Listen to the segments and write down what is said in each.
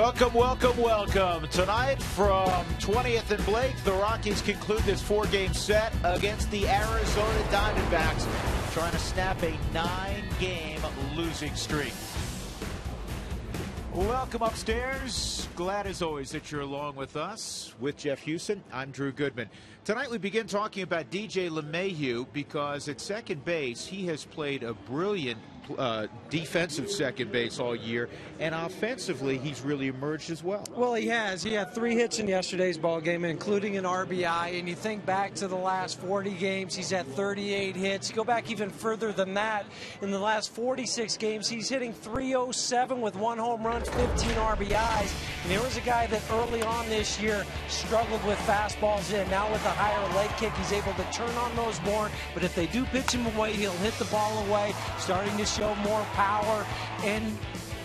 Welcome, welcome, welcome. Tonight from 20th and Blake, the Rockies conclude this four-game set against the Arizona Diamondbacks, trying to snap a 9-game losing streak. Welcome upstairs. Glad as always that you're along with us. With Jeff Houston, I'm Drew Goodman. Tonight we begin talking about DJ LeMahieu because at second base he has played a brilliant defensive second base all year, and offensively he's really emerged as well. Well, he has. He had 3 hits in yesterday's ball game, including an RBI. And you think back to the last 40 games, he's had 38 hits. Go back even further than that. In the last 46 games, he's hitting .307 with 1 home run, 15 RBIs. And there was a guy that early on this year struggled with fastballs in. Now with a higher leg kick, he's able to turn on those more. But if they do pitch him away, he'll hit the ball away, starting to show more power. And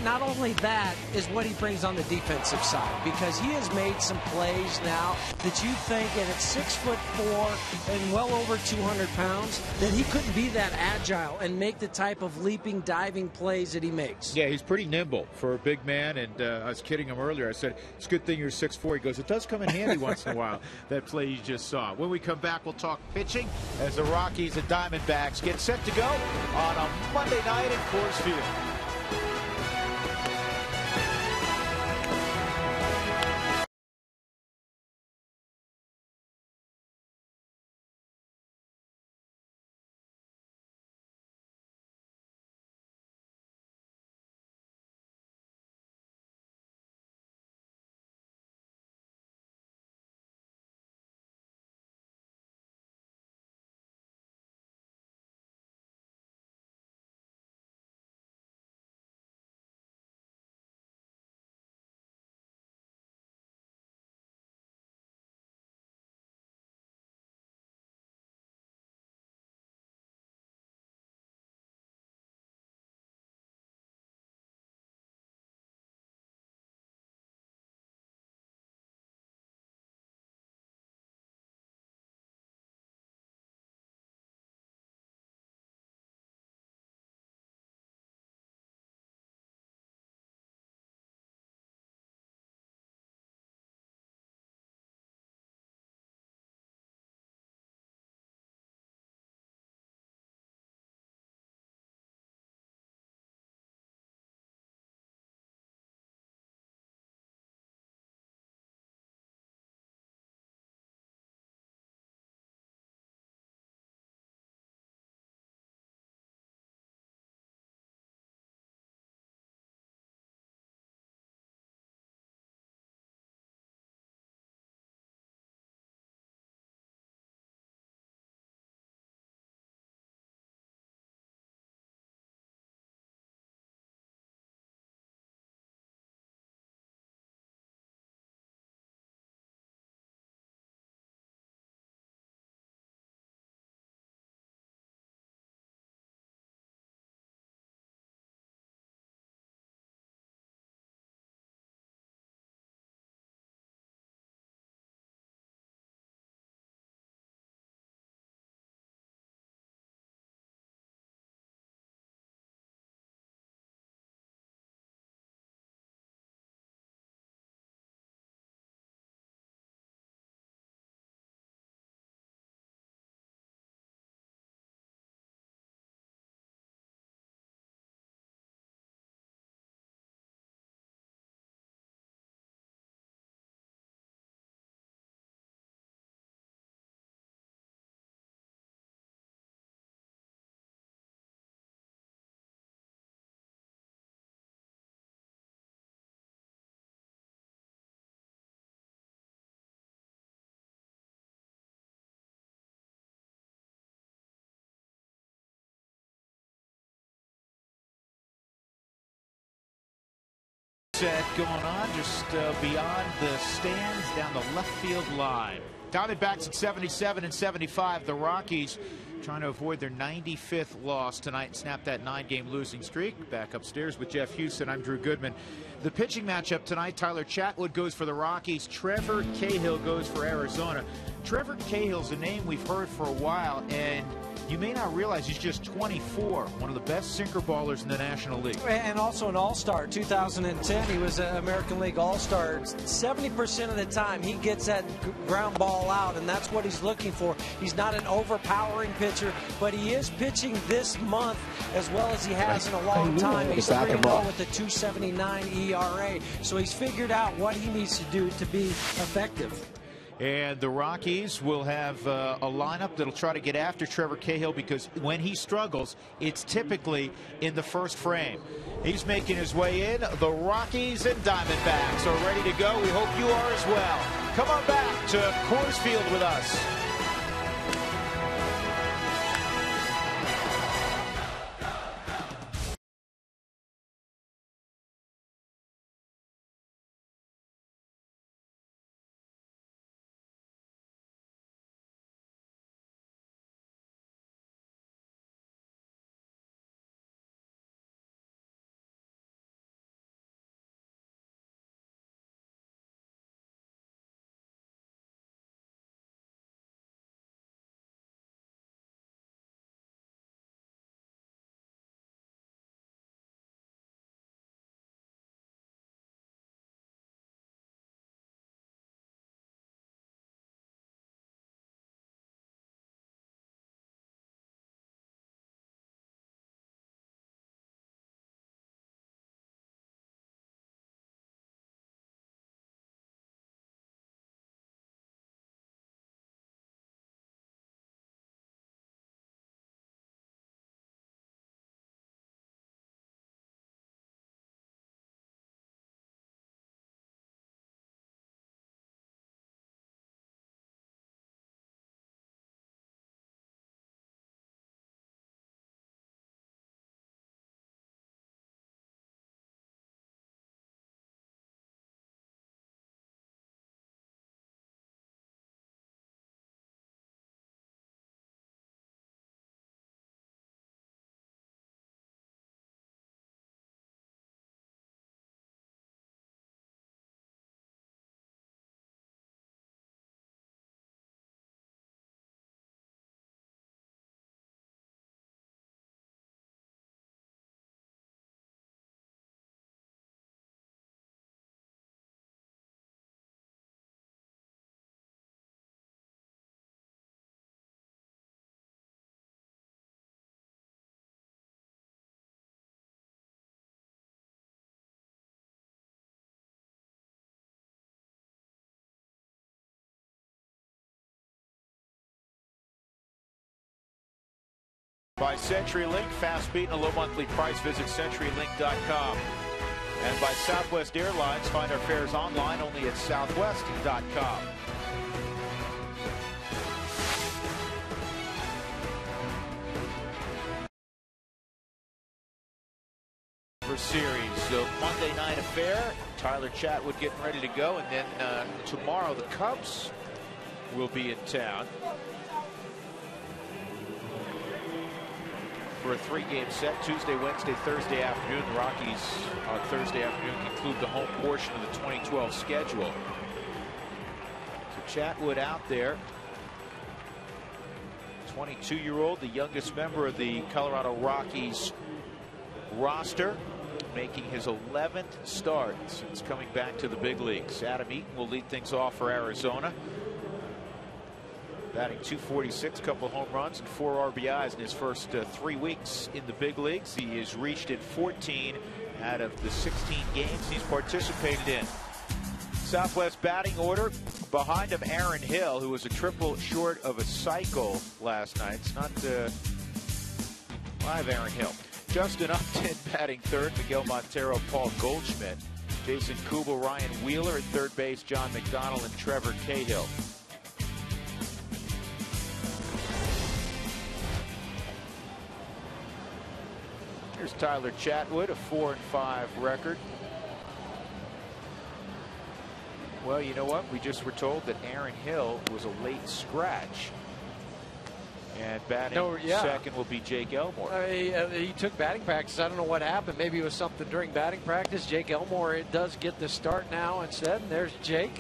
not only that is what he brings on the defensive side, because he has made some plays now that you think, and at 6'4" and well over 200 pounds, that he couldn't be that agile and make the type of leaping, diving plays that he makes. Yeah, he's pretty nimble for a big man, and I was kidding him earlier. I said, it's a good thing you're 6'4". He goes, it does come in handy once in a while, that play you just saw. When we come back, we'll talk pitching as the Rockies and Diamondbacks get set to go on a Monday night in Coors Field. Set going on just beyond the stands down the left field line. Diamondbacks at 77 and 75. The Rockies trying to avoid their 95th loss tonight and snap that 9-game losing streak. Back upstairs with Jeff Houston, I'm Drew Goodman. The pitching matchup tonight, Tyler Chatwood goes for the Rockies. Trevor Cahill goes for Arizona. Trevor Cahill's a name we've heard for a while, and you may not realize he's just 24, one of the best sinker ballers in the National League. And also an all-star. 2010, he was an American League all-star. 70% of the time, he gets that ground ball out, and that's what he's looking for. He's not an overpowering pitcher, but he is pitching this month as well as he has in a long time. He's 3-0 with a 2.79 ERA, so he's figured out what he needs to do to be effective. And the Rockies will have a lineup that'll try to get after Trevor Cahill, because when he struggles, it's typically in the first frame. He's making his way in. The Rockies and Diamondbacks are ready to go. We hope you are as well. Come on back to Coors Field with us. By CenturyLink, fast beat and a low monthly price. Visit CenturyLink.com. And by Southwest Airlines, find our fares online only at Southwest.com. Series, so Monday night affair. Tyler Chatwood getting ready to go, and then tomorrow the Cubs will be in town for a 3-game set. Tuesday, Wednesday, Thursday afternoon. The Rockies on Thursday afternoon conclude the home portion of the 2012 schedule. So Chatwood out there, 22-year-old, the youngest member of the Colorado Rockies roster, making his 11th start since coming back to the big leagues. Adam Eaton will lead things off for Arizona, batting .246, couple home runs and 4 RBIs in his first 3 weeks in the big leagues. He has reached it 14 out of the 16 games he's participated in. Southwest batting order, behind him Aaron Hill, who was a triple short of a cycle last night. It's not live Aaron Hill. Justin Upton batting third, Miguel Montero, Paul Goldschmidt, Jason Kubel, Ryan Wheeler at third base, John McDonald and Trevor Cahill. Here's Tyler Chatwood, a 4-5 record. Well, you know what? We just were told that Aaron Hill was a late scratch. And batting second will be Jake Elmore. He took batting practice. I don't know what happened. Maybe it was something during batting practice. Jake Elmore, it does get the start now instead. And there's Jake,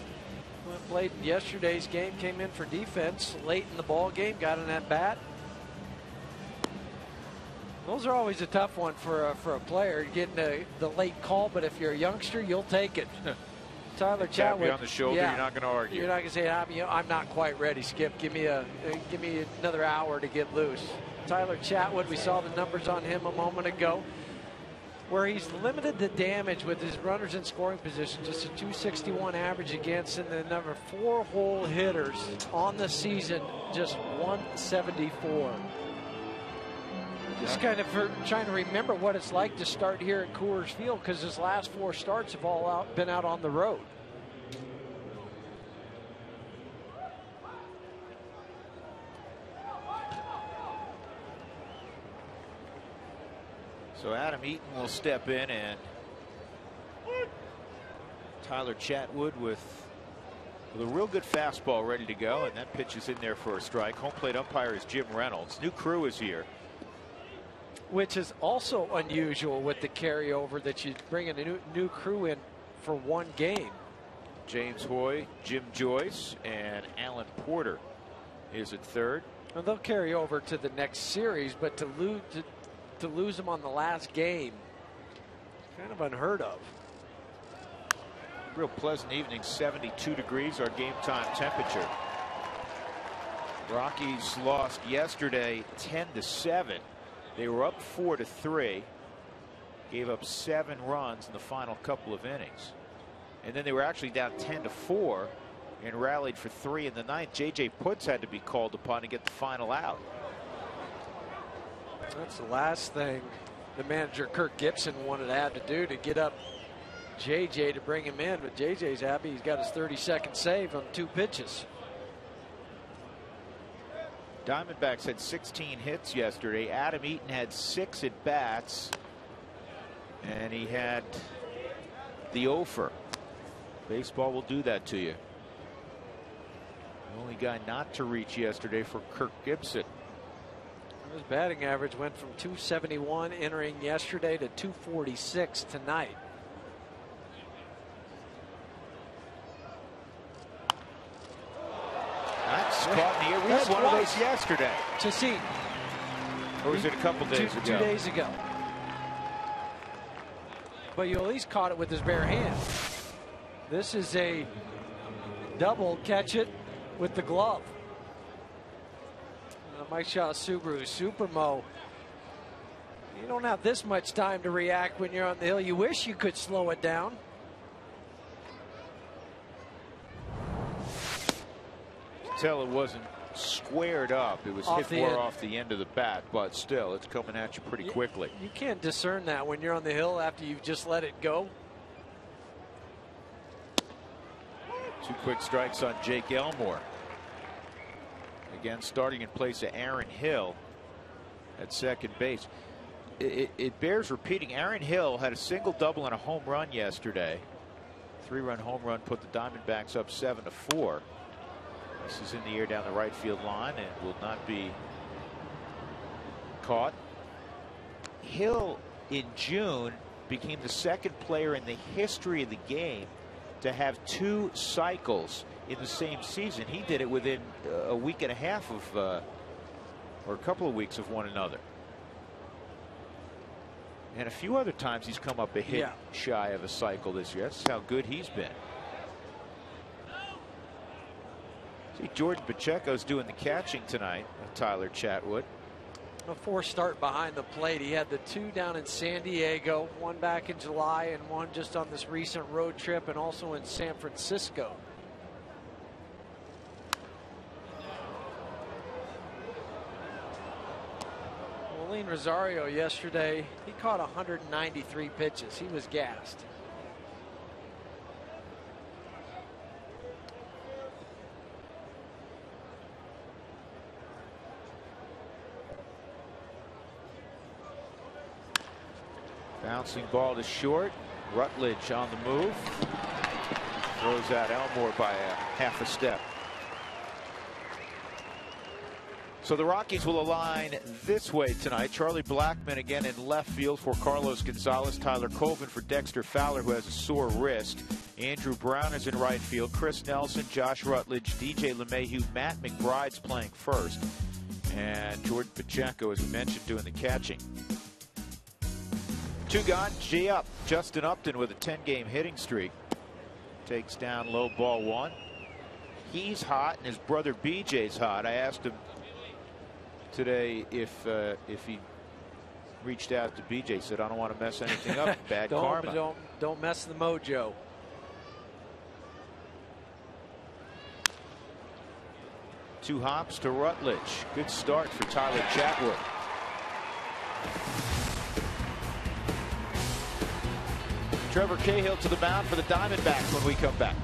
who played in yesterday's game, came in for defense late in the ball game, got an at bat. Those are always a tough one for a player, getting the late call, but if you're a youngster, you'll take it. Tyler Tap Chatwood you on the shoulder, yeah, you're not going to argue. You're not going to say, I'm not quite ready, Skip. Give me another hour to get loose. Tyler Chatwood, we saw the numbers on him a moment ago, where he's limited the damage with his runners in scoring position, just a 261 average against, and the number 4 hole hitters on the season, just 174. Just kind of trying to remember what it's like to start here at Coors Field, because his last 4 starts have all been out on the road. So Adam Eaton will step in, and Tyler Chatwood with a real good fastball ready to go, and that pitch is in there for a strike. Home plate umpire is Jim Reynolds. New crew is here. Which is also unusual with the carryover, that you bring a new crew in for one game. James Hoy, Jim Joyce, and Alan Porter is at third. Well, they'll carry over to the next series, but to lose them on the last game, kind of unheard of. Real pleasant evening, 72 degrees, our game time temperature. Rockies lost yesterday 10-7. They were up 4-3, gave up 7 runs in the final couple of innings. And then they were actually down 10-4 and rallied for 3 in the ninth. J.J. Putz had to be called upon to get the final out. That's the last thing the manager, Kirk Gibson, wanted to have to do, to get up J.J. to bring him in. But J.J.'s happy. He's got his 30-second save on 2 pitches. Diamondbacks had 16 hits yesterday. Adam Eaton had 6 at bats, and he had the offer. Baseball will do that to you. The only guy not to reach yesterday for Kirk Gibson. His batting average went from 271 entering yesterday to 246 tonight. That's caught in the air. We had one of those yesterday. To see. Or was it a couple days ago? 2 days ago. But you at least caught it with his bare hand. This is a double catch it with the glove. Mike Shaw Subaru Supermo. You don't have this much time to react when you're on the hill. You wish you could slow it down. Tell it wasn't squared up. It was hit more off the end of the bat, but still, it's coming at you pretty quickly. You can't discern that when you're on the hill after you've just let it go. 2 quick strikes on Jake Elmore. Again, starting in place of Aaron Hill at second base. It bears repeating. Aaron Hill had a single, double, and a home run yesterday. 3-run home run put the Diamondbacks up 7-4. This is in the air down the right field line and will not be caught. Hill in June became the 2nd player in the history of the game to have 2 cycles in the same season. He did it within a week and a half of or a couple of weeks of one another. And a few other times he's come up a hit shy of a cycle this year. That's how good he's been. See, Jordan Pacheco's doing the catching tonight of Tyler Chatwood. A 4 start behind the plate. He had the 2 down in San Diego, 1 back in July, and 1 just on this recent road trip, and also in San Francisco. Marlene Rosario yesterday, he caught 193 pitches. He was gassed. Bouncing ball to short. Rutledge on the move. Throws out Elmore by a half a step. So the Rockies will align this way tonight. Charlie Blackmon again in left field for Carlos Gonzalez. Tyler Colvin for Dexter Fowler, who has a sore wrist. Andrew Brown is in right field. Chris Nelson, Josh Rutledge, DJ LeMahieu, Matt McBride's playing first. And Jordan Pacheco, as we mentioned, doing the catching. 2 gone, G up. Justin Upton with a 10-game hitting streak. Takes down low ball 1. He's hot and his brother BJ's hot. I asked him today if he reached out to BJ. He said, I don't want to mess anything up. Bad karma. Don't mess the mojo. Two hops to Rutledge. Good start for Tyler Chatwood. Trevor Cahill to the mound for the Diamondbacks when we come back.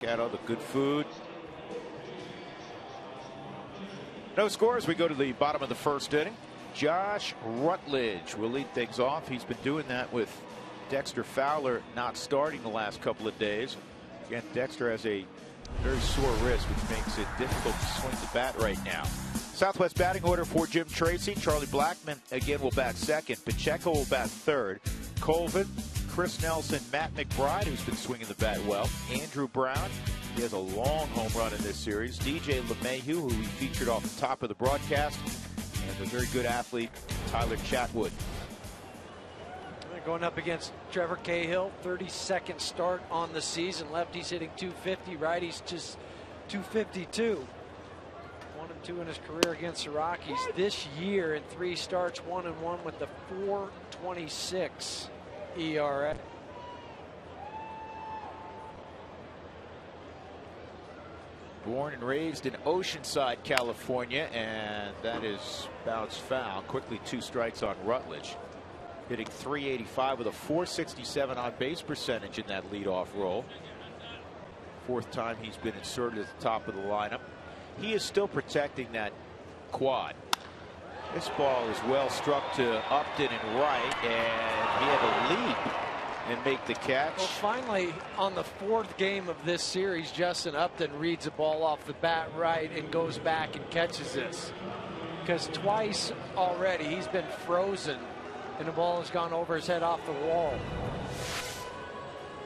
Got all the good food. No scores. We go to the bottom of the first inning. Josh Rutledge will lead things off. He's been doing that with Dexter Fowler not starting the last couple of days. Again, Dexter has a very sore wrist, which makes it difficult to swing the bat right now. Southwest batting order for Jim Tracy. Charlie Blackmon again will bat second. Pacheco will bat third. Colvin, Chris Nelson, Matt McBride, who's been swinging the bat well. Andrew Brown, he has a long home run in this series. DJ LeMahieu, who we featured off the top of the broadcast. And a very good athlete, Tyler Chatwood. They're going up against Trevor Cahill, 32nd start on the season. Lefties hitting 250, righties just 252. 1-2 in his career against the Rockies. This year in 3 starts, 1-1 with the .426 ERA. Born and raised in Oceanside, California, and that is bounced foul. Quickly 2 strikes on Rutledge. Hitting .385 with a .467 on base percentage in that leadoff role. 4th time he's been inserted at the top of the lineup. He is still protecting that quad. This ball is well struck to Upton and right, and he had to leap and make the catch. Well, finally, on the 4th game of this series, Justin Upton reads a ball off the bat right and goes back and catches this. Because twice already he's been frozen and the ball has gone over his head off the wall.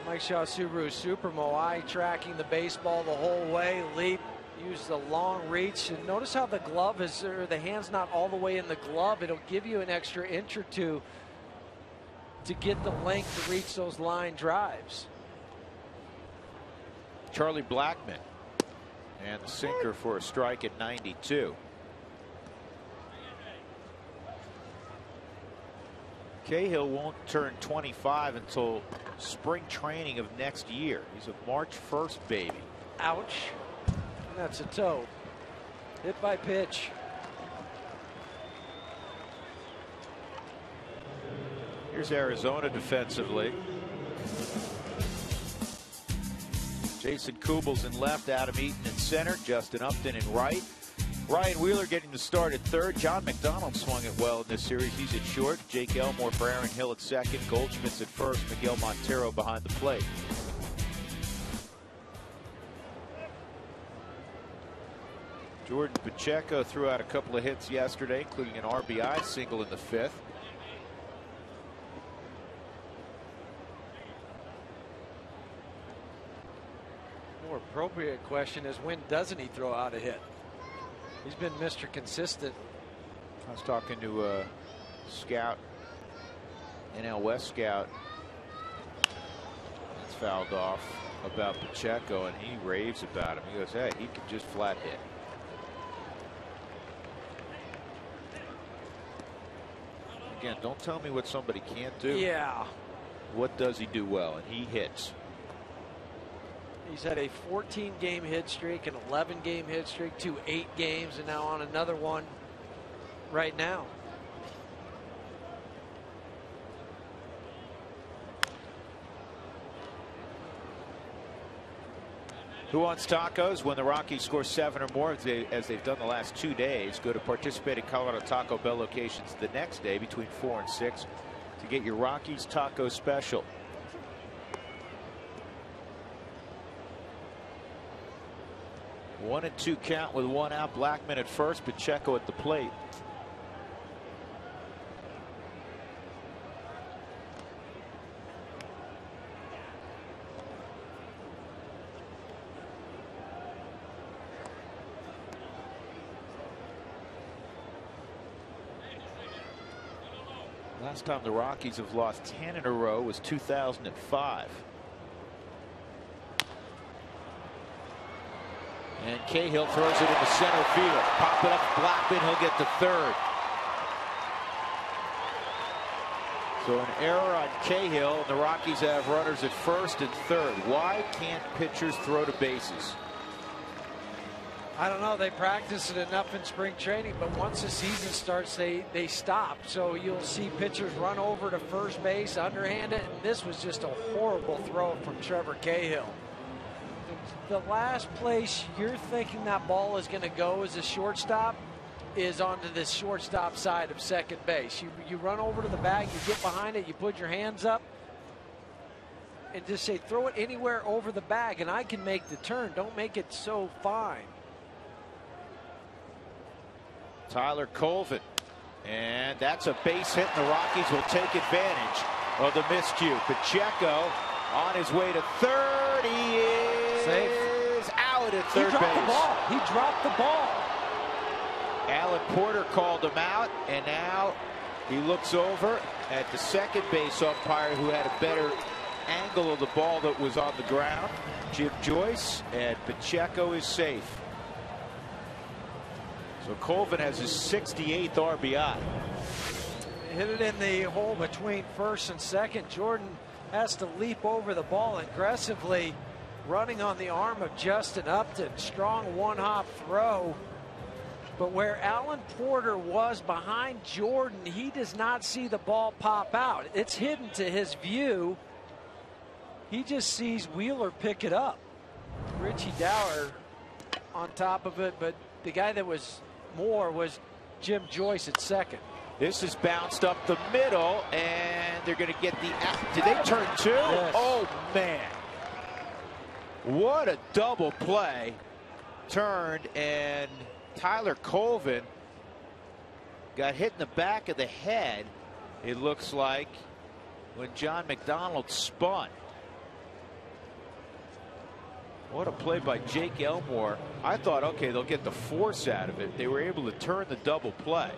Mike Shaw Subaru Supermo eye tracking the baseball the whole way. Leap, use the long reach, and notice how the glove is, or the hand's not all the way in the glove. It'll give you an extra inch or two to get the length to reach those line drives. Charlie Blackmon, and the sinker for a strike at 92. Cahill won't turn 25 until spring training of next year. He's a March 1st baby. Ouch. That's a toe. Hit by pitch. Here's Arizona defensively. Jason Kubel's in left, Adam Eaton in center, Justin Upton in right. Ryan Wheeler getting the start at third. John McDonald swung it well in this series. He's at short. Jake Elmore for Aaron Hill at second. Goldschmidt's at first. Miguel Montero behind the plate. Jordan Pacheco threw out a couple of hits yesterday, including an RBI single in the fifth. More appropriate question is, when doesn't he throw out a hit? He's been Mr. Consistent. I was talking to a scout, NL West scout, that's fouled off, about Pacheco, and he raves about him. He goes, hey, he can just flat hit. Again, don't tell me what somebody can't do. Yeah. What does he do well? And he hits. He's had a 14-game hit streak, an 11-game hit streak, 2 8 games, and now on another one right now. Who wants tacos? When the Rockies score 7 or more, as they've done the last 2 days, go to participating Colorado Taco Bell locations the next day between 4 and 6 to get your Rockies taco special. 1-2 count with 1 out. Blackman at first, Pacheco at the plate. Last time the Rockies have lost 10 in a row was 2005. And Cahill throws it into center field. Pop it up, Blackman, he'll get to third. So an error on Cahill, and the Rockies have runners at first and third. Why can't pitchers throw to bases? I don't know. They practice it enough in spring training, but once the season starts, they stop. So you'll see pitchers run over to first base, underhand it, and this was just a horrible throw from Trevor Cahill. The last place you're thinking that ball is going to go as a shortstop is onto the shortstop side of second base. You run over to the bag, you get behind it, you put your hands up, and just say, throw it anywhere over the bag, and I can make the turn. Don't make it so fine. Tyler Colvin, and that's a base hit, and the Rockies will take advantage of the miscue. Pacheco on his way to third. He is safe. Out at third base. The ball. He dropped the ball. Alan Porter called him out, and now he looks over at the second base umpire, who had a better angle of the ball that was on the ground, Jim Joyce, and Pacheco is safe. So Colvin has his 68th RBI. Hit it in the hole between first and second. Jordan has to leap over the ball aggressively, running on the arm of Justin Upton. Strong one-hop throw. But where Alan Porter was behind Jordan, he does not see the ball pop out. It's hidden to his view. He just sees Wheeler pick it up. Richie Dower on top of it, but the guy that was more was Jim Joyce at second. This is bounced up the middle, and they're going to get the... Did they turn two? Yes. Oh, man. What a double play. Turned, and Tyler Colvin got hit in the back of the head, it looks like, when John McDonald spun. What a play by Jake Elmore. I thought, okay, they'll get the force out of it. They were able to turn the double play.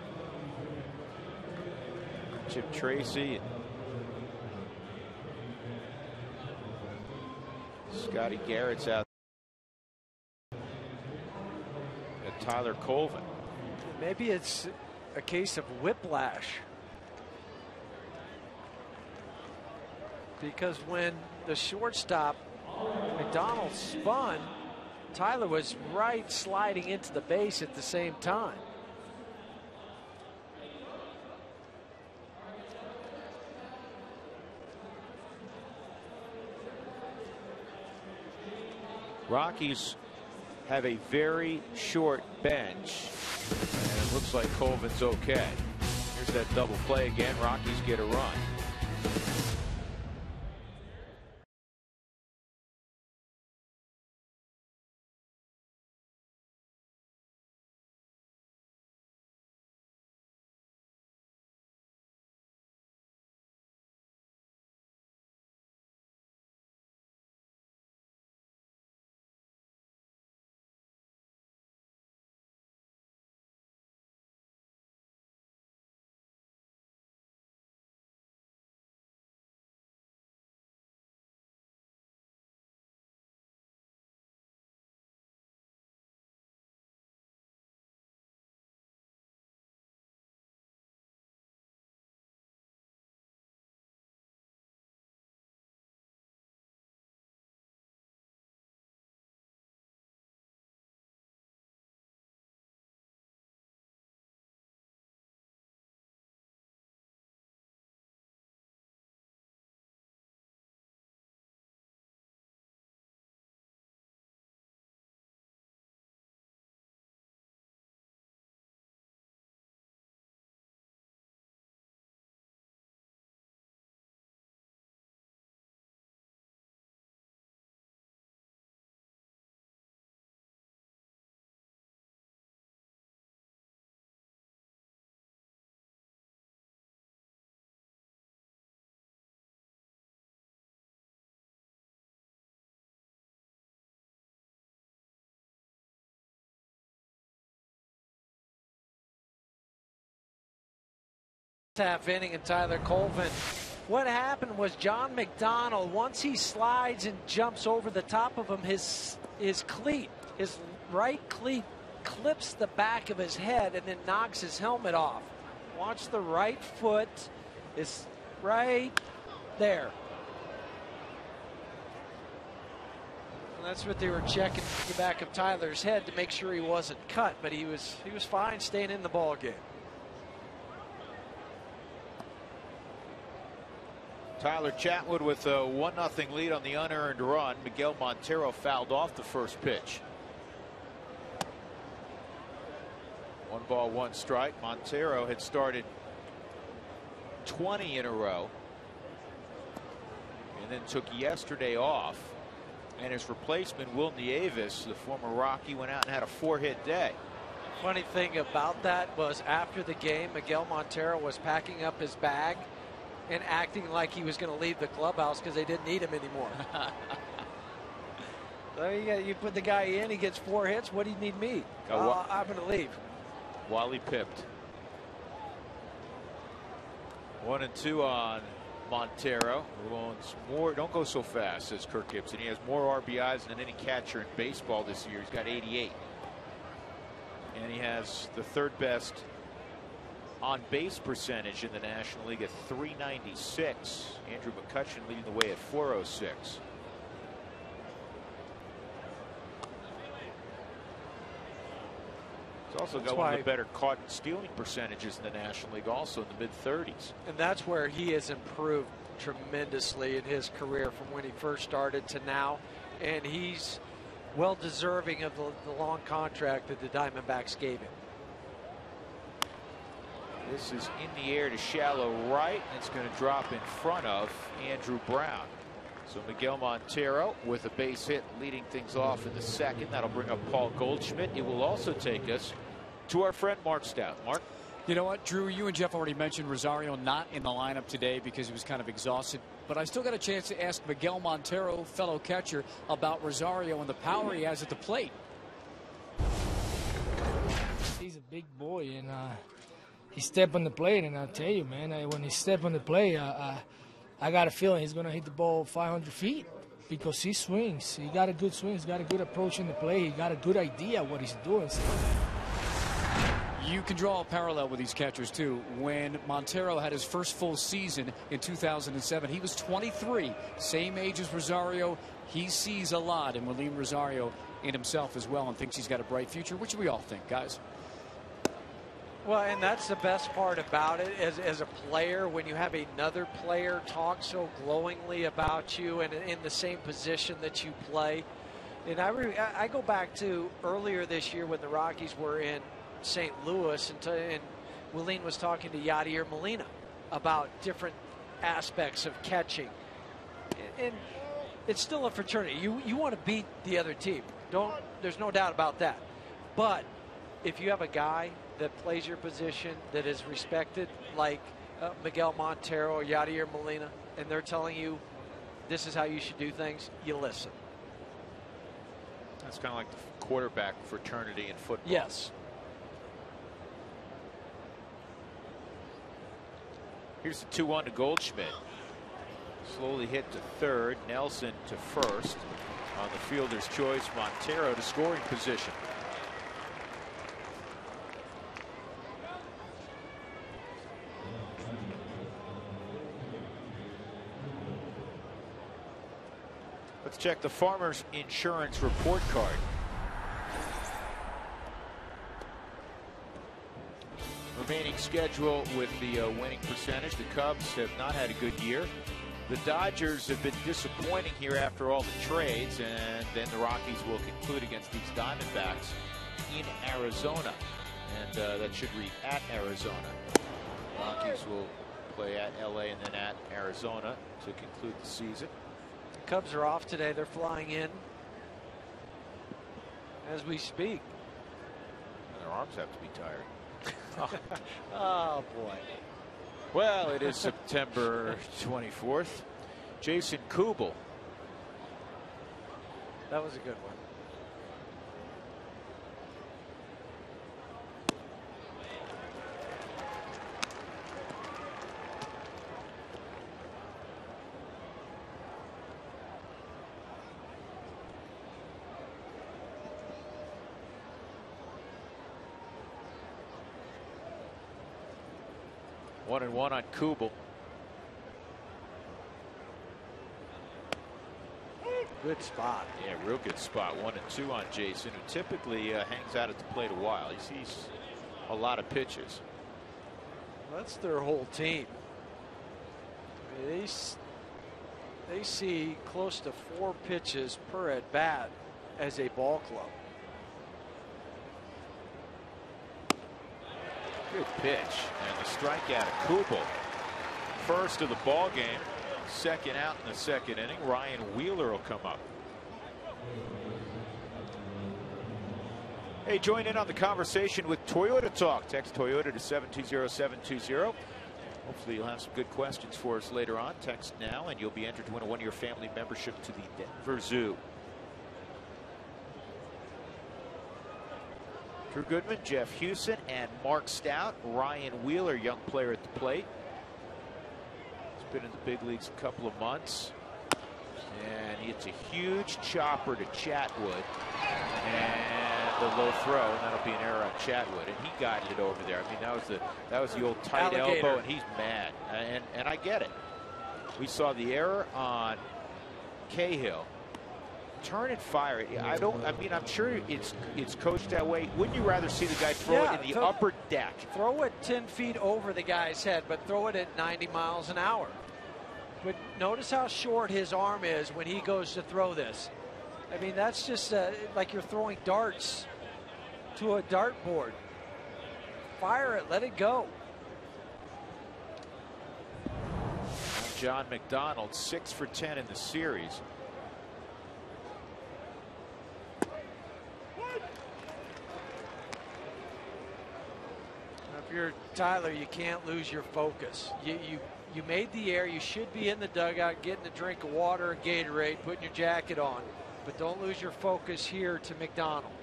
Chip Tracy and Scotty Garrett's out. And Tyler Colvin. Maybe it's a case of whiplash. Because when the shortstop McDonald spun, Tyler was right sliding into the base at the same time. Rockies have a very short bench, and it looks like Colvin's okay. Here's that double play again. Rockies get a run. Half inning and Tyler Colvin. What happened was John McDonald, once he slides and jumps over the top of him, his cleat, his right cleat clips the back of his head and then knocks his helmet off. Watch, the right foot is right there. And that's what they were checking the back of Tyler's head to make sure he wasn't cut, but he was fine staying in the ball game. Tyler Chatwood with a 1-0 lead on the unearned run. Miguel Montero fouled off the first pitch. 1 ball, 1 strike. Montero had started 20 in a row and then took yesterday off. And his replacement, Will Nieves, the former Rocky, went out and had a 4-hit day. Funny thing about that was after the game, Miguel Montero was packing up his bag and acting like he was going to leave the clubhouse because they didn't need him anymore. So you put the guy in, he gets 4 hits. What do you need me? I'm going to leave. Wally pipped. 1-2 on Montero. More, don't go so fast, says Kirk Gibson. He has more RBIs than any catcher in baseball this year. He's got 88. And he has the 3rd best on base percentage in the National League at 396. Andrew McCutchen leading the way at 406. He's also got one of the better caught and stealing percentages in the National League, also in the mid-30s. And that's where he has improved tremendously in his career from when he first started to now. And he's well deserving of the long contract that the Diamondbacks gave him. This is in the air to shallow right, and it's going to drop in front of Andrew Brown. So Miguel Montero with a base hit leading things off in the 2nd. That'll bring up Paul Goldschmidt. It will also take us to our friend Mark Stout. Mark? You know what, Drew, you and Jeff already mentioned Rosario not in the lineup today because he was kind of exhausted. But I still got a chance to ask Miguel Montero, fellow catcher, about Rosario and the power he has at the plate. He's a big boy, and he stepped on the plate, and I'll tell you, man, when he stepped on the plate, I got a feeling he's going to hit the ball 500 feet because he swings. He got a good swing. He's got a good approach in the play. He got a good idea what he's doing. You can draw a parallel with these catchers, too. When Montero had his first full season in 2007, he was 23, same age as Rosario. He sees a lot in William Rosario in himself as well and thinks he's got a bright future, which we all think, guys. Well, and that's the best part about it as a player, when you have another player talk so glowingly about you and in the same position that you play. And I go back to earlier this year when the Rockies were in St. Louis, and Willeen was talking to Yadier Molina about different aspects of catching. And it's still a fraternity. You want to beat the other team. There's no doubt about that. But if you have a guy that plays your position, that is respected, like Miguel Montero or Yadier Molina, and they're telling you this is how you should do things, you listen. That's kind of like the quarterback fraternity in football. Yes. Here's the 2-1 to Goldschmidt. Slowly hit to third. Nelson to first. On the fielder's choice, Montero to scoring position. Let's check the Farmers Insurance report card. Remaining schedule with the winning percentage. The Cubs have not had a good year. The Dodgers have been disappointing here after all the trades, and then the Rockies will conclude against these Diamondbacks in Arizona. And that should read at Arizona. Rockies will play at LA and then at Arizona to conclude the season. The Cubs are off today. They're flying in as we speak. And their arms have to be tired. Oh, boy. Well, it is September 24th. Jason Kubel. That was a good one. One and one on Kubel. Good spot. Yeah, real good spot. 1 and 2 on Jason, who typically hangs out at the plate a while. He sees a lot of pitches. That's their whole team. They see close to 4 pitches per at bat as a ball club. Good pitch, and the strikeout of Kubel. First of the ball game, second out in the second inning. Ryan Wheeler will come up. Hey, join in on the conversation with Toyota Talk. Text Toyota to 720-720. Hopefully you'll have some good questions for us later on. Text now and you'll be entered to win a one-year family membership to the Denver Zoo. Drew Goodman, Jeff Hewson, and Mark Stout. Ryan Wheeler, young player at the plate. He's been in the big leagues a couple of months. And it's a huge chopper to Chatwood. And the low throw, and that'll be an error on Chatwood. And he guided it over there. I mean, that was the old tight elbow, and he's mad. And I get it. We saw the error on Cahill. Turn and fire it. I'm sure it's coached that way. Wouldn't you rather see the guy throw it in the upper deck? Throw it 10 feet over the guy's head, but throw it at 90 miles an hour. But notice how short his arm is when he goes to throw this. I mean, that's just like you're throwing darts to a dartboard. Fire it, let it go. John McDonald, 6 for 10 in the series. If you're Tyler, you can't lose your focus. You made the error. You should be in the dugout getting a drink of water, a Gatorade, putting your jacket on. But don't lose your focus here to McDonald.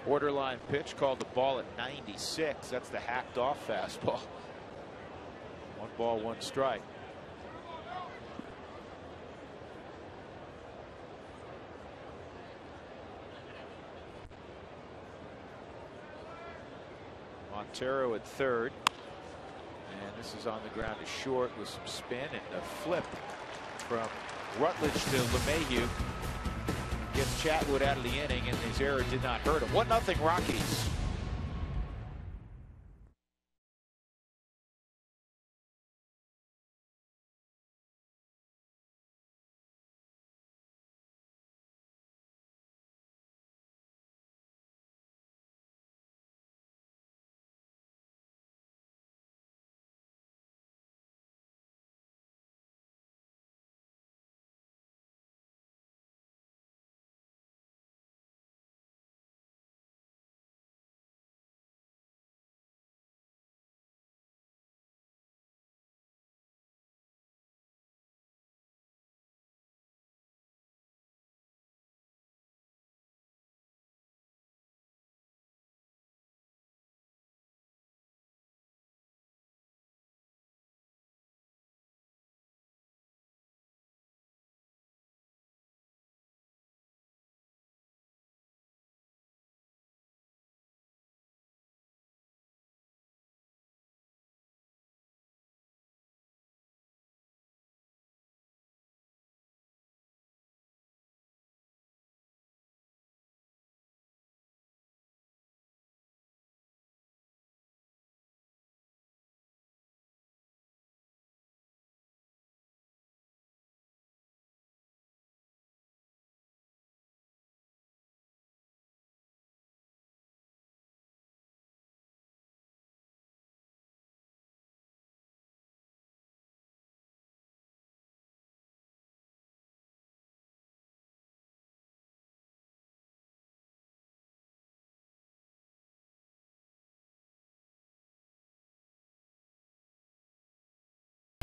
Borderline pitch, called the ball at 96. That's the hacked off fastball. 1 ball, 1 strike. Montero at third. And this is on the ground to short with some spin and a flip from Rutledge to LeMahieu. Gets Chatwood out of the inning, and his error did not hurt him. 1-0 Rockies.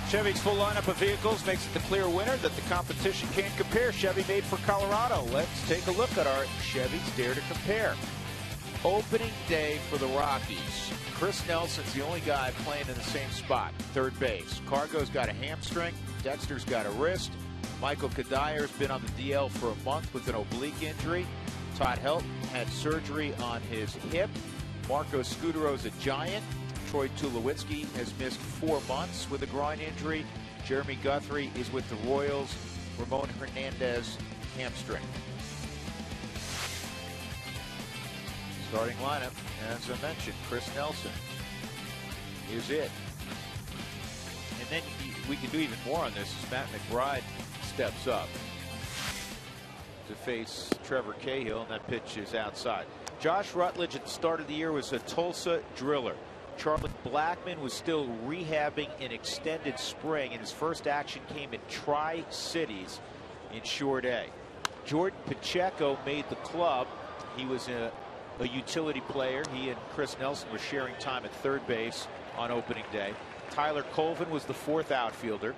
Chevy's full lineup of vehicles makes it the clear winner that the competition can't compare. Chevy made for Colorado. Let's take a look at our Chevy's Dare to Compare. Opening day for the Rockies. Chris Nelson's the only guy playing in the same spot, third base. Cargo's got a hamstring. Dexter's got a wrist. Michael Kadyr's been on the DL for a month with an oblique injury. Todd Helton had surgery on his hip. Marco Scudero's a giant. Troy Tulowitzki has missed 4 months with a groin injury. Jeremy Guthrie is with the Royals. Ramon Hernandez, hamstring. Starting lineup, as I mentioned, Chris Nelson is it. And then we can do even more on this as Matt McBride steps up to face Trevor Cahill, and that pitch is outside. Josh Rutledge at the start of the year was a Tulsa driller. Charlie Blackmon was still rehabbing an extended spring, and his first action came at Tri-Cities in Short A. Jordan Pacheco made the club. He was a utility player. He and Chris Nelson were sharing time at third base on opening day. Tyler Colvin was the 4th outfielder.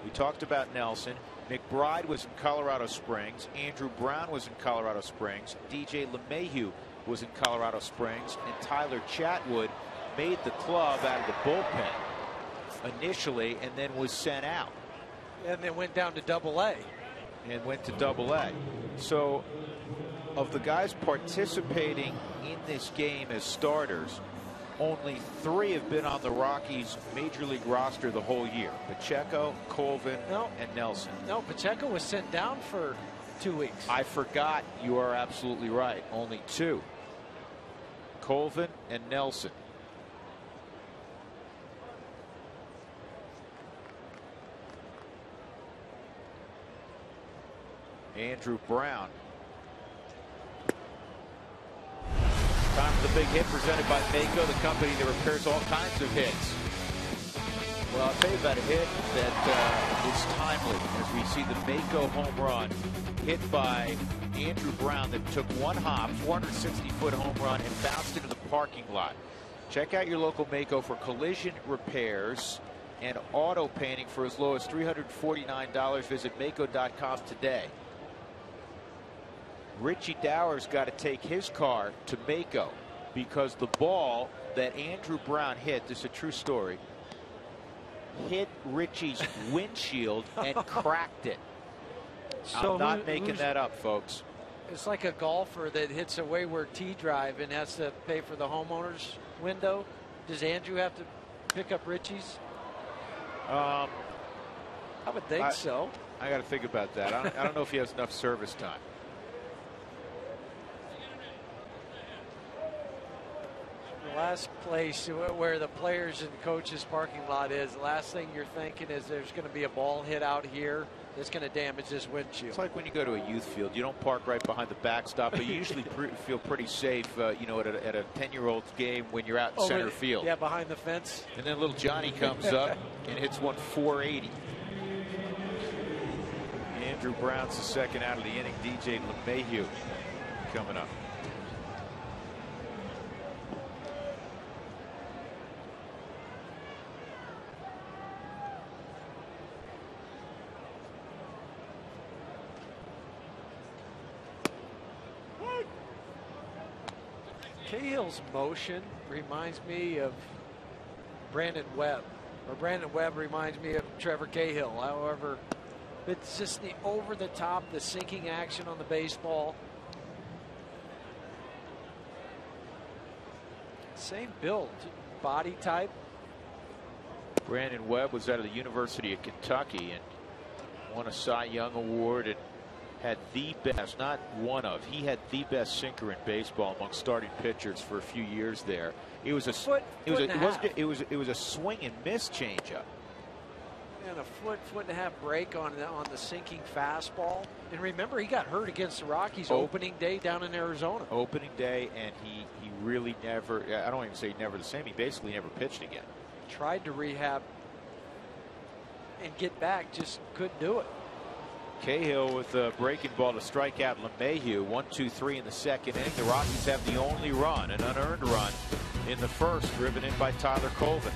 We talked about Nelson. McBride was in Colorado Springs. Andrew Brown was in Colorado Springs. DJ LeMahieu was in Colorado Springs, and Tyler Chatwood made the club out of the bullpen initially and then was sent out. And then went down to Double-A. And went to Double-A. So of the guys participating in this game as starters, only 3 have been on the Rockies major league roster the whole year. Pacheco, Colvin, and Nelson. No, Pacheco was sent down for 2 weeks. I forgot. You are absolutely right. Only 2. Colvin and Nelson. Andrew Brown. Time for the big hit presented by Mako, the company that repairs all kinds of hits. Well, I'll tell you about a hit that is timely as we see the Mako home run hit by Andrew Brown that took 1 hop, 460-foot home run, and bounced into the parking lot. Check out your local Mako for collision repairs and auto painting for as low as $349. Visit Mako.com today. Richie Dower's got to take his car to Mako because the ball that Andrew Brown hit, this is a true story, hit Richie's windshield and cracked it. So I'm not making that up, folks. It's like a golfer that hits a wayward tee drive and has to pay for the homeowner's window. Does Andrew have to pick up Richie's? I would think so. I got to think about that. I don't know if he has enough service time. The last place where the players and coaches parking lot is, the last thing you're thinking is there's going to be a ball hit out here that's going to damage this windshield. It's like when you go to a youth field, you don't park right behind the backstop, but you usually feel pretty safe, you know, at a 10-year-old game when you're out in center field. Yeah, behind the fence. And then little Johnny comes up and hits one 480. Andrew Brown's the second out of the inning. DJ LeMahieu coming up. Cahill's motion reminds me of Brandon Webb, or Brandon Webb reminds me of Trevor Cahill. However, it's just the over-the-top, the sinking action on the baseball. Same build, body type. Brandon Webb was out of the University of Kentucky and won a Cy Young Award and had the best, not one of, he had the best sinker in baseball among starting pitchers for a few years there. It was a it was a swing and miss changeup. And a foot and a half break on the sinking fastball. And remember, he got hurt against the Rockies opening day down in Arizona. Opening day, and he really never, I don't even say never the same, he basically never pitched again. Tried to rehab and get back, just couldn't do it. Cahill with a breaking ball to strike out LeMahieu. 1-2-3 in the second inning. The Rockies have the only run, an unearned run in the first, driven in by Tyler Colvin.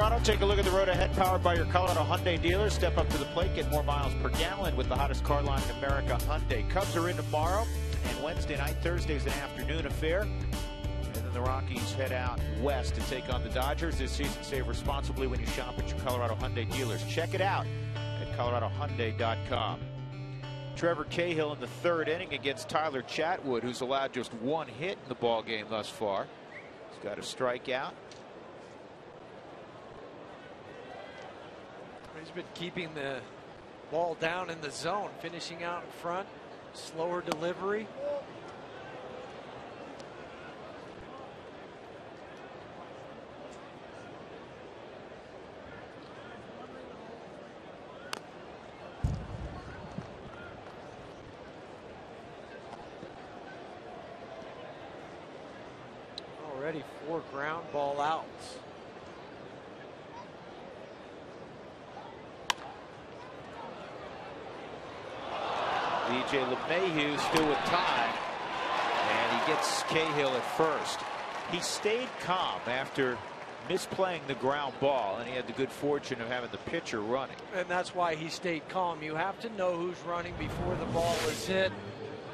Colorado. Take a look at the road ahead, powered by your Colorado Hyundai dealers. Step up to the plate, get more miles per gallon with the hottest car line in America, Hyundai. Cubs are in tomorrow, and Wednesday night. Thursday's an afternoon affair. And then the Rockies head out west to take on the Dodgers this season. Save responsibly when you shop at your Colorado Hyundai dealers. Check it out at coloradohyundai.com. Trevor Cahill in the third inning against Tyler Chatwood, who's allowed just one hit in the ball game thus far. He's got a strikeout. He's been keeping the ball down in the zone, finishing out in front, slower delivery. Already 4 ground ball outs. DJ LeMahieu still with time, and he gets Cahill at first. He stayed calm after misplaying the ground ball, and he had the good fortune of having the pitcher running. And that's why he stayed calm. You have to know who's running before the ball is hit.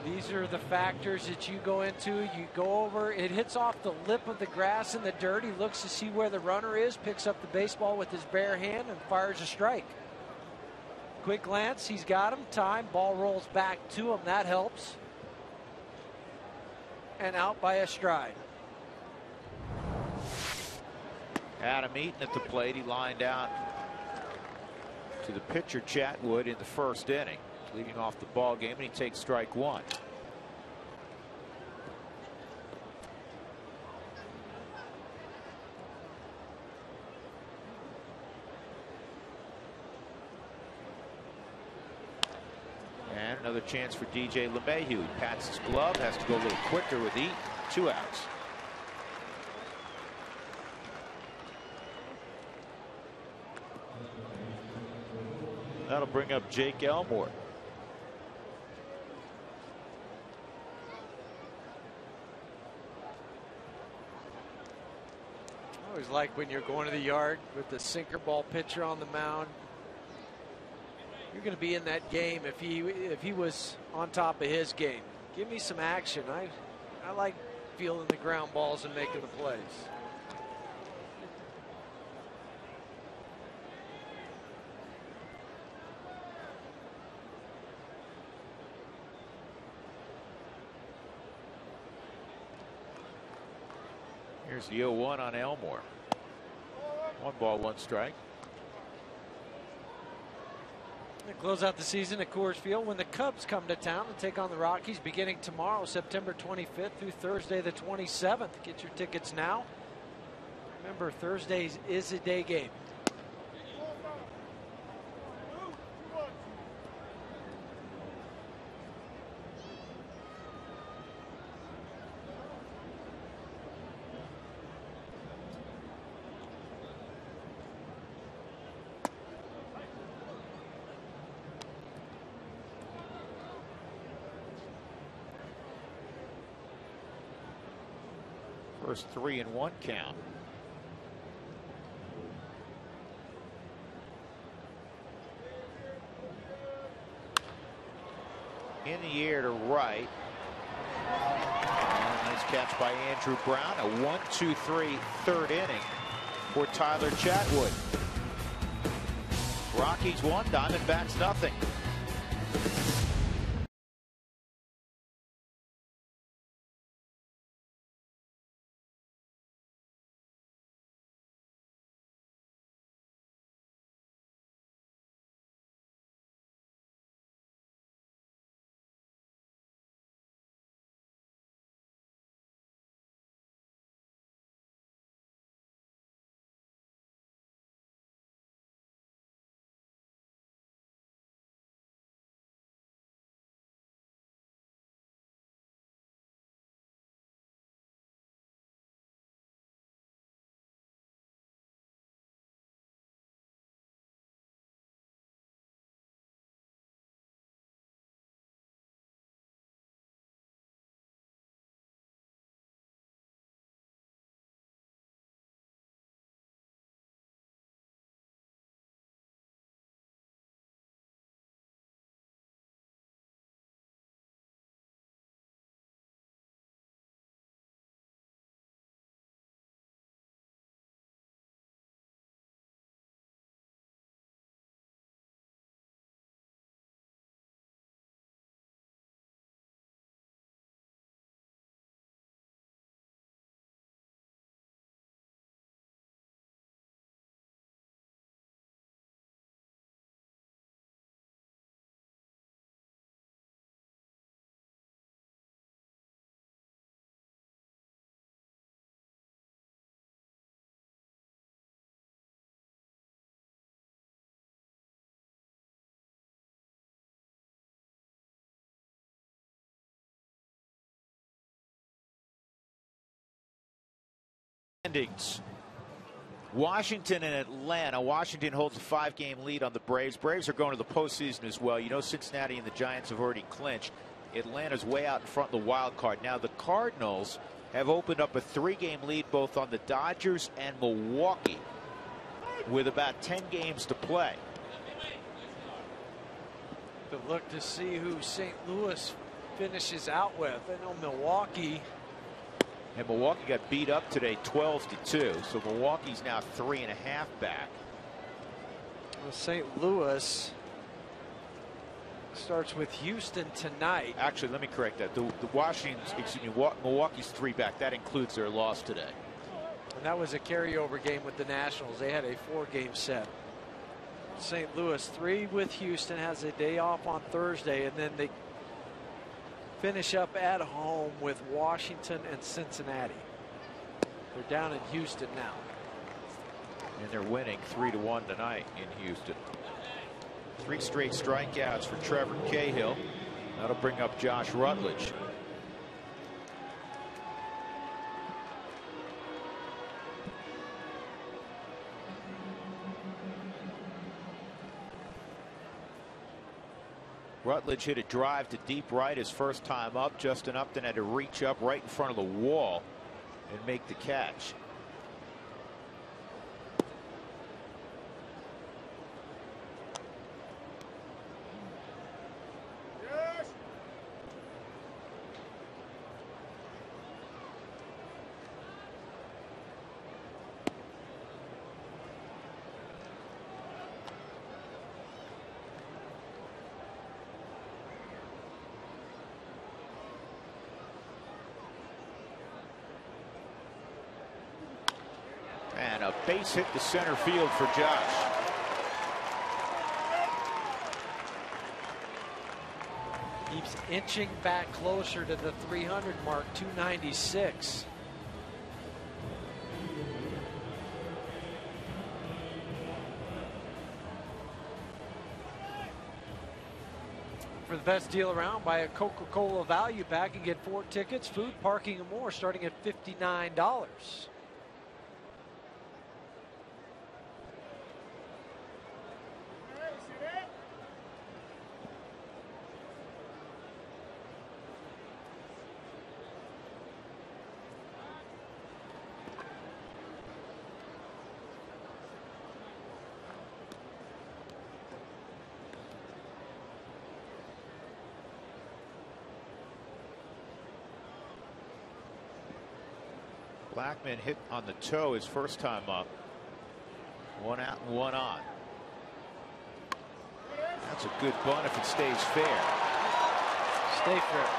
These are the factors that you go into. You go over, it hits off the lip of the grass in the dirt. He looks to see where the runner is, picks up the baseball with his bare hand, and fires a strike. Quick glance, he's got him. Time, ball rolls back to him. That helps. And out by a stride. Adam Eaton at the plate. He lined out to the pitcher Chatwood in the first inning, leading off the ball game, and he takes strike one. And another chance for DJ LeMahieu. He pats his glove, has to go a little quicker with Eaton. 2 outs. That'll bring up Jake Elmore. I always like when you're going to the yard with the sinker ball pitcher on the mound. You're going to be in that game if he was on top of his game. Give me some action. I like feeling the ground balls and making the plays. Here's the 0-1 on Elmore. 1 ball, 1 strike. Close out the season at Coors Field when the Cubs come to town to take on the Rockies beginning tomorrow, September 25th through Thursday the 27th. Get your tickets now. Remember, Thursdays is a day game. First 3-1 count. In the air to right. Nice catch by Andrew Brown. A 1-2-3 third inning for Tyler Chatwood. Rockies 1, Diamondbacks nothing. standings. Washington and Atlanta. Washington holds a 5-game lead on the Braves. Braves are going to the postseason as well. You know, Cincinnati and the Giants have already clinched. Atlanta's way out in front of the wild card. Now the Cardinals have opened up a 3-game lead both on the Dodgers and Milwaukee with about 10 games to play. To look to see who St. Louis finishes out with. I know Milwaukee. And Milwaukee got beat up today 12-2. So Milwaukee's now 3.5 back. Well, St. Louis starts with Houston tonight. Actually, let me correct that. The Milwaukee's 3 back. That includes their loss today. And that was a carryover game with the Nationals. They had a 4-game set. St. Louis 3 with Houston, has a day off on Thursday, and then they finish up at home with Washington and Cincinnati. They're down in Houston now. And they're winning 3-1 tonight in Houston. 3 straight strikeouts for Trevor Cahill. That'll bring up Josh Rutledge. Rutledge hit a drive to deep right his first time up. Justin Upton had to reach up right in front of the wall and make the catch. And a base hit to center field for Josh. Keeps inching back closer to the 300 mark, 296. For the best deal around, buy a Coca-Cola value pack and get 4 tickets, food, parking, and more starting at $59. Blackman hit on the toe his first time up. 1 out and 1 on. That's a good bunt if it stays fair. Stay fair.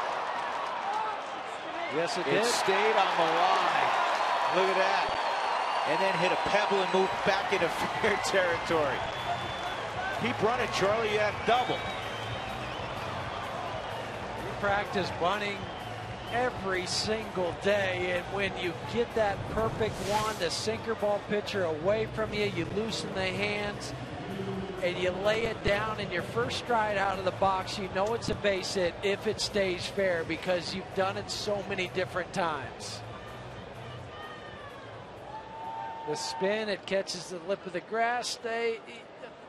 Yes, it did. It stayed on the line. Look at that. And then hit a pebble and moved back into fair territory. He bunted Charlie at double. We practice bunting every single day, and when you get that perfect one, the sinker ball pitcher away from you, you loosen the hands and you lay it down in your first stride out of the box, you know it's a base hit if it stays fair because you've done it so many different times. The spin, it catches the lip of the grass.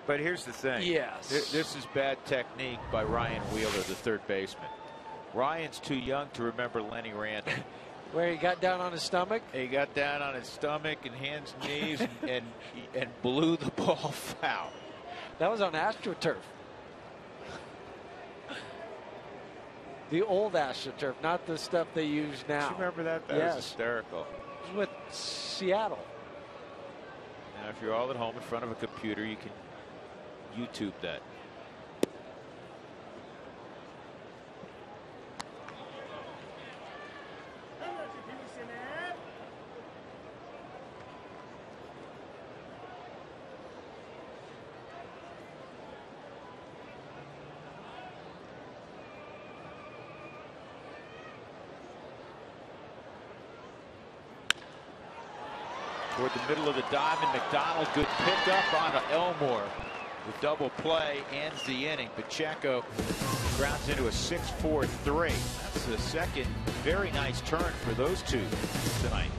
But here's the thing. Yes. This is bad technique by Ryan Wheeler, the third baseman. Ryan's too young to remember Lenny Randall. Where he got down on his stomach? He got down on his stomach and hands and knees and blew the ball foul. That was on AstroTurf. The old AstroTurf, not the stuff they use now. Do you remember that? That was hysterical. It was with Seattle. Now, if you're all at home in front of a computer, you can YouTube that. Toward the middle of the diamond, McDonald, good pickup onto Elmore. The double play ends the inning. Pacheco grounds into a 6-4-3. That's the second very nice turn for those two tonight.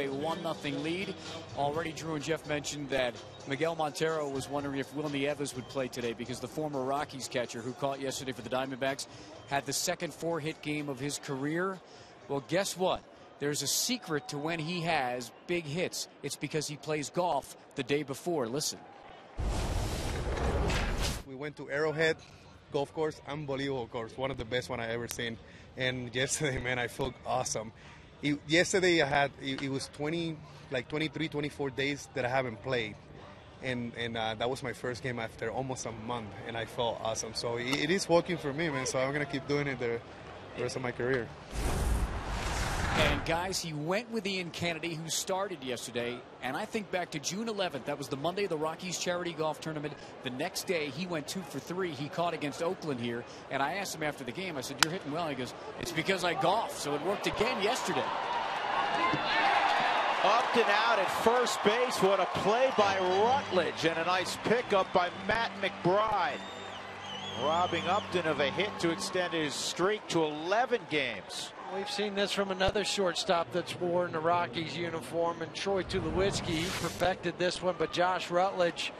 a 1-0 lead. Already Drew and Jeff mentioned that Miguel Montero was wondering if Will Nieves would play today because the former Rockies catcher who caught yesterday for the Diamondbacks had the second 4-hit game of his career. Well, guess what? There's a secret to when he has big hits. It's because he plays golf the day before. Listen. We went to Arrowhead golf course, unbelievable course, one of the best one I ever seen. And yesterday, man, I felt awesome. Yesterday it was 23, 24 days that I haven't played, and that was my first game after almost a month, and I felt awesome. So it is working for me, man. So I'm gonna keep doing it the rest of my career. And guys, he went with Ian Kennedy, who started yesterday, and I think back to June 11th. That was the Monday of the Rockies charity golf tournament. The next day, he went 2 for 3. He caught against Oakland here, and I asked him after the game, I said, "You're hitting well." He goes, "It's because I golf." So it worked again yesterday. Upton out at first base. What a play by Rutledge, and a nice pickup by Matt McBride, robbing Upton of a hit to extend his streak to 11 games. We've seen this from another shortstop that's worn the Rockies uniform, and Troy Tulowitzki. He perfected this one, but Josh Rutledge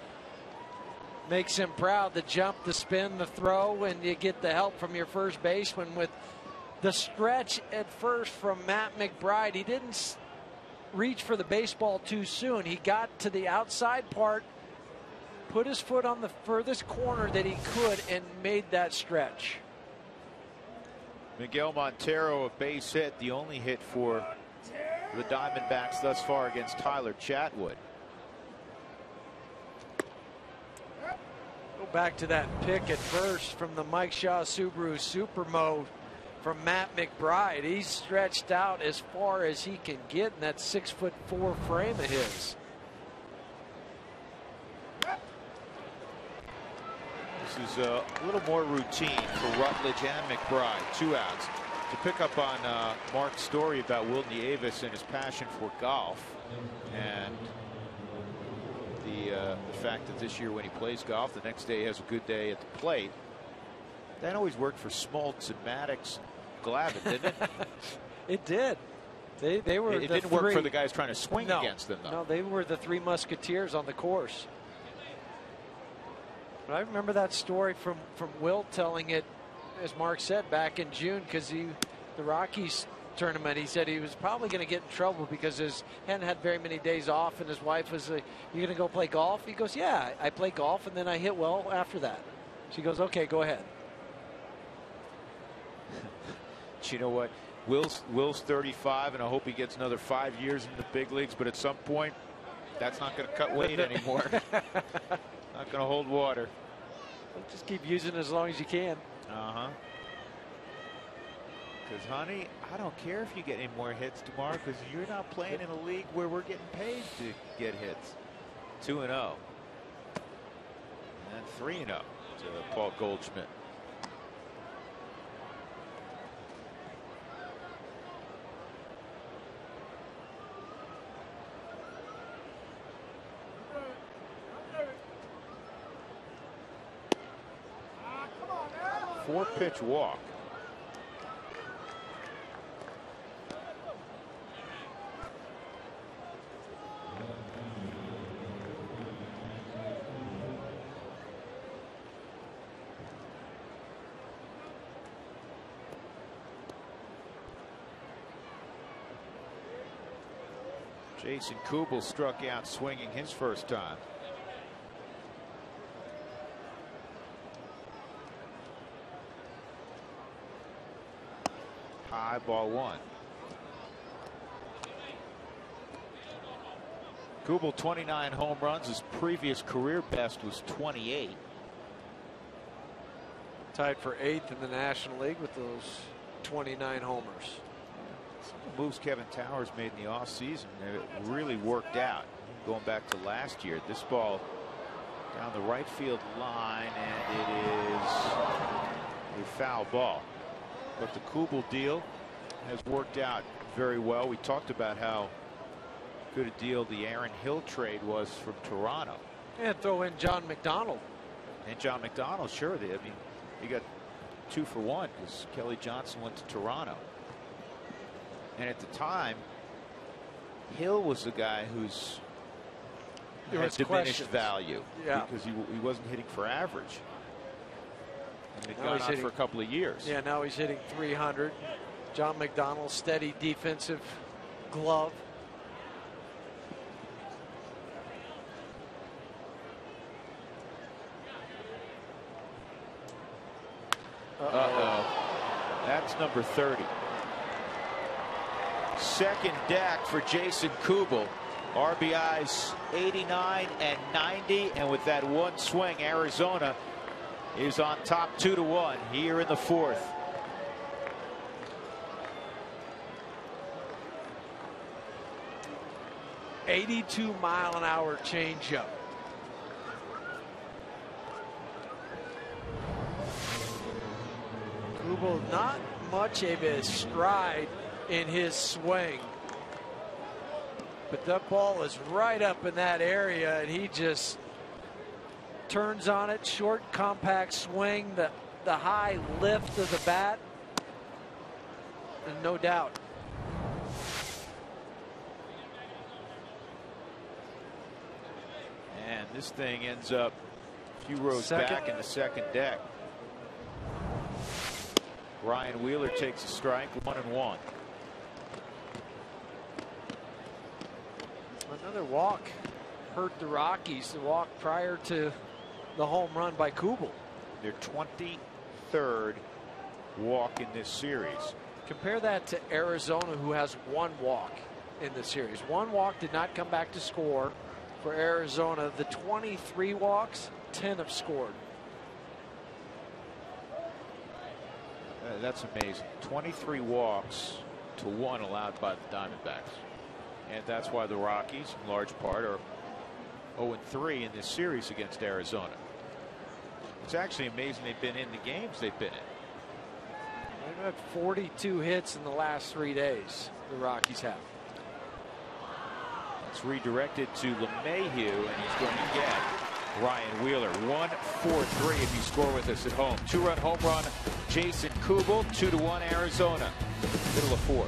makes him proud. The jump, the spin, the throw, and you get the help from your first baseman with the stretch at first from Matt McBride. He didn't reach for the baseball too soon. He got to the outside part, put his foot on the furthest corner that he could, and made that stretch. Miguel Montero, a base hit, the only hit for the Diamondbacks thus far against Tyler Chatwood. Go back to that pick at first from the Mike Shaw Subaru Super Mode from Matt McBride. He's stretched out as far as he can get in that 6'4" frame of his. This is a little more routine for Rutledge and McBride. 2 outs. To pick up on Mark's story about Will Nieves and his passion for golf, and the fact that this year when he plays golf, the next day he has a good day at the plate. That always worked for Smoltz and Maddox, Glavine, didn't it? It did. They were. It didn't work for the guys trying to swing against them, though. No, they were the 3 musketeers on the course. But I remember that story from Will telling it, as Mark said, back in June, because the Rockies tournament, he said he was probably going to get in trouble because he hadn't had very many days off, and his wife was like, "You going to go play golf?" He goes, "Yeah, I play golf, and then I hit well after that." She goes, "Okay, go ahead." But you know what? Will's 35, and I hope he gets another 5 years in the big leagues, but at some point, that's not going to cut weight anymore. Not going to hold water. Just keep using it as long as you can. Because, honey, I don't care if you get any more hits tomorrow, because you're not playing in a league where we're getting paid to get hits. 2-0. And then 3-0 to Paul Goldschmidt. Four-pitch walk. Jason Kubel struck out swinging his first time. High, ball 1. Kubel 29 home runs. His previous career best was 28. Tied for 8th in the National League with those 29 homers. Some of the moves Kevin Towers made in the offseason, it really worked out. Going back to last year, this ball down the right field line, and it is a foul ball. But the Kubel deal has worked out very well. We talked about how good a deal the Aaron Hill trade was from Toronto. And throw in John McDonald. And John McDonald, sure. I mean, you got 2 for 1 because Kelly Johnson went to Toronto. And at the time, Hill was the guy who's had diminished value because he wasn't hitting for average. And he'd gone on for a couple of years. Yeah, now he's hitting 300. John McDonald, steady defensive glove. That's number 30. Second deck for Jason Kubel. RBIs 89 and 90, and with that one swing, Arizona is on top 2-1 here in the fourth. .82-mile-an-hour changeup. Kubel, not much of a stride in his swing, but that ball is right up in that area, and he just turns on it. Short, compact swing, the high lift of the bat, and no doubt. And this thing ends up a few rows back in the second deck. Ryan Wheeler takes a strike, 1-1. Another walk hurt the Rockies. The walk prior to the home run by Kubel. Their 23rd walk in this series. Compare that to Arizona, who has one walk in the series. One walk did not come back to score for Arizona. The 23 walks, 10 have scored. That's amazing. 23 walks to 1 allowed by the Diamondbacks. And that's why the Rockies, in large part, are 0-3 in this series against Arizona. It's actually amazing they've been in the games they've been in. They've had 42 hits in the last 3 days, the Rockies have. It's redirected to LeMahieu, and he's going to get Ryan Wheeler. 1-4-3 if you score with us at home. 2-run home run, Jason Kubel. 2-1 Arizona. Middle of 4.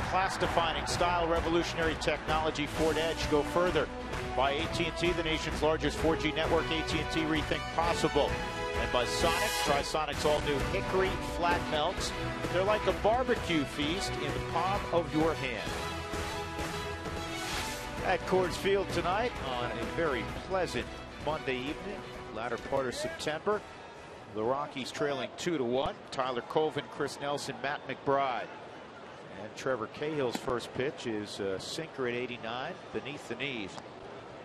Class-defining style, revolutionary technology, Ford Edge. Go further. By AT&T, the nation's largest 4G network. AT&T Rethink Possible. And by Sonic, try Sonic's all-new Hickory Flat Melts. They're like a barbecue feast in the palm of your hand. At Coors Field tonight on a very pleasant Monday evening, latter part of September. The Rockies trailing 2-1. Tyler Colvin, Chris Nelson, Matt McBride. And Trevor Cahill's first pitch is a sinker at 89 beneath the knees.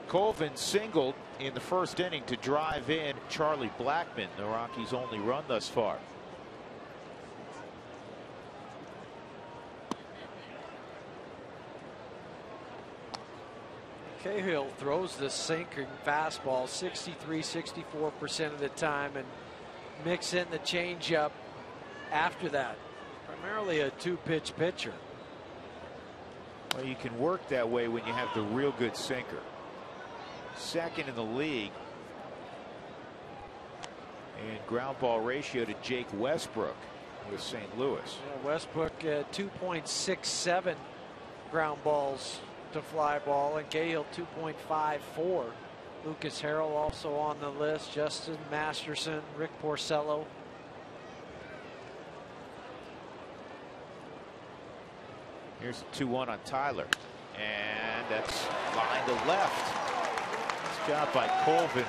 Colvin singled in the first inning to drive in Charlie Blackmon, the Rockies' only run thus far. Cahill throws the sinking fastball 63-64% of the time and mix in the changeup after that. Primarily a two-pitch pitcher. Well, you can work that way when you have the real good sinker. Second in the league in ground ball ratio to Jake Westbrook with St. Louis. Yeah, Westbrook 2.67 ground balls to fly ball, and Cahill 2.54. Lucas Harrell also on the list. Justin Masterson, Rick Porcello. Here's a 2-1 on Tyler, and that's line to left. Nice job by Colvin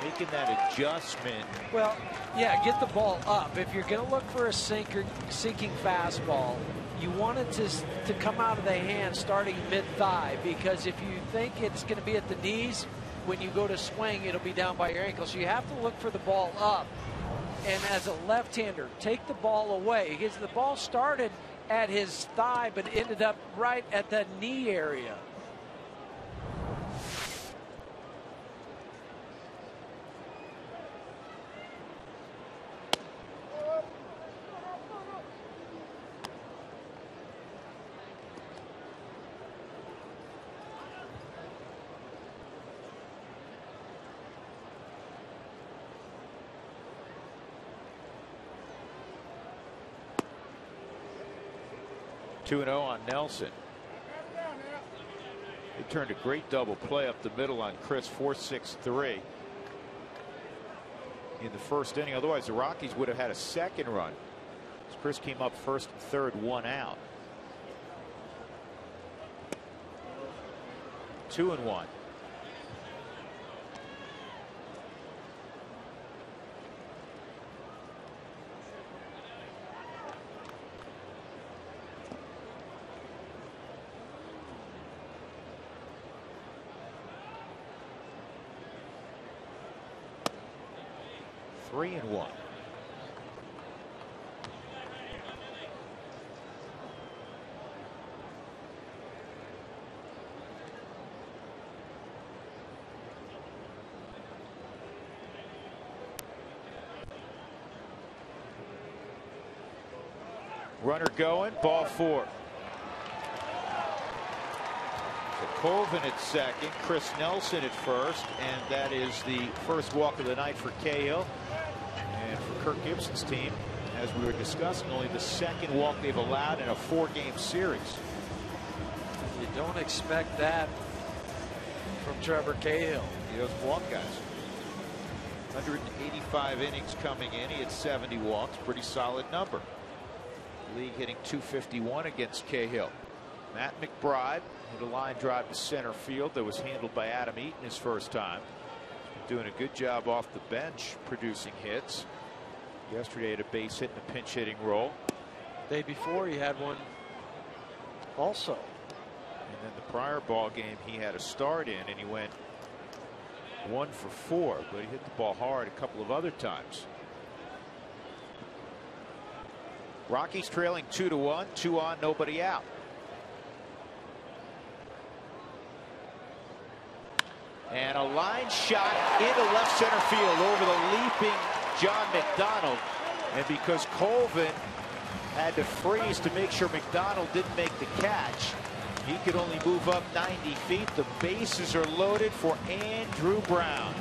making that adjustment. Well, yeah, get the ball up. If you're going to look for a sinking fastball, you want it to come out of the hand starting mid-thigh, because if you think it's going to be at the knees, when you go to swing, it'll be down by your ankle. So you have to look for the ball up. And as a left-hander, take the ball away, because the ball started at his thigh but ended up right at the knee area. Two 2-0 on Nelson. They turned a great double play up the middle on Chris, 4-6-3 in the first inning. Otherwise, the Rockies would have had a second run. As Chris came up first and third, 1 out. 2-1. Three and 1. Runner going, ball 4. So Colvin at second, Chris Nelson at first, and that is the first walk of the night for Cahill. And for Kirk Gibson's team, as we were discussing, only the second walk they've allowed in a 4-game series. You don't expect that from Trevor Cahill. He doesn't walk guys. 185 innings coming in. He had 70 walks. Pretty solid number. League hitting .251 against Cahill. Matt McBride with a line drive to center field that was handled by Adam Eaton his first time. Doing a good job off the bench producing hits. Yesterday had a base hit and a pinch hitting role. Day before he had one also. And then the prior ball game he had a start in and he went 1 for 4, but he hit the ball hard a couple of other times. Rockies trailing 2-1, 2 on, nobody out. And a line shot into left center field over the leaping John McDonald. And because Colvin had to freeze to make sure McDonald didn't make the catch, he could only move up 90 feet. The bases are loaded for Andrew Brown.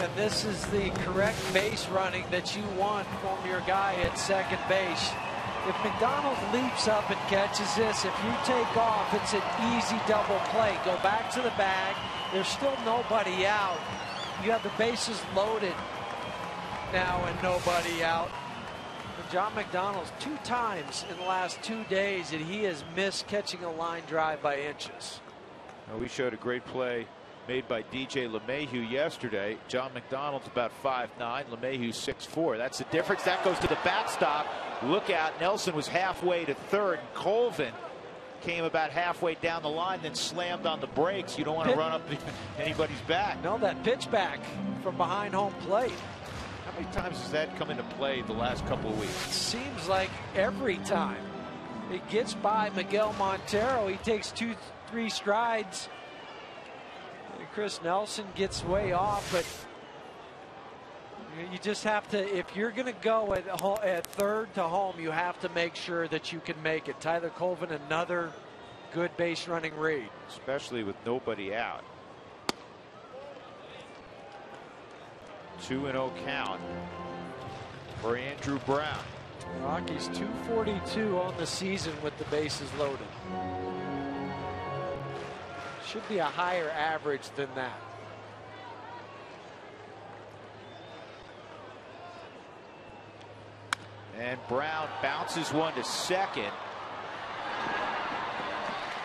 And this is the correct base running that you want from your guy at second base. If McDonald leaps up and catches this, if you take off, it's an easy double play. Go back to the bag. There's still nobody out. You have the bases loaded now and nobody out. And John McDonald's 2 times in the last 2 days that he has missed catching a line drive by inches. Now, we showed a great play made by DJ LeMahieu yesterday. John McDonald's about 5'9", LeMahieu 6'4". That's the difference. That goes to the backstop. Look out, Nelson was halfway to third, and Colvin came about halfway down the line, then slammed on the brakes. You don't want to run up anybody's back. No, that pitch back from behind home plate. How many times has that come into play the last couple of weeks? Seems like every time. It gets by Miguel Montero. He takes 2-3 strides. And Chris Nelson gets way off, but you just have to, if you're going to go at third to home, you have to make sure that you can make it. Tyler Colvin, another good base running read. Especially with nobody out. 2-0 count for Andrew Brown. Rockies 242 on the season with the bases loaded. Should be a higher average than that. And Brown bounces one to second.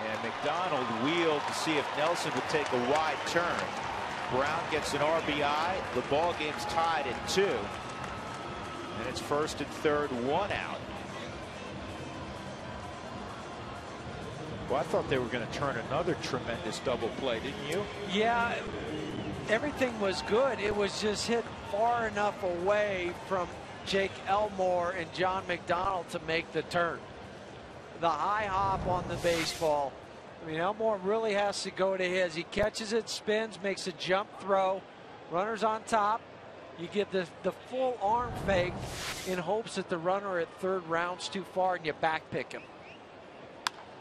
And McDonald wheeled to see if Nelson would take a wide turn. Brown gets an RBI. The ball game's tied at 2. And it's first and third, 1 out. Well, I thought they were going to turn another tremendous double play, didn't you? Yeah, everything was good. It was just hit far enough away from Jake Elmore and John McDonald to make the turn. The high hop on the baseball. I mean, Elmore really has to go to his. He catches it, spins, makes a jump throw. Runners on top. You get the full arm fake in hopes that the runner at third rounds too far and you back pick him.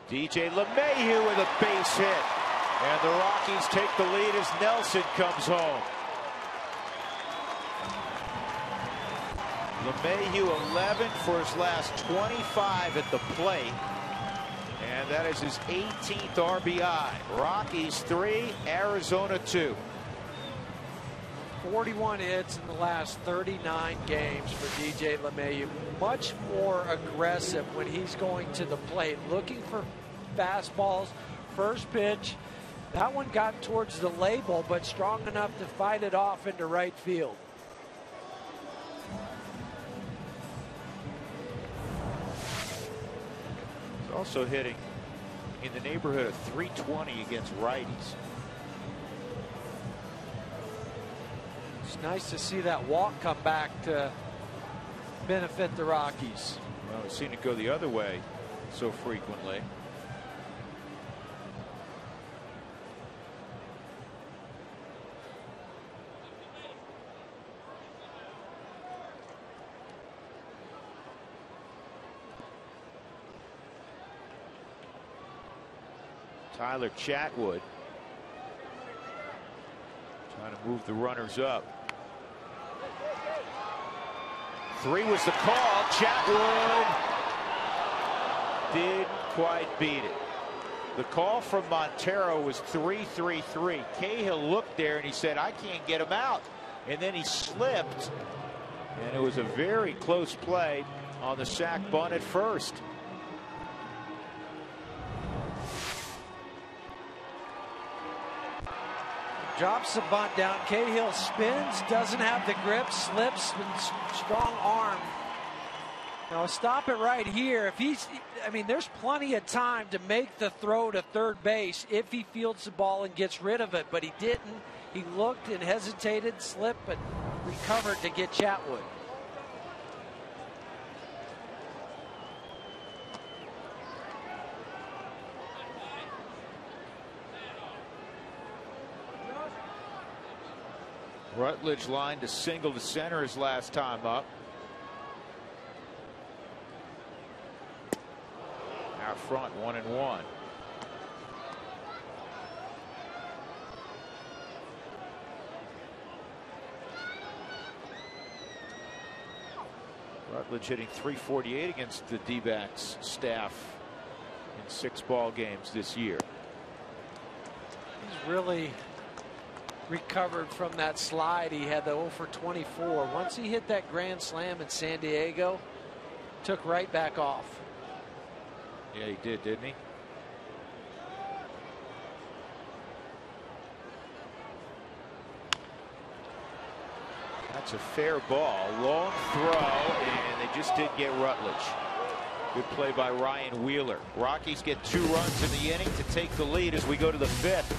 DJ LeMahieu with a base hit. And the Rockies take the lead as Nelson comes home. LeMahieu 11 for his last 25 at the plate. And that is his 18th RBI. Rockies 3, Arizona 2. 41 hits in the last 39 games for DJ LeMahieu. Much more aggressive when he's going to the plate, looking for fastballs. First pitch, that one got towards the label, but strong enough to fight it off into right field. He's also hitting in the neighborhood of 320 against righties. It's nice to see that walk come back to benefit the Rockies. Well, we've seen it go the other way so frequently. Tyler Chatwood trying to move the runners up. 3 was the call. Chatwood didn't quite beat it. The call from Montero was 3-3-3. Cahill looked there and he said, I can't get him out. And then he slipped. And it was a very close play on the sac bunt at first. Drops the bunt down. Cahill spins, doesn't have the grip, slips with strong arm. Now stop it right here. If he's, I mean, there's plenty of time to make the throw to third base if he fields the ball and gets rid of it, but he didn't. He looked and hesitated, slipped, but recovered to get Chatwood. Rutledge lined a single to center his last time up. Out front, 1-1. Rutledge hitting .348 against the D-backs staff in 6 ball games this year. He's really recovered from that slide. He had the 0 for 24. Once he hit that grand slam in San Diego, took right back off. Yeah, he did, didn't he? That's a fair ball. Long throw, and they just didn't get Rutledge. Good play by Ryan Wheeler. Rockies get 2 runs in the inning to take the lead as we go to the 5th.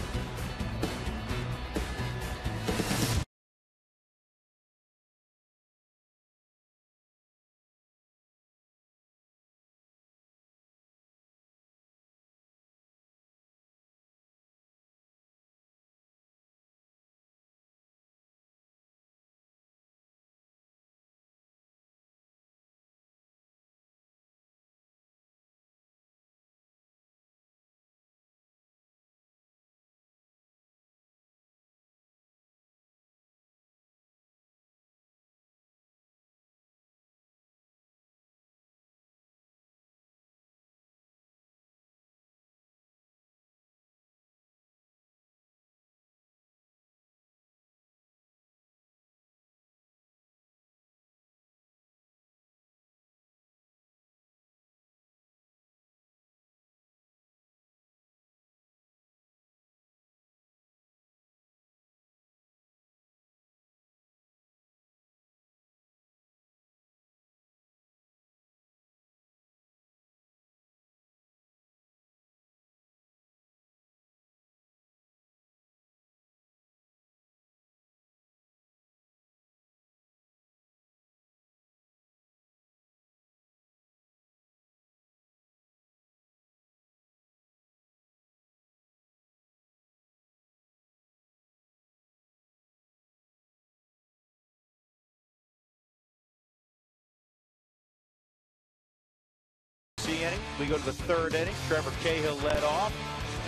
Inning. We go to the 3rd inning. Trevor Cahill led off,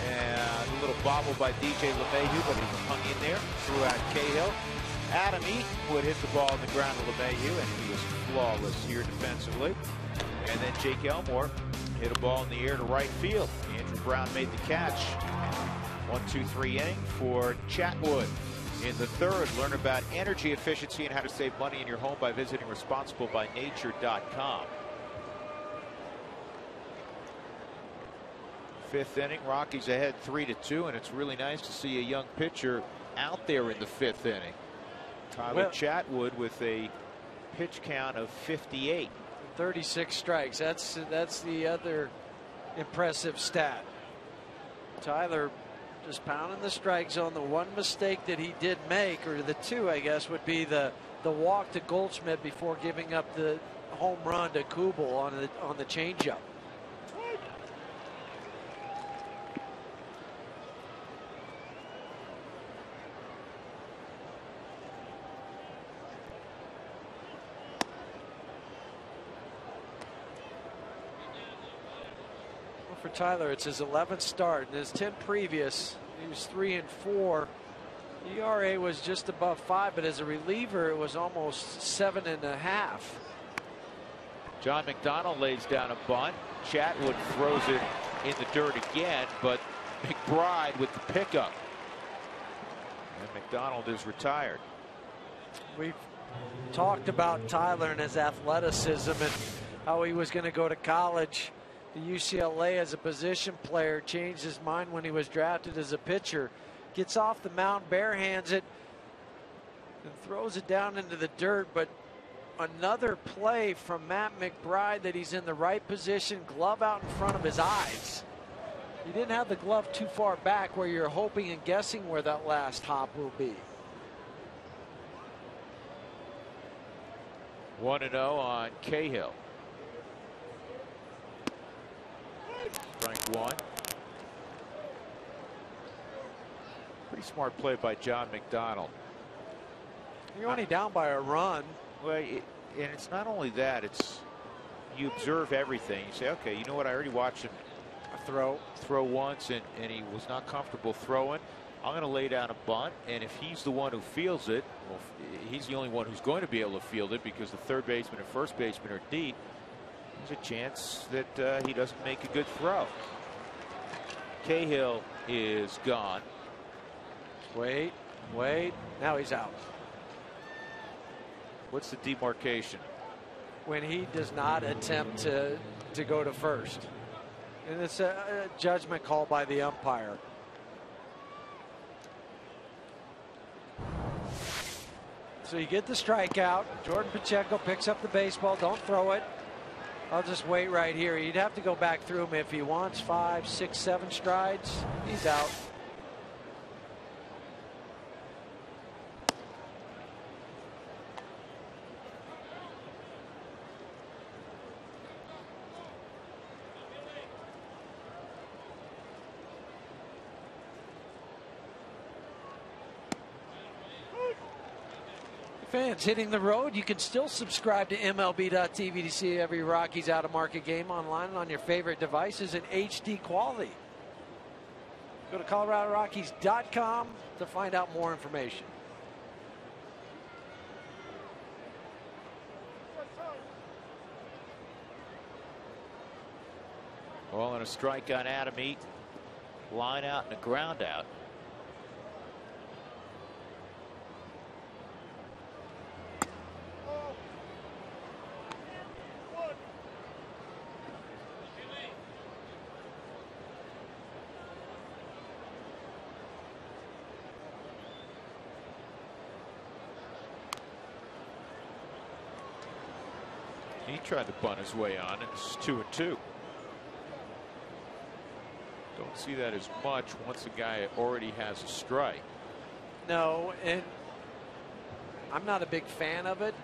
and a little bobble by DJ LeMahieu, but he hung in there. Threw out Cahill. Adam Eaton would hit the ball on the ground to LeMahieu, and he was flawless here defensively. And then Jake Elmore hit a ball in the air to right field. Andrew Brown made the catch. 1-2-3 inning for Chatwood. In the 3rd, learn about energy efficiency and how to save money in your home by visiting responsiblebynature.com. 5th inning, Rockies ahead 3-2, and it's really nice to see a young pitcher out there in the 5th inning. Tyler Chatwood with a pitch count of 58. 36 strikes. That's the other impressive stat. Tyler just pounding the strike zone. The one mistake that he did make, or the 2, I guess, would be the walk to Goldschmidt before giving up the home run to Kubel on the changeup. For Tyler, it's his 11th start. In his 10 previous, he was 3-4. ERA was just above 5, but as a reliever, it was almost 7.5. John McDonald lays down a bunt. Chatwood throws it in the dirt again, but McBride with the pickup. And McDonald is retired. We've talked about Tyler and his athleticism and how he was going to go to college. The UCLA as a position player, changed his mind when he was drafted as a pitcher. Gets off the mound, barehands it, and throws it down into the dirt. But another play from Matt McBride that he's in the right position, glove out in front of his eyes. He didn't have the glove too far back where you're hoping and guessing where that last hop will be. 1-0 on Cahill. Strike 1. Pretty smart play by John McDonald. You're only down by a run. Well, and it's not only that, it's you observe everything. You say, okay, you know what, I already watched him throw once, and he was not comfortable throwing. I'm going to lay down a bunt, and if he's the one who fields it, well, he's the only one who's going to be able to field it because the third baseman and first baseman are deep. There's a chance that he doesn't make a good throw. Cahill is gone. Wait. Now he's out. What's the demarcation? When he does not attempt to go to first. And it's a judgment call by the umpire. So you get the strikeout. Jordan Pacheco picks up the baseball. Don't throw it. I'll just wait right here. He'd have to go back through him if he wants 5, 6, 7 strides. He's out. Fans hitting the road, you can still subscribe to MLB.tv to see every Rockies out-of-market game online and on your favorite devices in HD quality. Go to ColoradoRockies.com to find out more information. Well, and a strike on Adam Eaton. Line out and a ground out. He tried to bunt his way on. It's 2-2. Don't see that as much once a guy already has a strike. No, and I'm not a big fan of it,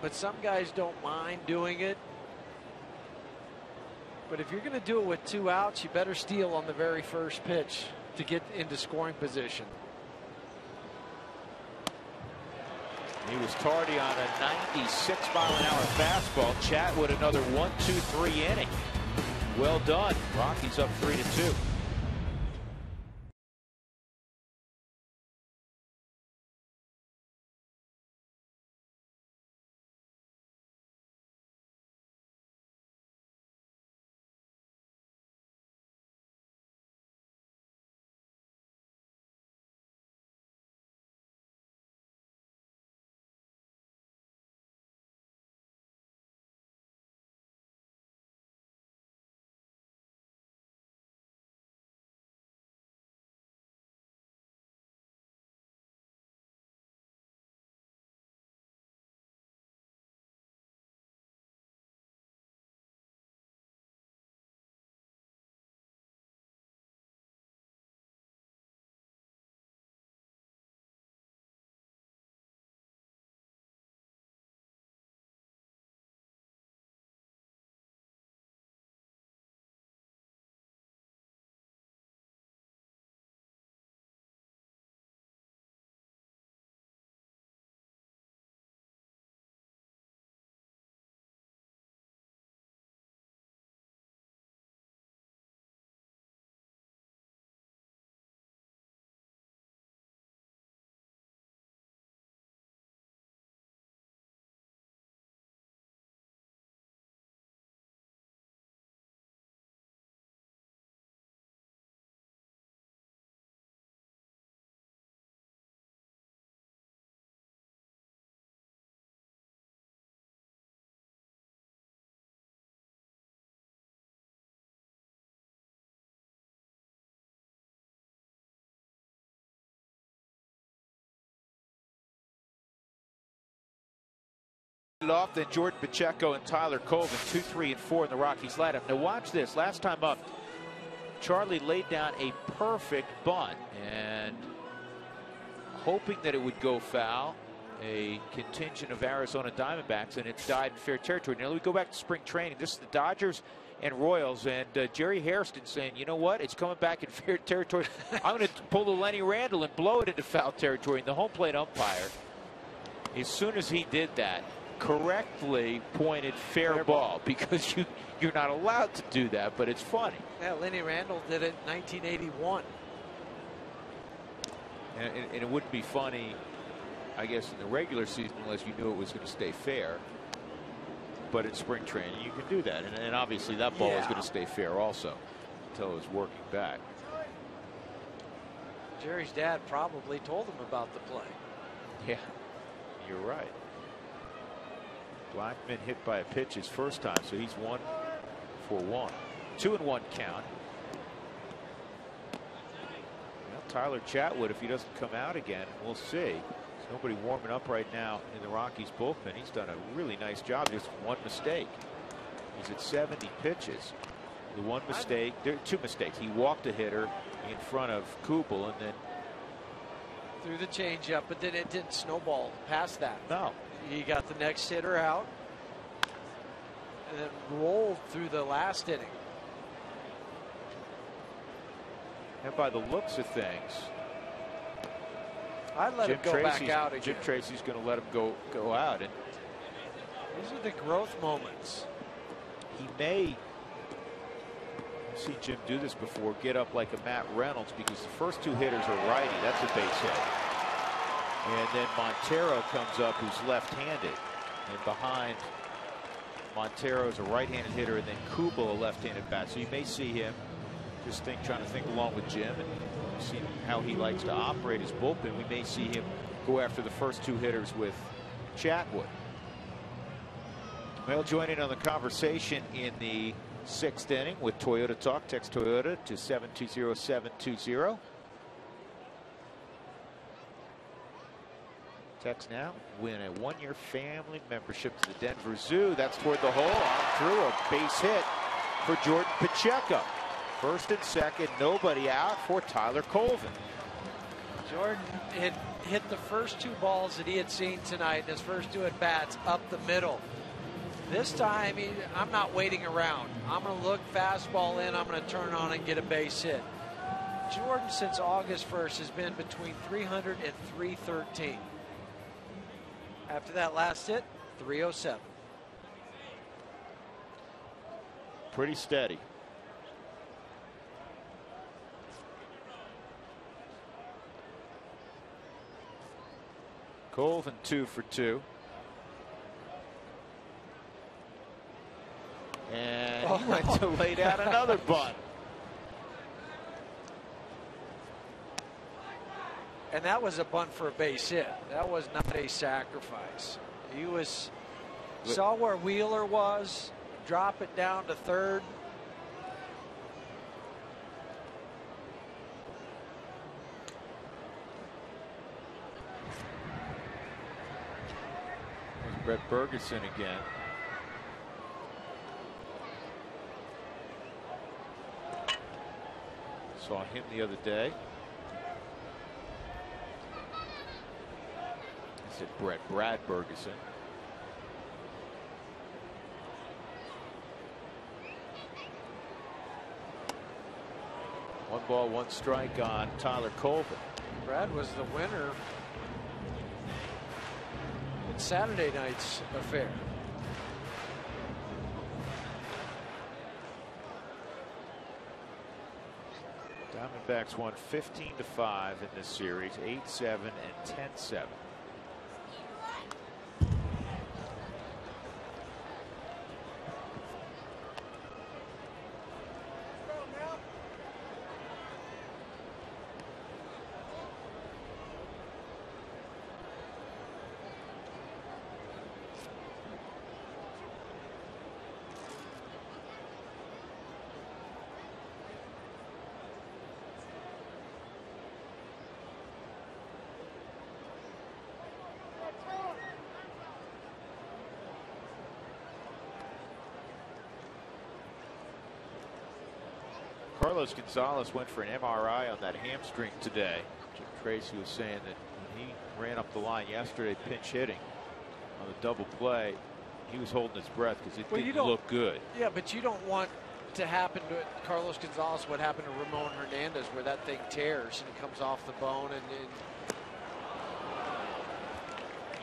but some guys don't mind doing it. But if you're going to do it with 2 outs, you better steal on the very first pitch to get into scoring position. He was tardy on a 96-mile-an-hour fastball. Chatwood another 1-2-3 inning. Well done. Rockies up 3-2. Off, then Jordan Pacheco and Tyler Colvin, 2, 3, and 4 in the Rockies lineup. Now watch this. Last time up, Charlie laid down a perfect bunt and hoping that it would go foul. A contingent of Arizona Diamondbacks, and it died in fair territory. Now we go back to spring training. This is the Dodgers and Royals, and Jerry Hairston saying, you know what, it's coming back in fair territory. I'm going to pull the Lenny Randle and blow it into foul territory. And the home plate umpire, as soon as he did that, correctly pointed fair ball, because you're not allowed to do that, but it's funny. Yeah, Lenny Randle did it in 1981. And it wouldn't be funny, I guess, in the regular season unless you knew it was going to stay fair. But in spring training, you can do that. And obviously that ball is going to stay fair also until it was working back. Jerry's dad probably told him about the play. Yeah, you're right. Blackman hit by a pitch his first time, so he's 1 for 1. 2-1 count. Well, Tyler Chatwood, if he doesn't come out again, we'll see. There's nobody warming up right now in the Rockies bullpen. He's done a really nice job, just one mistake. He's at 70 pitches. The one mistake, there are two mistakes. He walked a hitter in front of Kubel and then threw the changeup, but then it didn't snowball past that. No. He got the next hitter out and then rolled through the last inning. And by the looks of things, I'd let him go back out again. Jim Tracy's going to let him go out. And these are the growth moments. He may, I've seen Jim do this before, get up like a Matt Reynolds, because the first two hitters are righty. That's a base hit. And then Montero comes up, who's left-handed. And behind Montero is a right-handed hitter, and then Kubel, a left-handed bat. So you may see him just trying to think along with Jim and see how he likes to operate his bullpen. We may see him go after the first two hitters with Chatwood. Well, joining on the conversation in the 6th inning with Toyota Talk. Text Toyota to 720-720. Text now. Win a 1-year family membership to the Denver Zoo. That's toward the hole. On through, a base hit for Jordan Pacheco. First and second, nobody out for Tyler Colvin. Jordan had hit the first two balls that he had seen tonight, his first two at bats, up the middle. This time, I'm not waiting around. I'm going to look fastball in. I'm going to turn on and get a base hit. Jordan, since August 1st, has been between 300 and 313. After that last hit, 307. Pretty steady. Colvin 2 for 2. And he went to lay down another bunt. And that was a bunt for a base hit. That was not a sacrifice. He saw where Wheeler was, drop it down to third. There's Brett Bergeson again. Saw him the other day. I said Brad Bergeson. One ball, one strike on Tyler Colvin. Brad was the winner in Saturday night's affair. Diamondbacks won 15-5 in this series, 8-7 and 10-7. Carlos Gonzalez went for an MRI on that hamstring today. Jim Tracy was saying that when he ran up the line yesterday, pinch hitting on the double play, he was holding his breath because it didn't look good. Yeah, but you don't want to happen to Carlos Gonzalez what happened to Ramon Hernandez, where that thing tears and it comes off the bone, and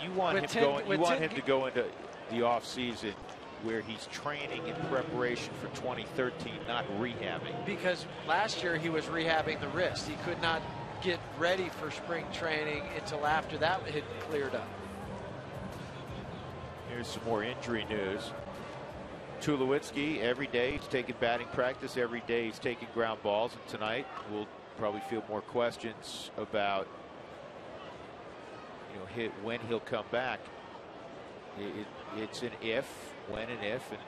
you want him going. You want him to go into the off season where he's training in preparation for 2013, not rehabbing. Because last year he was rehabbing the wrist. He could not get ready for spring training until after that had cleared up. Here's some more injury news. Tulowitzki, every day he's taking batting practice. Every day he's taking ground balls. And tonight we'll probably field more questions about, when he'll come back. It's an if, when and if, and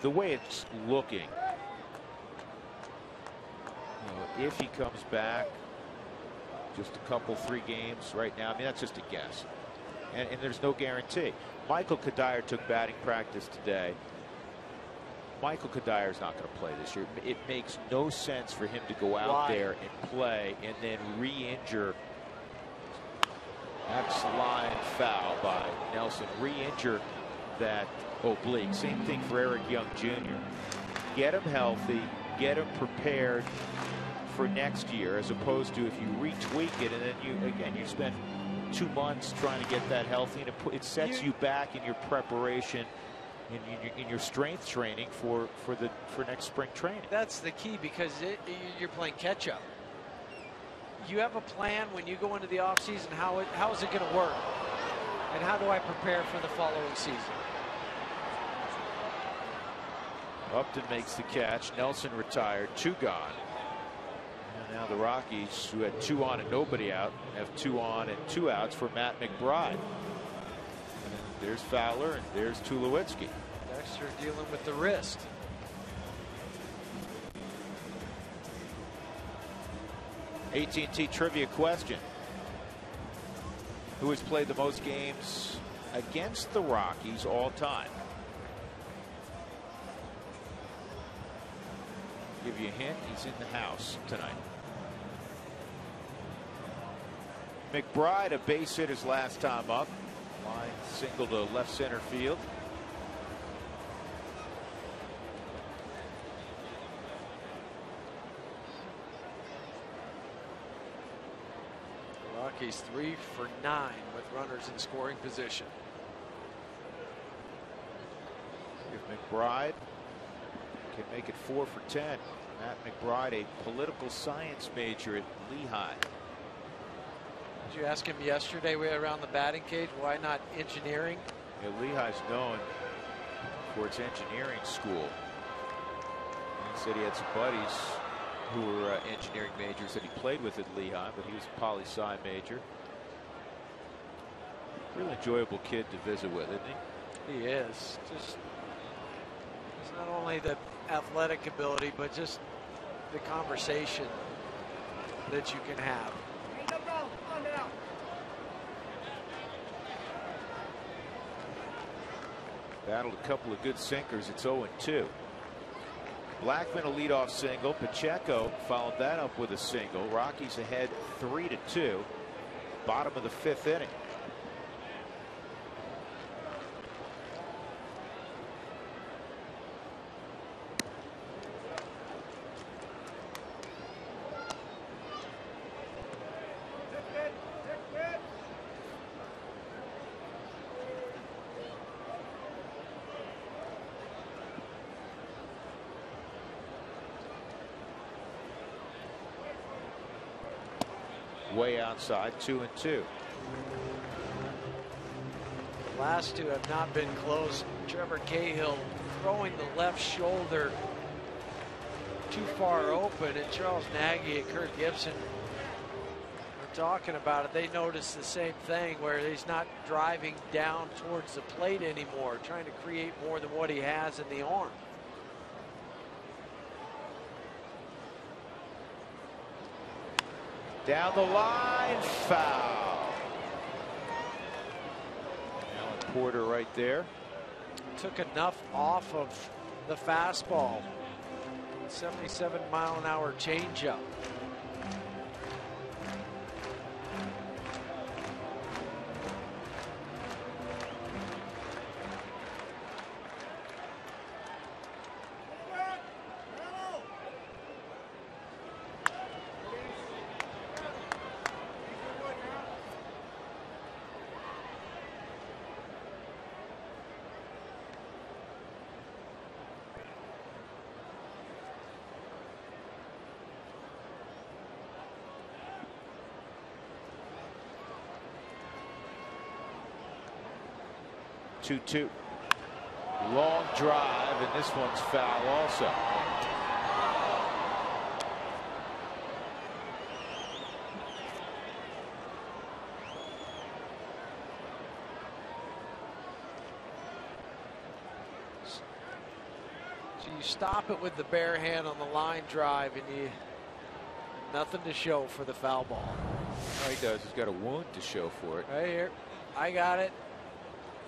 the way it's looking, if he comes back, just a couple, 3 games right now. I mean, that's just a guess, and there's no guarantee. Michael Kadire took batting practice today, Michael Kadyr's not going to play this year. It makes no sense for him to go out there and play and then re-injure. That's line foul by Nelson. Re-injure that oblique. Same thing for Eric Young Jr. Get him healthy, get him prepared for next year, as opposed to if you retweak it and then you spend 2 months trying to get that healthy, and it sets you back in your preparation, in your strength training for next spring training. That's the key, because you're playing catch up. You have a plan when you go into the offseason. How is it going to work, and how do I prepare for the following season? Upton makes the catch. Nelson retired. 2 gone. And now the Rockies, who had 2 on and nobody out, have 2 on and 2 outs for Matt McBride. And there's Fowler and there's Tulowitzki. Dexter dealing with the wrist. AT&T trivia question. Who has played the most games against the Rockies all time? Give you a hint, he's in the house tonight. McBride, a base hit his last time up. Line single to left center field. Rockies 3 for 9 with runners in scoring position. If McBride can make it 4 for 10. Matt McBride, a political science major at Lehigh. Did you ask him yesterday around the batting cage why not engineering? Yeah, Lehigh's known for its engineering school. He said he had some buddies who were engineering majors that he played with at Lehigh, but he was a poli-sci major. Really enjoyable kid to visit with, isn't he? He is. Just, it's not only the athletic ability, but just the conversation that you can have. Battled a couple of good sinkers. It's 0-2. Blackman a leadoff single. Pacheco followed that up with a single. Rockies ahead 3-2. Bottom of the 5th inning. Way outside, 2-2. The last 2 have not been close. Trevor Cahill throwing the left shoulder too far open, and Charles Nagy and Kurt Gibson are talking about it. They noticed the same thing, where he's not driving down towards the plate anymore, trying to create more than what he has in the arm. Down the line, foul. Alan Porter right there. Took enough off of the fastball. 77-mile-an-hour changeup. Two. Long drive, and this one's foul also. So you stop it with the bare hand on the line drive, and you nothing to show for the foul ball. All he does, he's got a wound to show for it. Right here. I got it.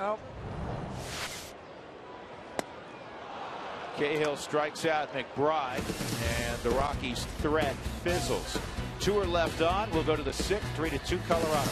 Oh. Cahill strikes out McBride, and the Rockies' threat fizzles. 2 are left on. We'll go to the 6th, 3-2 Colorado.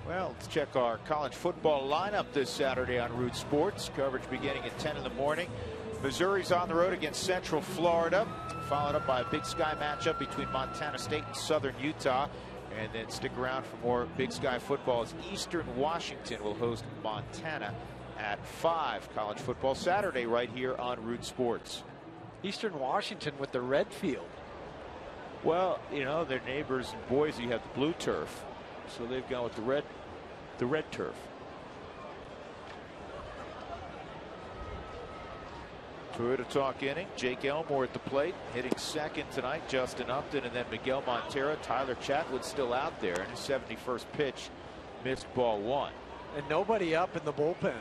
Well, let's check our college football lineup this Saturday on Root Sports. Coverage beginning at 10 in the morning. Missouri's on the road against Central Florida, followed up by a Big Sky matchup between Montana State and Southern Utah. And then stick around for more Big Sky football as Eastern Washington will host Montana at 5. College football Saturday right here on Root Sports. Eastern Washington with the red field. Well, you know, their neighbors in Boise have the blue turf, so they've gone with the red turf. Toyota Talk inning. Jake Elmore at the plate, hitting second tonight. Justin Upton, and then Miguel Montero. Tyler Chatwood still out there, and his 71st pitch missed ball 1. And nobody up in the bullpen.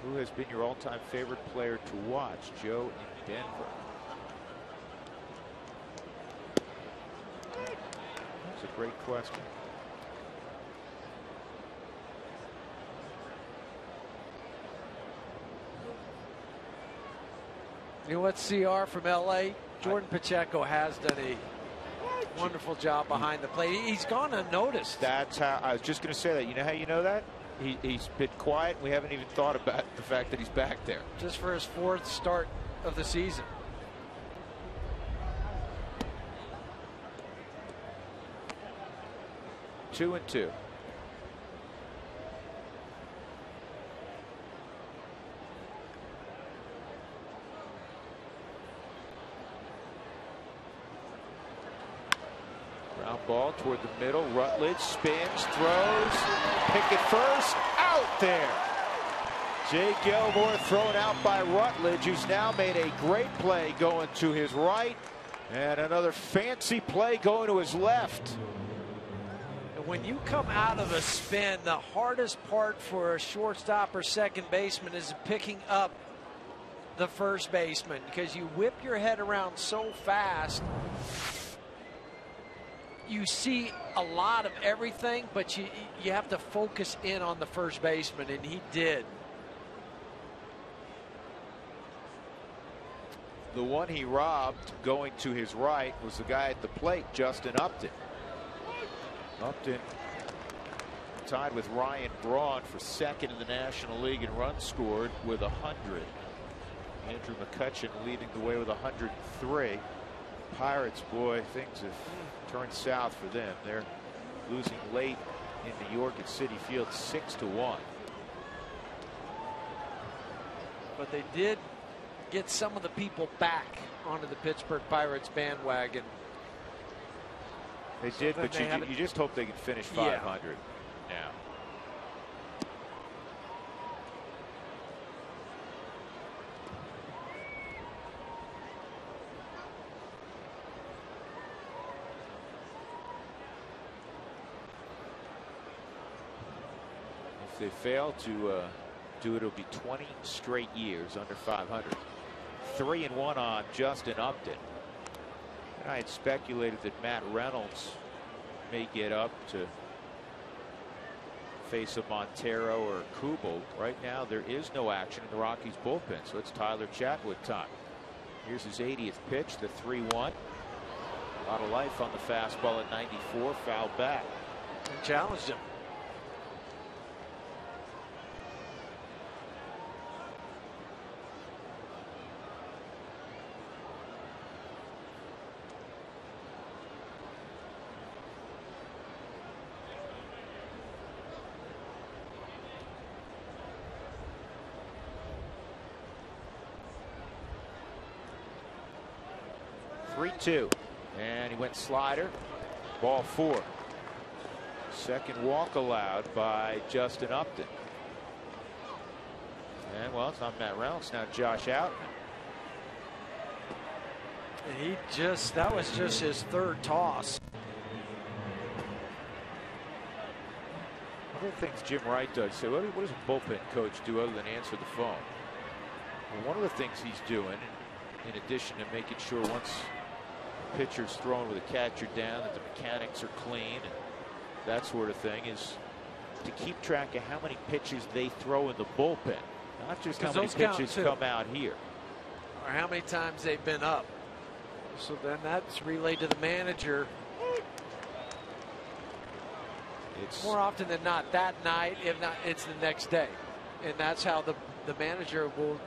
Who has been your all-time favorite player to watch? Joe in Denver. That's a great question. You know what, CR from LA? Jordan Pacheco has done a wonderful job behind the plate. He's gone unnoticed. That's how I was just going to say that. You know how you know that? He's been quiet. We haven't even thought about the fact that he's back there. Just for his 4th start of the season. Two and two. Ground ball toward the middle. Rutledge spins, throws, Pickett first, out there. Jake Elmore thrown out by Rutledge, who's now made a great play going to his right, and another fancy play going to his left. When you come out of a spin, the hardest part for a shortstop or second baseman is picking up the first baseman, because you whip your head around so fast. You see a lot of everything, but you have to focus in on the first baseman, and he did. The one he robbed going to his right was the guy at the plate, Justin Upton. Upton tied with Ryan Braun for 2nd in the National League in runs scored with 100. Andrew McCutcheon leading the way with 103. Pirates, boy, things have turned south for them. They're losing late in New York at Citi Field 6-1. But they did get some of the people back onto the Pittsburgh Pirates bandwagon. They did, but you just hope they can finish 500 now. they fail to do it, it'll be 20 straight years under 500. 3-1 on Justin Upton. And I had speculated that Matt Reynolds may get up to face a Montero or Kubel. Right now there is no action in the Rockies bullpen, so it's Tyler Chatwood time. Here's his 80th pitch, the 3-1. A lot of life on the fastball at 94, fouled back. And challenged him. And he went slider. Ball 4. Second walk allowed by Justin Upton. And well, it's not Matt Reynolds, now Josh Outman. That was just his third toss. One of the things Jim Wright does, say, what does a bullpen coach do other than answer the phone? Well, one of the things he's doing, in addition to making sure once pitcher's thrown with a catcher down that the mechanics are clean and that sort of thing, is to keep track of how many pitches they throw in the bullpen, not just how many pitches come out here, or how many times they've been up. So then that's relayed to the manager. It's more often than not that night, if not it's the next day, and that's how the manager will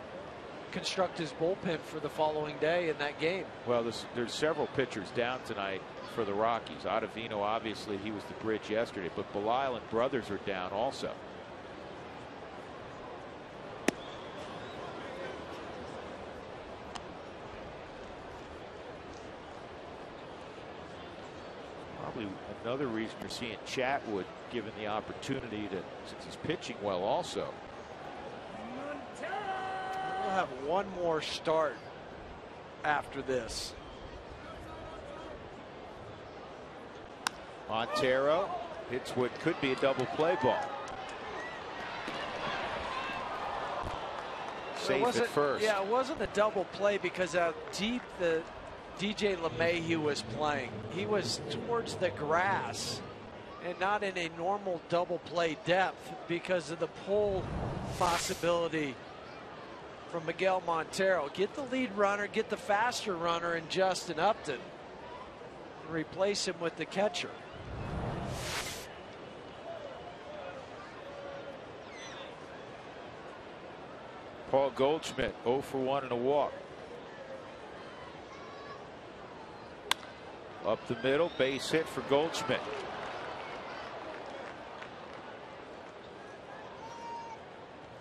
construct his bullpen for the following day in that game. Well, there's several pitchers down tonight for the Rockies. Ottavino, obviously, he was the bridge yesterday, but Belisle and Brothers are down also. Probably another reason you're seeing Chatwood given the opportunity to, since he's pitching well also. We'll have one more start after this. Montero hits what could be a double play ball. Safe at first. Yeah, it wasn't a double play because how deep the DJ LeMahieu was playing. He was towards the grass and not in a normal double play depth because of the pull possibility from Miguel Montero. Get the lead runner, get the faster runner in Justin Upton, and replace him with the catcher. Paul Goldschmidt 0 for 1 and a walk. Up the middle, base hit for Goldschmidt.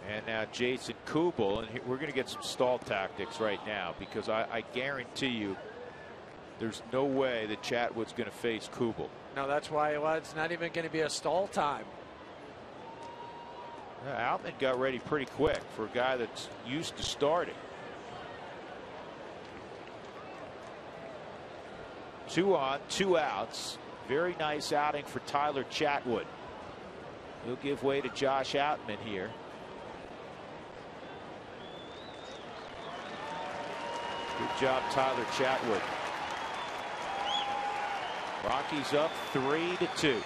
And now Jason Kubel, and we're going to get some stall tactics right now, because I guarantee you there's no way that Chatwood's going to face Kubel. No, that's why it's not even going to be a stall time. Outman got ready pretty quick for a guy that's used to starting. 2 on, 2 outs. Very nice outing for Tyler Chatwood. He'll give way to Josh Outman here. Good job, Tyler Chatwood. Rockies up 3-2.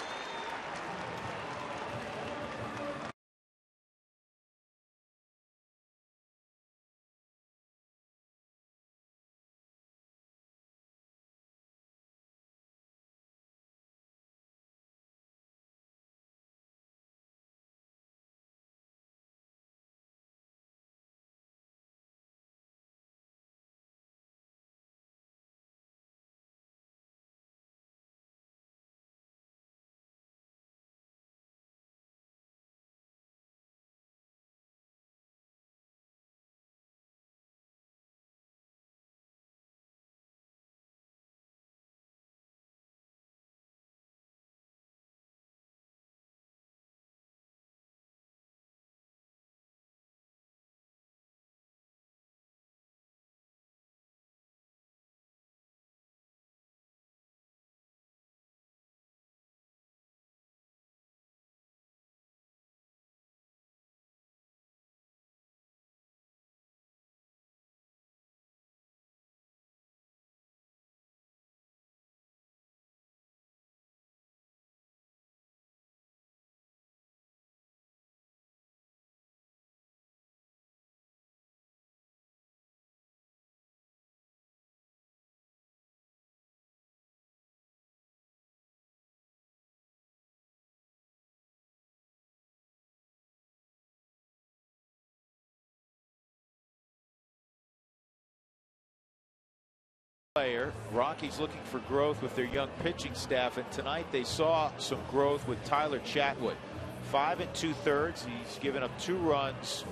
player. Rockies looking for growth with their young pitching staff, and tonight they saw some growth with Tyler Chatwood. 5 2/3. He's given up 2 runs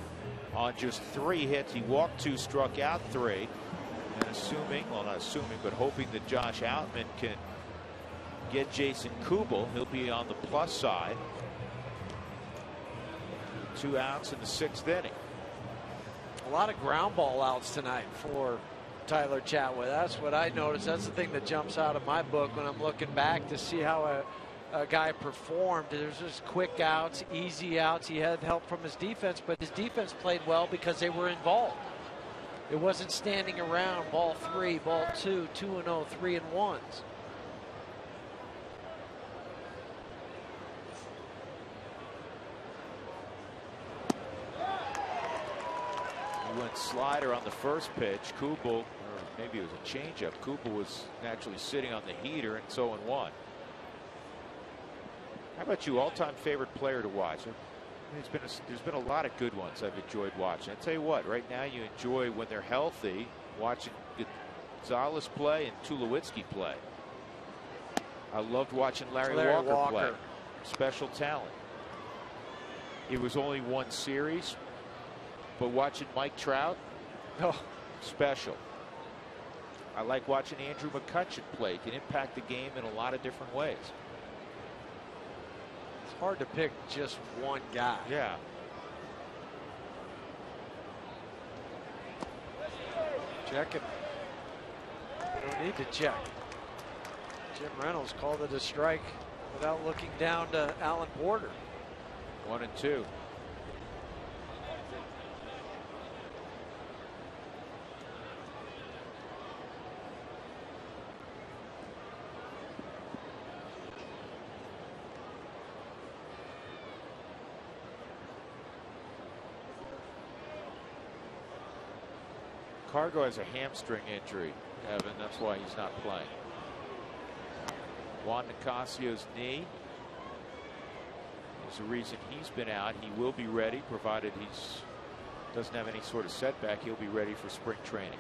on just 3 hits. He walked 2, struck out 3. And assuming, well, not assuming, but hoping that Josh Outman can get Jason Kubel, he'll be on the plus side. 2 outs in the 6th inning. A lot of ground ball outs tonight for Tyler Chatwood. That's what I noticed. That's the thing that jumps out of my book when I'm looking back to see how a guy performed. There's just quick outs, easy outs. He had help from his defense, but his defense played well because they were involved. It wasn't standing around, ball 3, ball 2, 2-0, 3-1s. He went slider on the first pitch. Kubel, or maybe it was a changeup. Kubel was naturally sitting on the heater, and so 0-1. How about you, all-time favorite player to watch? There's been a lot of good ones I've enjoyed watching. I tell you what, right now you enjoy when they're healthy watching Gonzalez play and Tulowitzki play. I loved watching Larry Walker play. Special talent. It was only 1 series, but watching Mike Trout, special. I like watching Andrew McCutchen play. He can impact the game in a lot of different ways. It's hard to pick just one guy. Yeah. Check it. You don't need to check. Jim Reynolds called it a strike without looking down to Alan Porter. 1-2. Cargo has a hamstring injury, Evan. That's why he's not playing. Juan Nicasio's knee is the reason he's been out. He will be ready, provided he doesn't have any sort of setback. He'll be ready for spring training.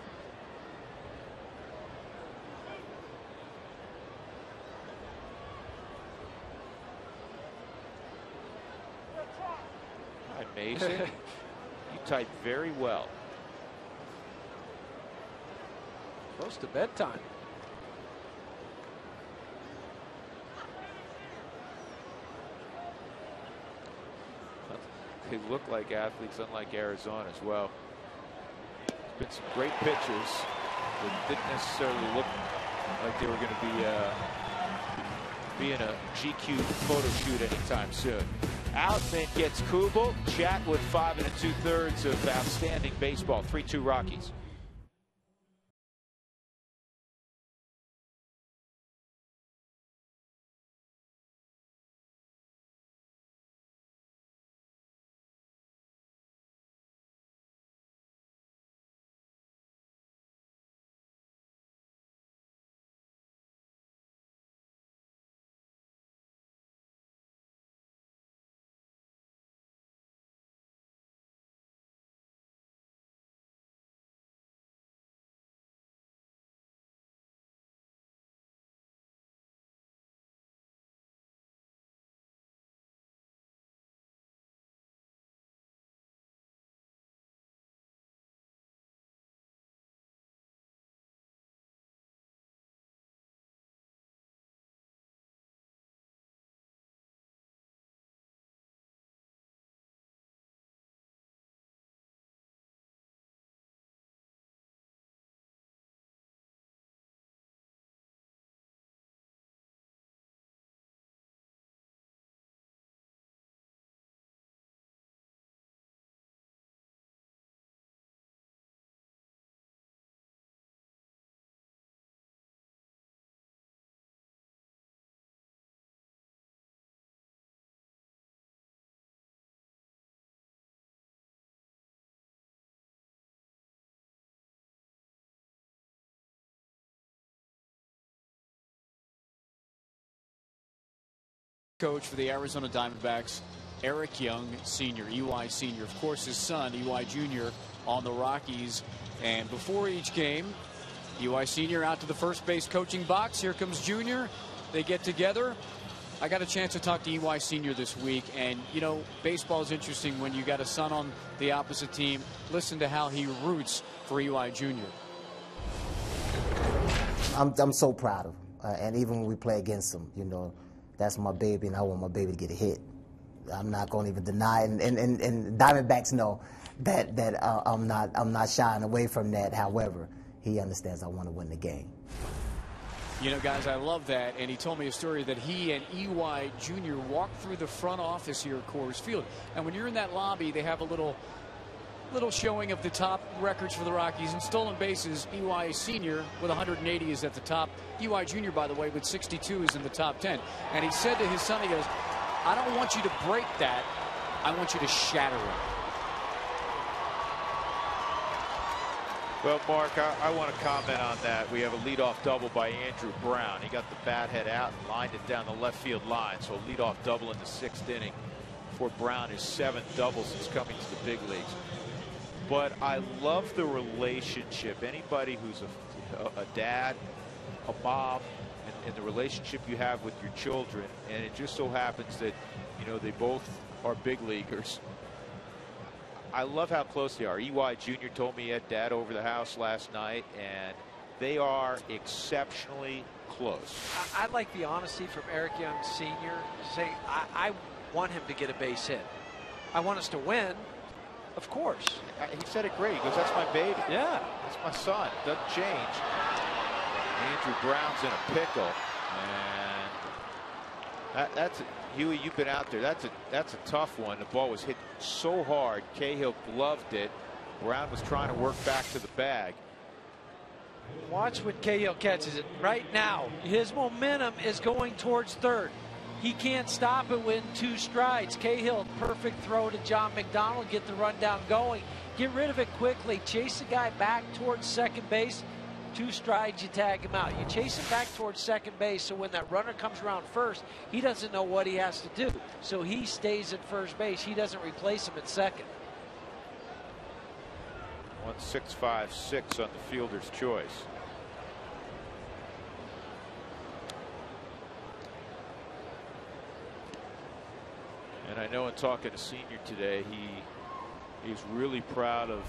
Hi, Mason. You type very well. Close to bedtime. They look like athletes, unlike Arizona as well. There's been some great pitches that didn't necessarily look like they were going to be in a GQ photo shoot anytime soon. Outman gets Kubel. Chatwood 5 2/3 of outstanding baseball. 3-2 Rockies. Coach for the Arizona Diamondbacks, Eric Young, senior, EY senior. Of course, his son, EY junior, on the Rockies. And before each game, EY Senior out to the first base coaching box. Here comes Junior. They get together. I got a chance to talk to EY Senior this week, and you know, baseball is interesting when you got a son on the opposite team. Listen to how he roots for EY Junior. I'm so proud of him, and even when we play against him, you know, that's my baby, and I want my baby to get a hit. I'm not going to even deny it, and Diamondbacks know that I'm not shying away from that. However, he understands I want to win the game. You know, guys, I love that. And he told me a story that he and EY Junior walked through the front office here at Coors Field. And when you're in that lobby, they have a little showing of the top records for the Rockies. And stolen bases, EY Senior with 180 is at the top. EY Junior, by the way, with 62 is in the top 10. And he said to his son, he goes, I don't want you to break that. I want you to shatter it. Well, Mark, I want to comment on that. We have a leadoff double by Andrew Brown. He got the bat head out and lined it down the left field line. So a leadoff double in the 6th inning for Brown, his 7th double since coming to the big leagues. But I love the relationship. Anybody who's a dad, a mom, and the relationship you have with your children, and it just so happens that, you know, they both are big leaguers. I love how close they are. EY Junior told me he had Dad over the house last night, and they are exceptionally close. I like the honesty from Eric Young Sr. saying, I want him to get a base hit. I want us to win, of course. He said it great. He goes, that's my baby. Yeah. That's my son. Doesn't change. Andrew Brown's in a pickle, and that's Huey, you've been out there. That's a tough one. The ball was hit so hard. Cahill gloved it. Brown was trying to work back to the bag. Watch when Cahill catches it. Right now, his momentum is going towards third. He can't stop it with 2 strides. Cahill, perfect throw to John McDonald. Get the rundown going. Get rid of it quickly. Chase the guy back towards second base. 2 strides, you tag him out. You chase him back towards second base, so when that runner comes around first, he doesn't know what he has to do. So he stays at first base. He doesn't replace him at second. 1.656 on the fielder's choice. And I know in talking to Senior today, he's really proud of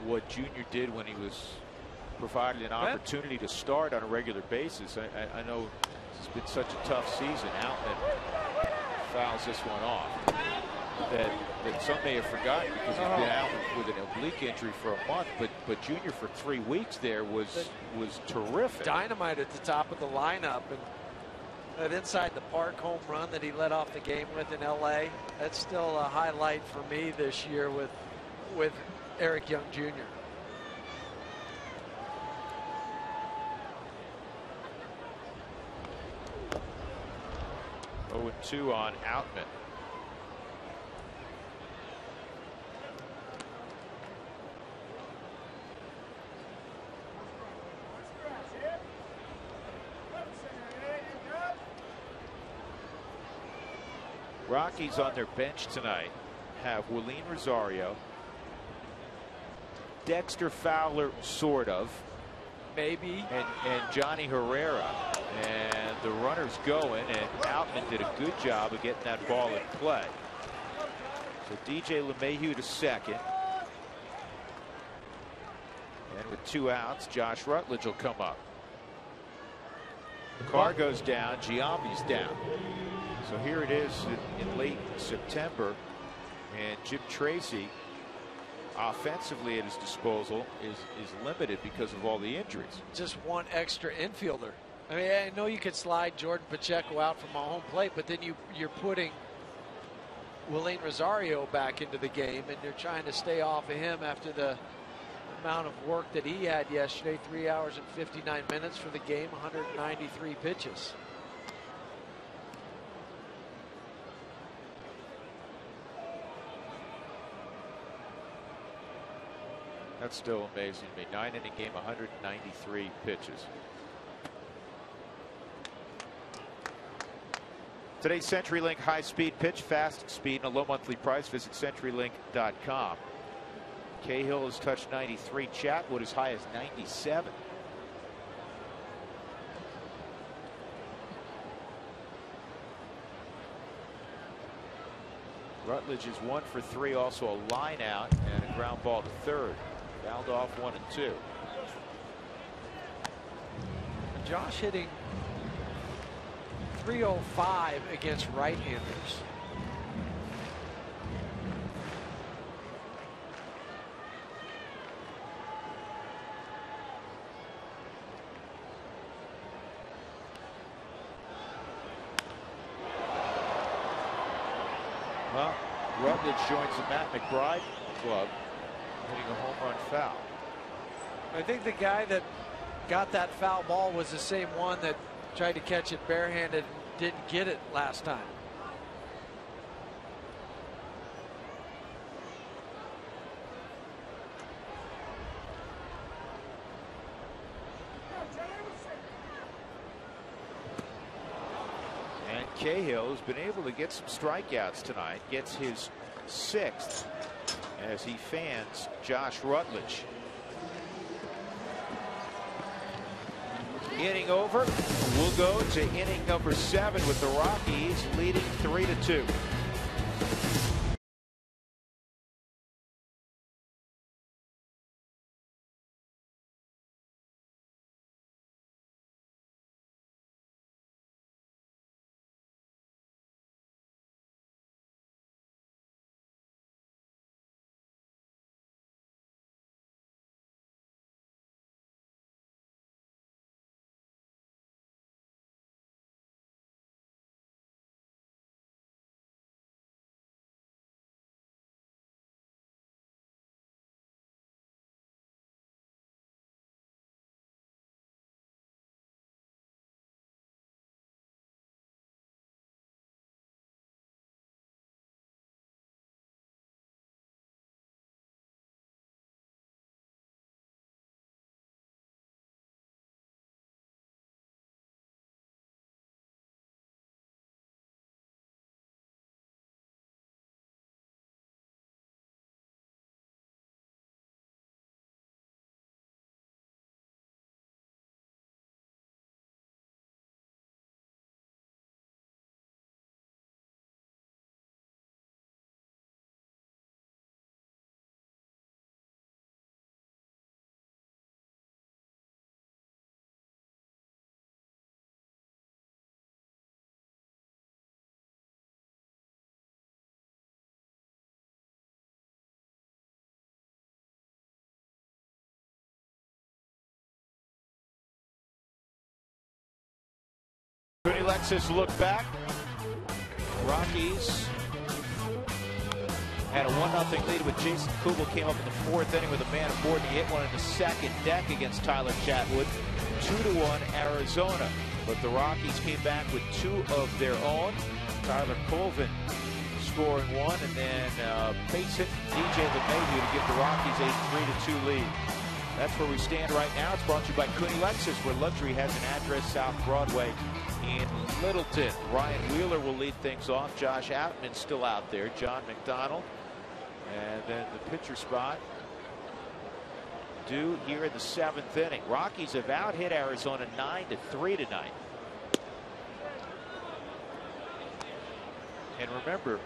what Junior did when he was provided an opportunity to start on a regular basis. I know it's been such a tough season. Outman fouls this one off. That some may have forgotten because he's been out with an oblique injury for a month. But Junior for 3 weeks there was terrific. Dynamite at the top of the lineup, and that inside the park home run that he led off the game with in LA. That's still a highlight for me this year with Eric Young Jr. 0-2 on Outman. Rockies on their bench tonight have Willeen Rosario, Dexter Fowler, sort of, maybe, and Johnny Herrera. And the runner's going, and Outman did a good job of getting that ball in play. So DJ LeMahieu to second. And with 2 outs, Josh Rutledge will come up. Carr goes down, Giambi's down. So here it is in late September, and Jim Tracy, offensively at his disposal, is limited because of all the injuries. Just one extra infielder. I mean, I know you could slide Jordan Pacheco out from a home plate, but then you're putting Willeen Rosario back into the game, and you're trying to stay off of him after the amount of work that he had yesterday. 3 hours and 59 minutes for the game, 193 pitches. That's still amazing to me. 9-inning game, 193 pitches. Today's CenturyLink high-speed pitch, fast speed, and a low monthly price. Visit CenturyLink.com. Cahill has touched 93. Chatwood as high as 97. Rutledge is 1 for 3, also a line out and a ground ball to third. Fouled off 1 and 2. Josh hitting .305 against right-handers. Well, Rutledge joins the Matt McBride club, hitting a home run foul. I think the guy that got that foul ball was the same one that tried to catch it barehanded and didn't get it last time. And Cahill has been able to get some strikeouts tonight, gets his 6th as he fans Josh Rutledge. Inning over. We'll go to inning number 7 with the Rockies leading 3-2. Lexus look back. Rockies had a 1-0 lead with Jason Kubel. Came up in the 4th inning with a man aboard. He hit one in the 2nd deck against Tyler Chatwood. 2-1 Arizona. But the Rockies came back with 2 of their own. Tyler Colvin scoring 1, and then base hit DJ LeMahieu to give the Rockies a 3-2 lead. That's where we stand right now. It's brought to you by Cooney Lexus, where luxury has an address, South Broadway in Littleton. Ryan Wheeler will lead things off. Josh Outman still out there. John McDonald. And then the pitcher spot due here in the 7th inning. Rockies have out-hit Arizona 9-3 tonight. And remember,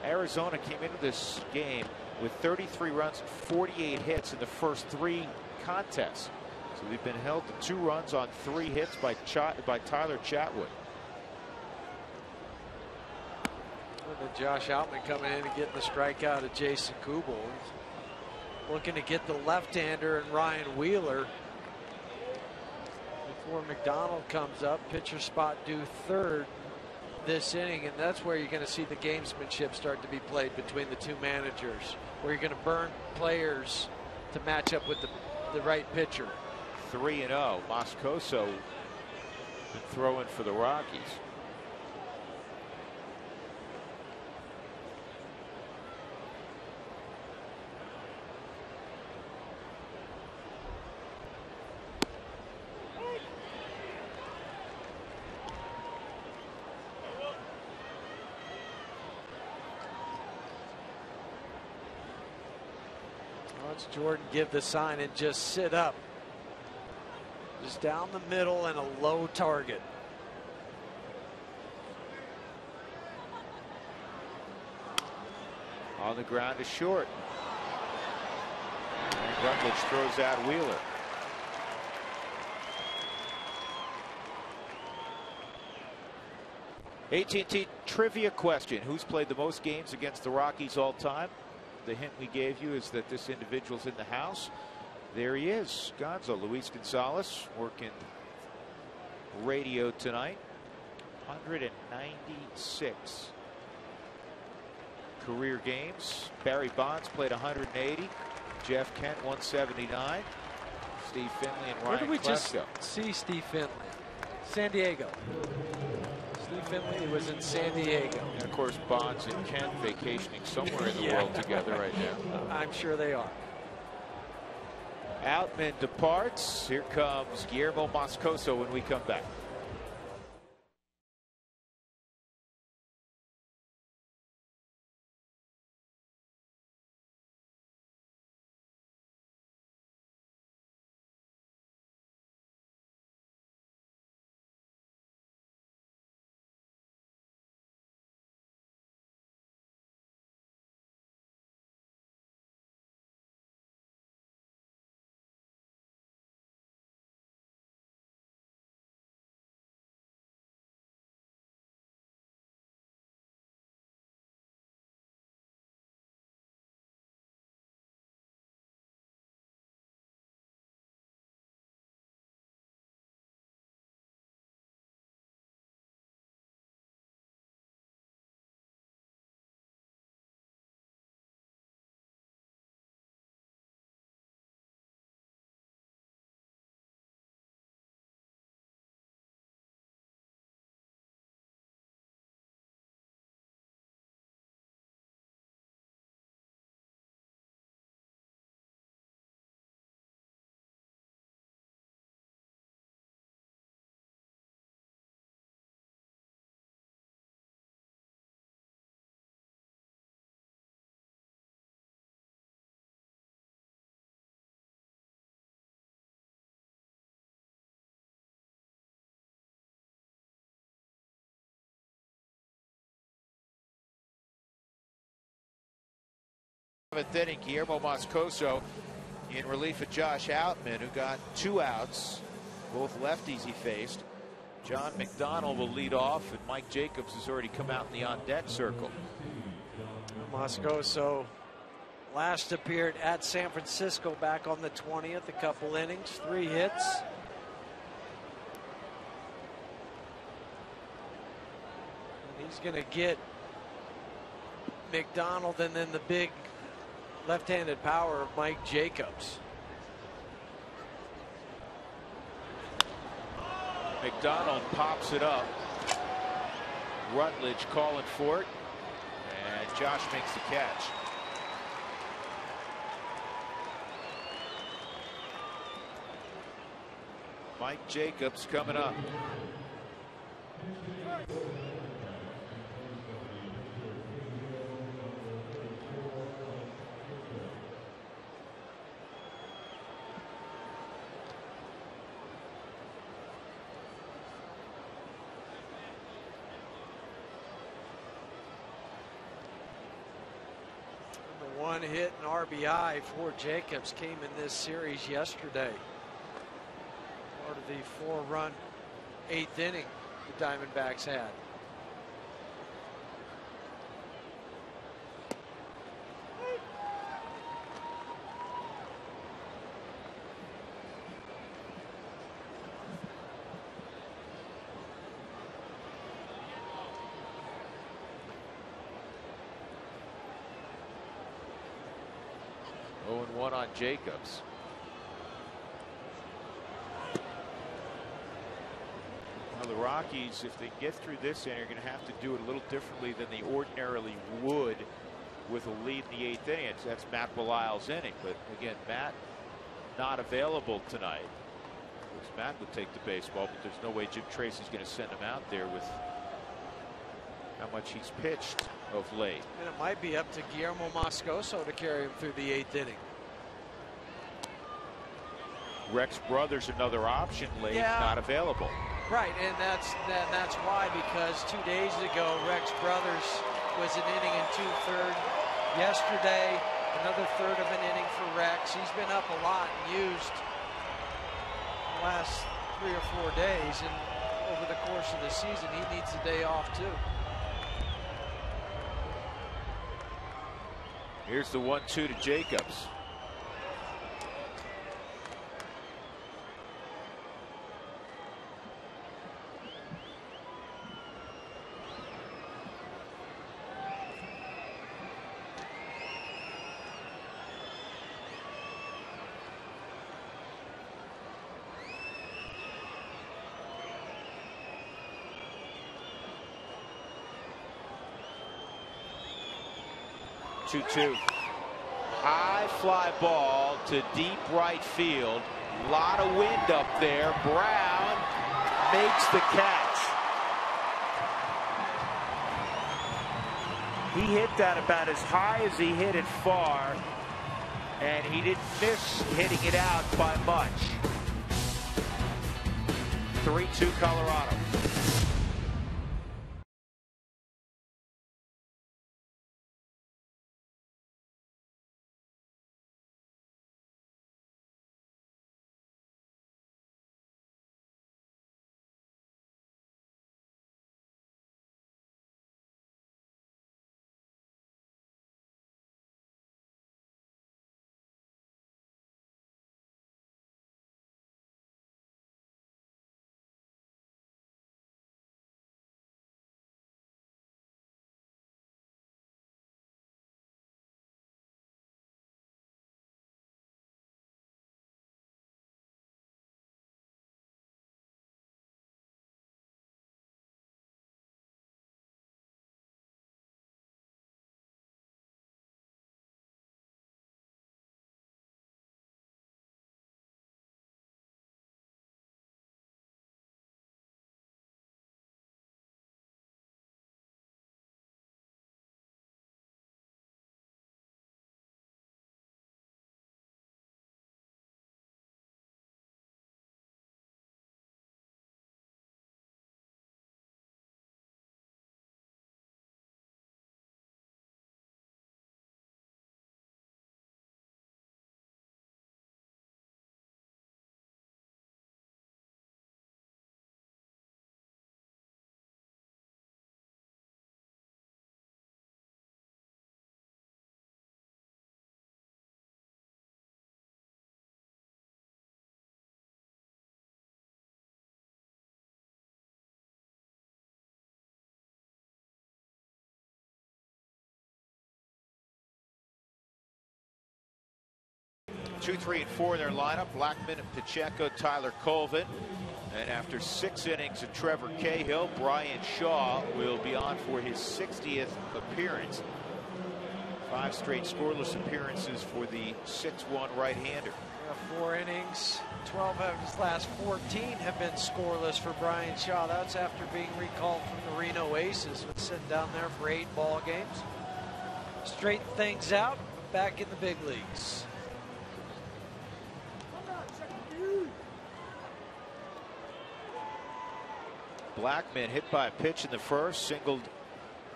Arizona came into this game with 33 runs, 48 hits in the first 3 contests. So they've been held to 2 runs on 3 hits by Tyler Chatwood. And then Josh Outman coming in and getting the strikeout of Jason Kubel. Looking to get the left-hander and Ryan Wheeler before McDonald comes up. Pitcher spot due 3rd this inning, and that's where you're going to see the gamesmanship start to be played between the 2 managers, where you're going to burn players to match up with the right pitcher. 3-0. Moscoso been throwing for the Rockies. Watch Jordan give the sign and just sit up. Just down the middle and a low target. On the ground is short. And Rutledge throws out Wheeler. AT&T trivia question. Who's played the most games against the Rockies all time? The hint we gave you is that this individual's in the house. There he is, Gonzo. Luis Gonzalez working radio tonight. 196 career games. Barry Bonds played 180. Jeff Kent 179. Steve Finley and Ryan Where did we Klesko. just see Steve Finley? San Diego. Steve Finley was in San Diego. And of course, Bonds and Kent vacationing somewhere in the world together right now. I'm sure they are. Outman departs. Here comes Guillermo Moscoso when we come back. Seventh inning, Guillermo Moscoso in relief of Josh Outman, who got 2 outs, both lefties he faced. John McDonald will lead off, and Mike Jacobs has already come out in the on-deck circle. Moscoso last appeared at San Francisco back on the 20th, a couple innings, 3 hits. And he's going to get McDonald and then the big left-handed power of Mike Jacobs. McDonald pops it up. Rutledge calling for it, and Josh makes the catch. Mike Jacobs coming up. One hit and RBI for Jacobs came in this series yesterday. Part of the 4-run 8th inning the Diamondbacks had. On Jacobs. Now the Rockies, if they get through this inning, are going to have to do it a little differently than they ordinarily would with a lead in the 8th inning. That's Matt Belisle's inning, but again, Matt not available tonight. Matt would take the baseball, but there's no way Jim Tracy's going to send him out there with how much he's pitched of late. And it might be up to Guillermo Moscoso to carry him through the 8th inning. Rex Brothers, another option late, not available. Right, and that's why, because 2 days ago Rex Brothers was an inning and 2/3 Yesterday, another third of an inning for Rex. He's been up a lot and used the last 3 or 4 days, and over the course of the season, he needs a day off too. Here's the 1-2 to Jacobs. Two. High fly ball to deep right field. A lot of wind up there. Brown makes the catch. He hit that about as high as he hit it far, and he didn't miss hitting it out by much. 3-2 Colorado. Two, 3, and 4 in their lineup. Blackman and Pacheco, Tyler Colvin. And after 6 innings of Trevor Cahill, Brian Shaw will be on for his 60th appearance. 5 straight scoreless appearances for the 6'1" right-hander. 4 innings, 12 of his last 14 have been scoreless for Brian Shaw. That's after being recalled from the Reno Aces, was sent down there for 8 ball games. Straighten things out, back in the big leagues. Blackman hit by a pitch in the first, singled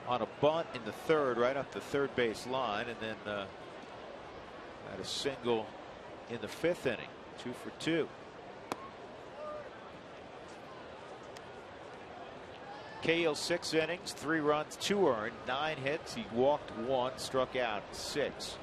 on a bunt in the third, right up the third base line, and then had a single in the 5th inning. 2 for 2. Cahill 6 innings, 3 runs, 2 earned, 9 hits. He walked 1, struck out 6.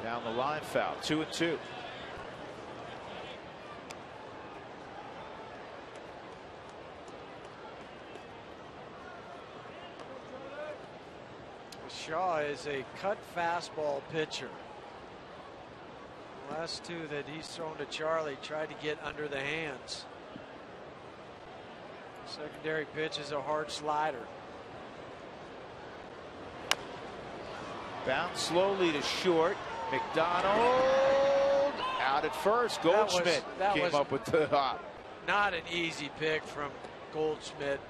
Down the line, foul. 2-2. Shaw is a cut fastball pitcher. The last two that he's thrown to Charlie tried to get under the hands. Secondary pitch is a hard slider. Bounce slowly to short. McDonald out at first. Goldschmidt came up with the hop. Not an easy pick from Goldschmidt.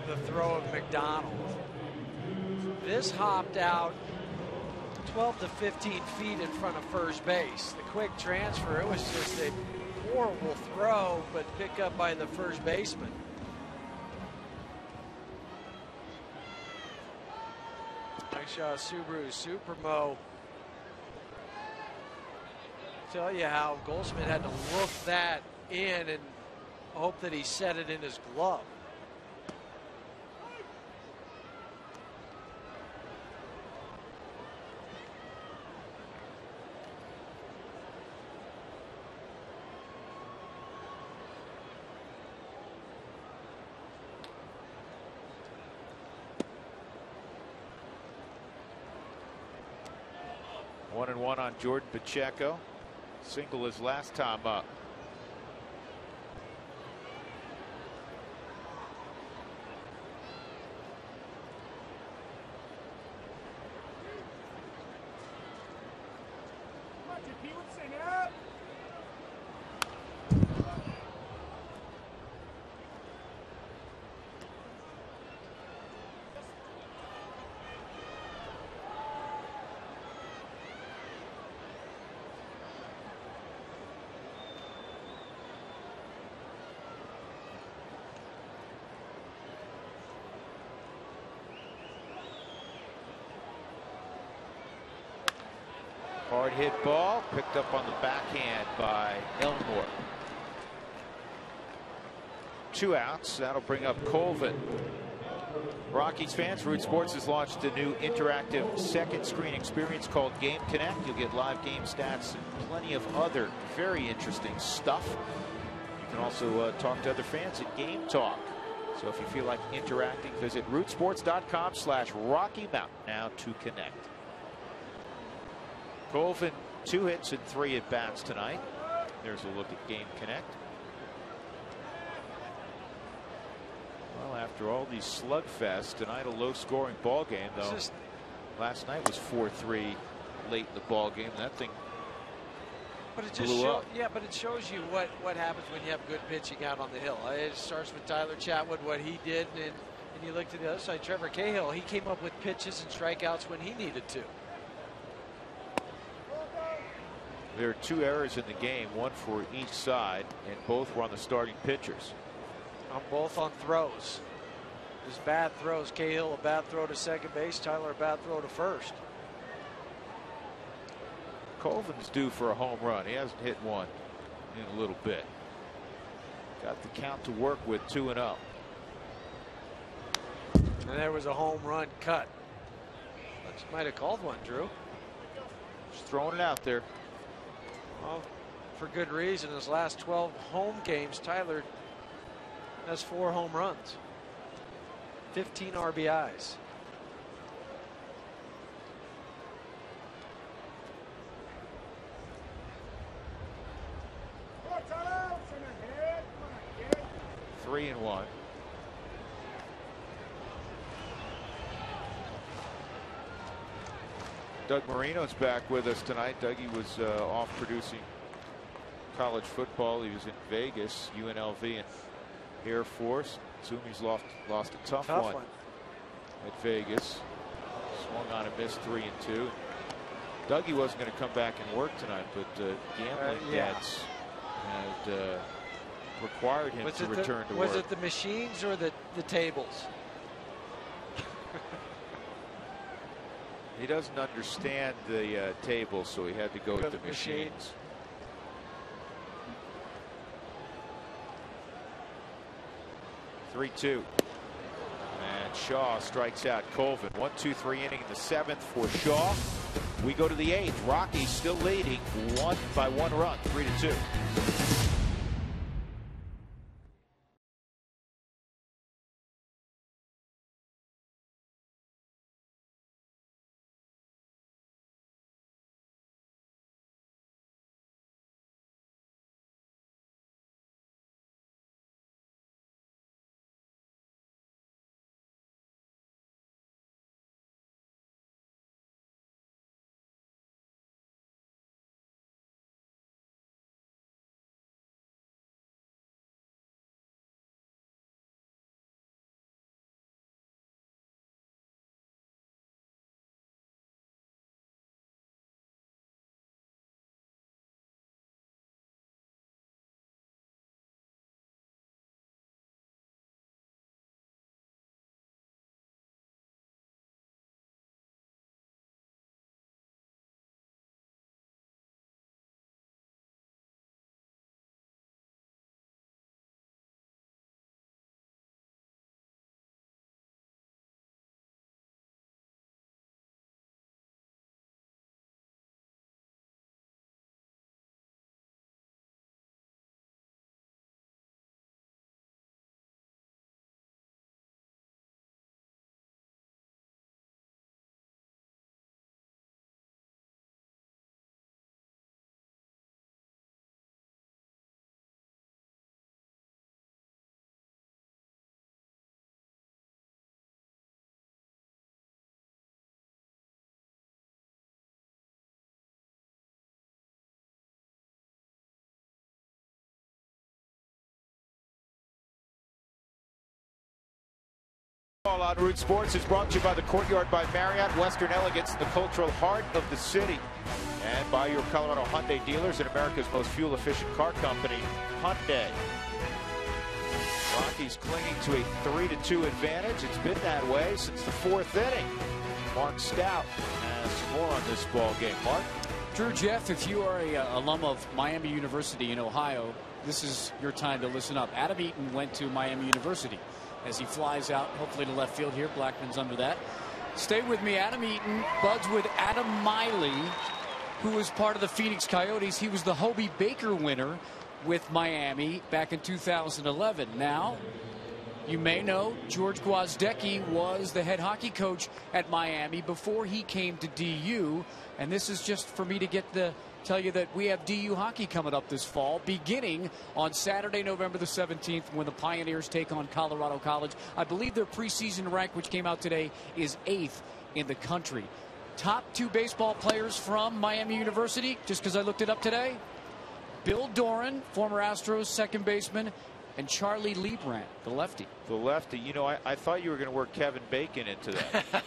The throw of McDonald. This hopped out 12 to 15 feet in front of first base. The quick transfer, it was just a horrible throw, but picked up by the first baseman. Nice shot, Subaru Supermo. Tell you how Goldschmidt had to look that in and hope that he set it in his glove. One and one on Jordan Pacheco. Single his last time up. Hard hit ball picked up on the backhand by Elmore. 2 outs. That'll bring up Colvin. Rockies fans, Root Sports has launched a new interactive second screen experience called Game Connect. You'll get live game stats and plenty of other very interesting stuff. You can also talk to other fans at Game Talk. So if you feel like interacting, visit rootsports.com/Rocky Mountain now to connect. Colvin, 2 hits and 3 at bats tonight. There's a look at Game Connect. Well, after all these slugfests, tonight a low-scoring ball game, though. Last night was 4-3 late in the ball game. That thing blew up. Yeah, but it shows you what happens when you have good pitching out on the hill. It starts with Tyler Chatwood, what he did, and you look to the other side, Trevor Cahill. He came up with pitches and strikeouts when he needed to. There are 2 errors in the game, one for each side, and both were on the starting pitchers. Both on throws. Just bad throws. Cahill a bad throw to second base. Tyler a bad throw to first. Colvin's due for a home run. He hasn't hit one in a little bit. Got the count to work with, 2-0. And there was a home run cut. Might have called one, Drew. Just throwing it out there. Well, for good reason. His last 12 home games, Tyler has 4 home runs, 15 RBIs. Three and 1. Doug Marino's back with us tonight. Dougie was off producing college football. He was in Vegas, UNLV, and Air Force. Assume he's lost a tough one at Vegas. Swung on and missed 3 and 2. Dougie wasn't going to come back and work tonight, but gambling debts had required him to return to work. Was it the machines or the tables? He doesn't understand the table, so he had to go with the machines. 3-2. And Shaw strikes out Colvin. 1-2-3 inning in the 7th for Shaw. We go to the 8th. Rockies still leading by 1 run, 3-2. All on Root Sports is brought to you by the Courtyard by Marriott, Western Elegance, the cultural heart of the city. And by your Colorado Hyundai dealers and America's most fuel-efficient car company, Hyundai. Rockies clinging to a 3-2 advantage. It's been that way since the 4th inning. Mark Stout has more on this ball game. Mark? Drew, Jeff, if you are a alum of Miami University in Ohio, this is your time to listen up. Adam Eaton went to Miami University. As he flies out, hopefully to left field here. Blackman's under that. Stay with me. Adam Eaton buds with Adam Miley, who was part of the Phoenix Coyotes. He was the Hobie Baker winner with Miami back in 2011. Now, you may know George Gwozdecki was the head hockey coach at Miami before he came to DU. And this is just for me to tell you that we have DU hockey coming up this fall, beginning on Saturday, November the 17th, when the Pioneers take on Colorado College. I believe their preseason rank, which came out today, is 8th in the country. Top 2 baseball players from Miami University, just because I looked it up today: Bill Doran, former Astros second baseman, and Charlie Leibrandt, the lefty. The lefty. You know, I thought you were going to work Kevin Bacon into that.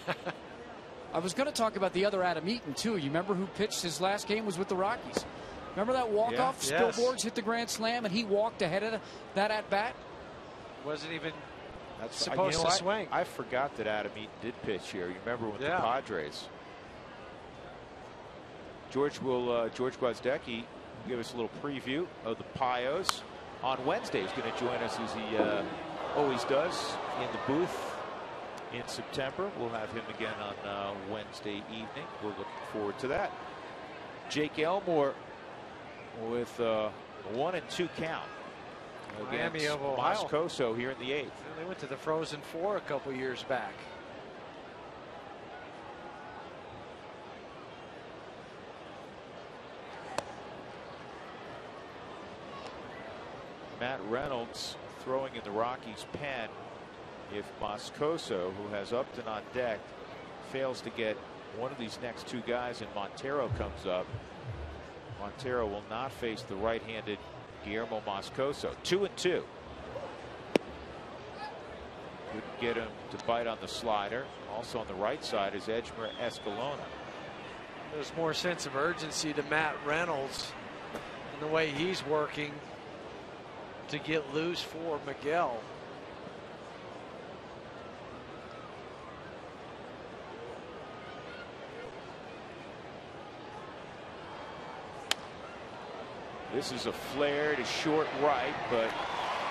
I was going to talk about the other Adam Eaton, too. You remember who pitched his last game was with the Rockies? Remember that walk-off? Yeah. Yes. Spilborghs hit the grand slam, and he walked ahead of that at-bat? Wasn't even That's supposed to swing. I forgot that Adam Eaton did pitch here. You remember with the Padres. George Gwozdecki give us a little preview of the Pios on Wednesday. He's going to join us as he always does in the booth. In September, we'll have him again on Wednesday evening. We're looking forward to that. Jake Elmore with a 1-2 count Miami against of Ohio. Moscoso here in the 8th. They went to the Frozen Four a couple years back. Matt Reynolds throwing in the Rockies' pen. If Moscoso, who has Upton on deck, fails to get one of these next 2 guys and Montero comes up, Montero will not face the right-handed Guillermo Moscoso. 2-2. Couldn't get him to bite on the slider. Also on the right side is Edgmer Escalona. There's more sense of urgency to Matt Reynolds in the way he's working to get loose for Miguel. This is a flare to short right, but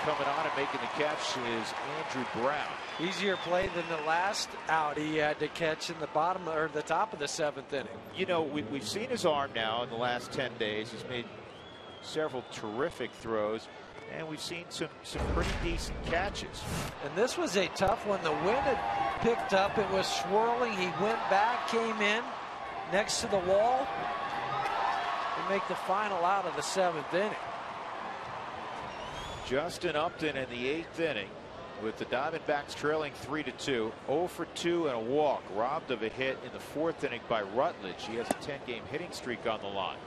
coming on and making the catch is Andrew Brown. Easier play than the last out he had to catch in the bottom or the top of the 7th inning. You know, we've seen his arm now in the last 10 days. He's made several terrific throws, and we've seen some pretty decent catches. And this was a tough one. The wind had picked up. It was swirling. He went back, came in next to the wall. Make the final out of the 7th inning. Justin Upton in the 8th inning with the Diamondbacks trailing 3-2. 0 for 2 and a walk, robbed of a hit in the 4th inning by Rutledge. He has a 10-game hitting streak on the line.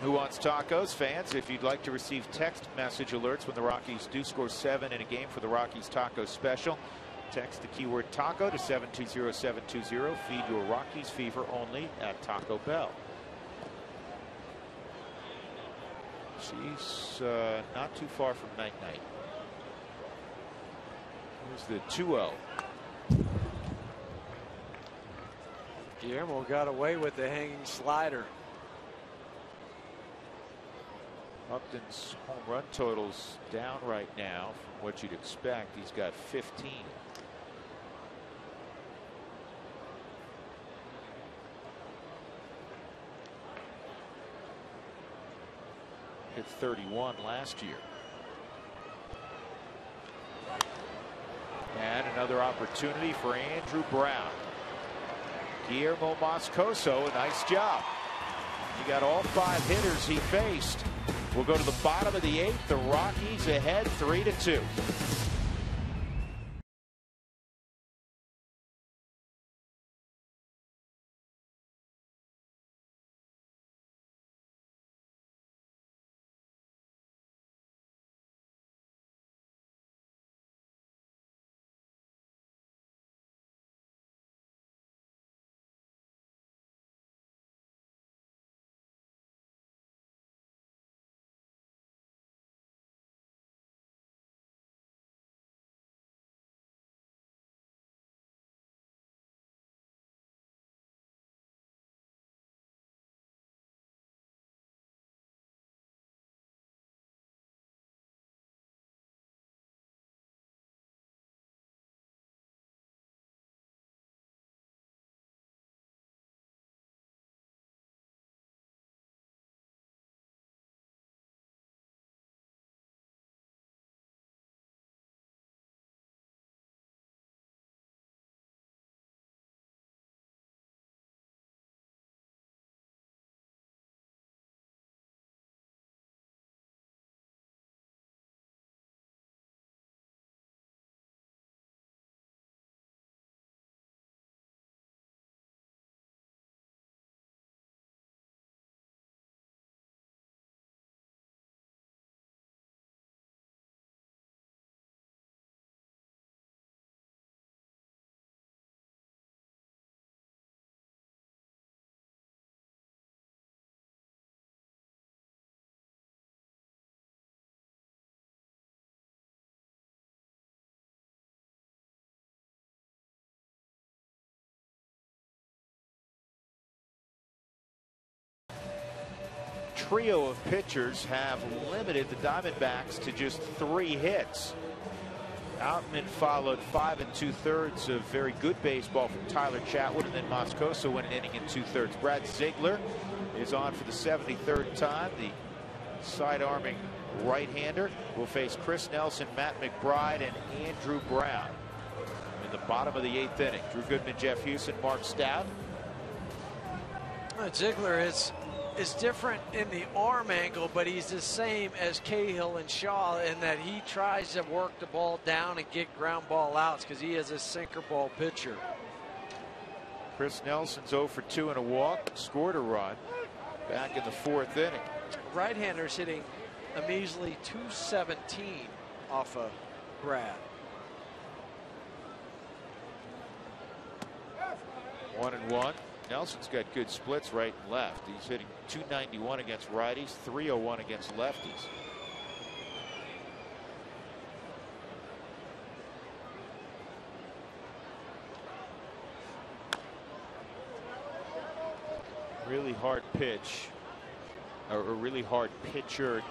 Who wants tacos? Fans, if you'd like to receive text message alerts when the Rockies do score 7 in a game for the Rockies Taco Special, text the keyword taco to 720-720. Feed your Rockies fever only at Taco Bell. She's not too far from night-night. Here's the 2-0. Guillermo got away with the hanging slider. Upton's home run total's down right now from what you'd expect. He's got 15. Hit 31 last year. And another opportunity for Andrew Brown. Guillermo Moscoso, a nice job. He got all 5 hitters he faced. We'll go to the bottom of the 8th. The Rockies ahead 3-2. Trio of pitchers have limited the Diamondbacks to just 3 hits. Outman followed 5 2/3 of very good baseball from Tyler Chatwood, and then Moscoso went an inning and 2/3. Brad Ziegler is on for the 73rd time. The side-arming right-hander will face Chris Nelson, Matt McBride, and Andrew Brown in the bottom of the 8th inning. Drew Goodman, Jeff Houston, Mark Stout. Ziegler is different in the arm angle, but he's the same as Cahill and Shaw in that he tries to work the ball down and get ground ball outs because he is a sinker ball pitcher. Chris Nelson's 0 for 2 and a walk, scored a run back in the 4th inning. Right-hander's hitting a measly 217 off of Brad. 1-1. Nelson's got good splits right and left. He's hitting 291 against righties, 301 against lefties. Really hard pitch, or a really hard pitcher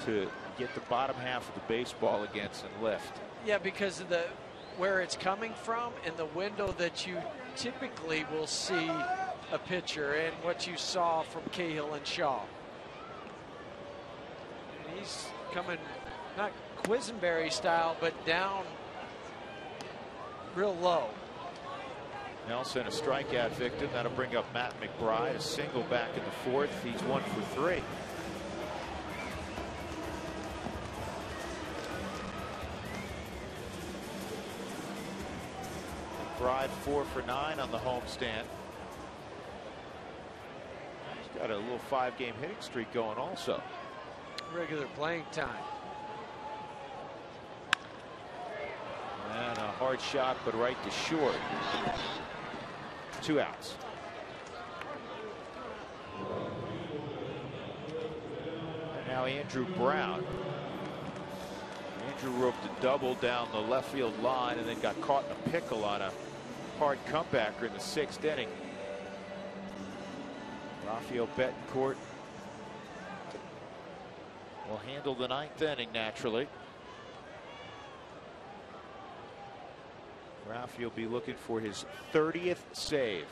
to get the bottom half of the baseball against and lift. Yeah, because of where it's coming from and the window that you typically will see a pitcher and what you saw from Cahill and Shaw. And he's coming not Quisenberry style, but down real low. Nelson a strikeout victim. That'll bring up Matt McBride, a single back in the 4th. He's 1 for 3. McBride 4 for 9 on the homestand. He's got a little 5-game hitting streak going also. Regular playing time. And a hard shot, but right to short. 2 outs. And now Andrew Brown. Andrew roped a double down the left field line and then got caught in a pickle on a hard comebacker in the 6th inning. Rafael Betancourt will handle the 9th inning naturally. Rafi will be looking for his 30th save.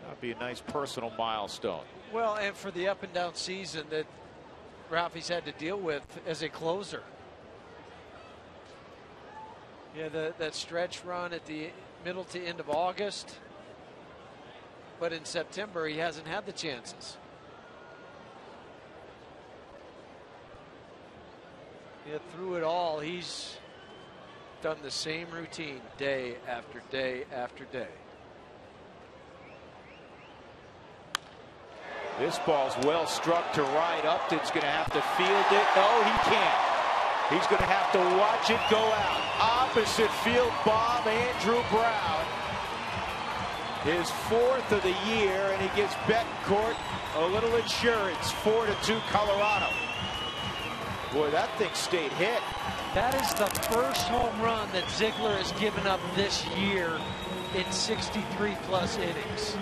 That'd be a nice personal milestone. Well, and for the up and down season that Rafi's had to deal with as a closer. Yeah, that stretch run at the middle to end of August. But in September, he hasn't had the chances. Yet through it all, he's done the same routine day after day after day. This ball's well struck to right. Upton's going to have to field it. No, he can't. He's going to have to watch it go out. Opposite field bomb, Andrew Brown. His 4th of the year, and he gives Betancourt a little insurance. 4-2 Colorado. Boy, that thing stayed hit. That is the first home run that Ziegler has given up this year in 63+ innings.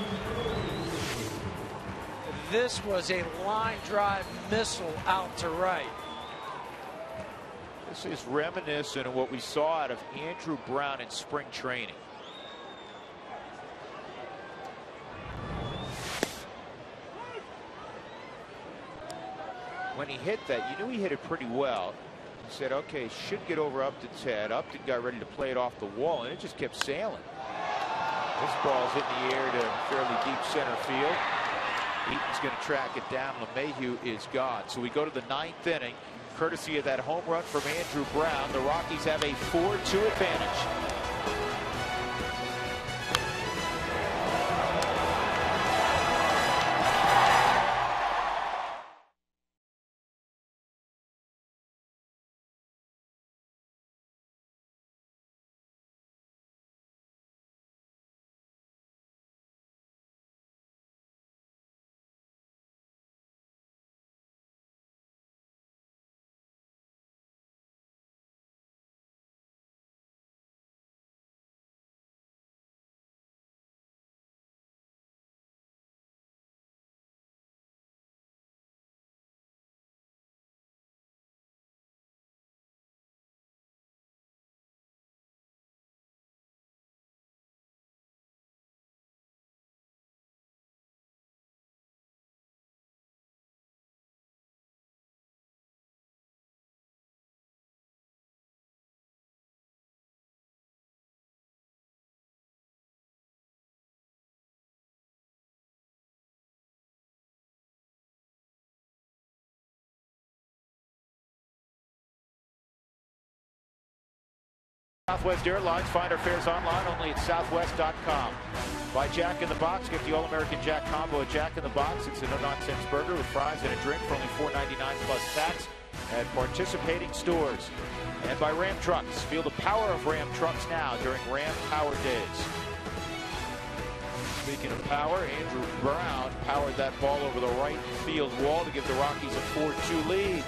This was a line drive missile out to right. This is reminiscent of what we saw out of Andrew Brown in spring training. When he hit that, you knew he hit it pretty well. You said, okay, should get over Upton's head. Upton got ready to play it off the wall, and it just kept sailing. This ball's in the air to fairly deep center field. Eaton's going to track it down. LeMahieu is gone. So we go to the 9th inning. Courtesy of that home run from Andrew Brown, the Rockies have a 4-2 advantage. Southwest Airlines. Find our fares online only at southwest.com. Buy Jack in the Box. Get the All-American Jack Combo at Jack in the Box. It's a no-nonsense burger with fries and a drink for only $4.99 plus tax at participating stores. And by Ram Trucks. Feel the power of Ram Trucks now during Ram Power Days. Speaking of power, Andrew Brown powered that ball over the right field wall to give the Rockies a 4-2 lead.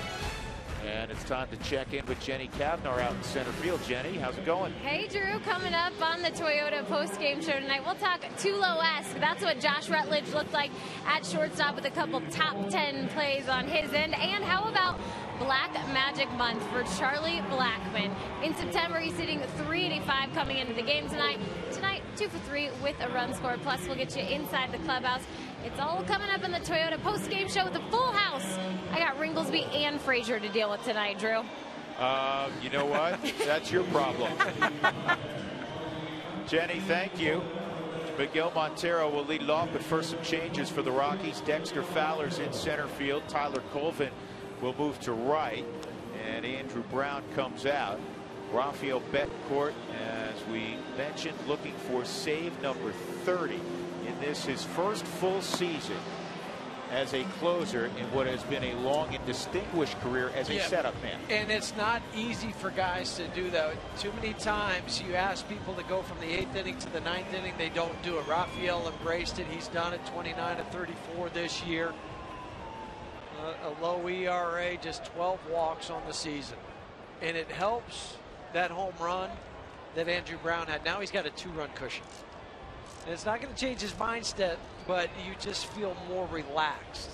And it's time to check in with Jenny Kavnar out in center field. Jenny, how's it going? Hey, Drew, coming up on the Toyota post-game show tonight, we'll talk Tulo-esque. That's what Josh Rutledge looked like at shortstop with a couple top 10 plays on his end. And how about Black Magic Month for Charlie Blackmon? In September, he's hitting .385 coming into the game tonight. Tonight, 2 for 3 with a run scored. Plus, we'll get you inside the clubhouse. It's all coming up in the Toyota post-game show with a full house. I got Ringlesby and Frazier to deal with tonight, Drew. You know what? That's your problem. Jenny, thank you. Miguel Montero will lead it off, but first some changes for the Rockies. Dexter Fowler's in center field. Tyler Colvin will move to right, and Andrew Brown comes out. Rafael Betancourt, as we mentioned, looking for save number 30 in this, his first full season as a closer in what has been a long and distinguished career as a setup man. And it's not easy for guys to do that. Too many times you ask people to go from the 8th inning to the 9th inning, they don't do it. Rafael embraced it. He's done it. 29-34 this year. A low ERA, just 12 walks on the season. And it helps that home run that Andrew Brown had. Now he's got a 2-run cushion. And it's not going to change his mindset, but you just feel more relaxed.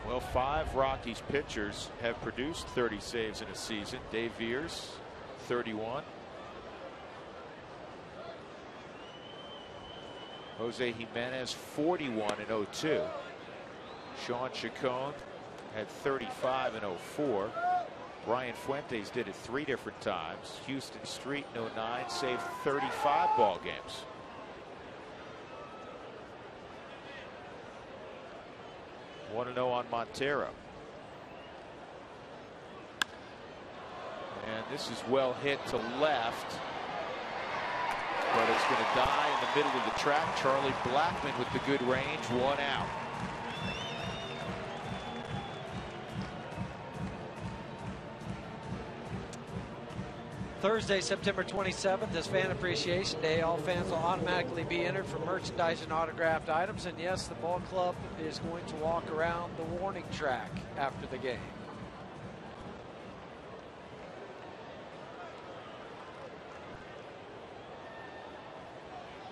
Well, 5 Rockies pitchers have produced 30 saves in a season. Dave Veers, 31. Jose Jimenez, 41 in 02. Sean Chacon, had 35 in 04. Brian Fuentes did it 3 different times. Houston Street in 09 saved 35 ball games. Want to know on Montero. And this is well hit to left. But it's going to die in the middle of the track. Charlie Blackmon with the good range, 1 out. Thursday, September 27th is Fan Appreciation Day. All fans will automatically be entered for merchandise and autographed items. And yes, the ball club is going to walk around the warning track after the game.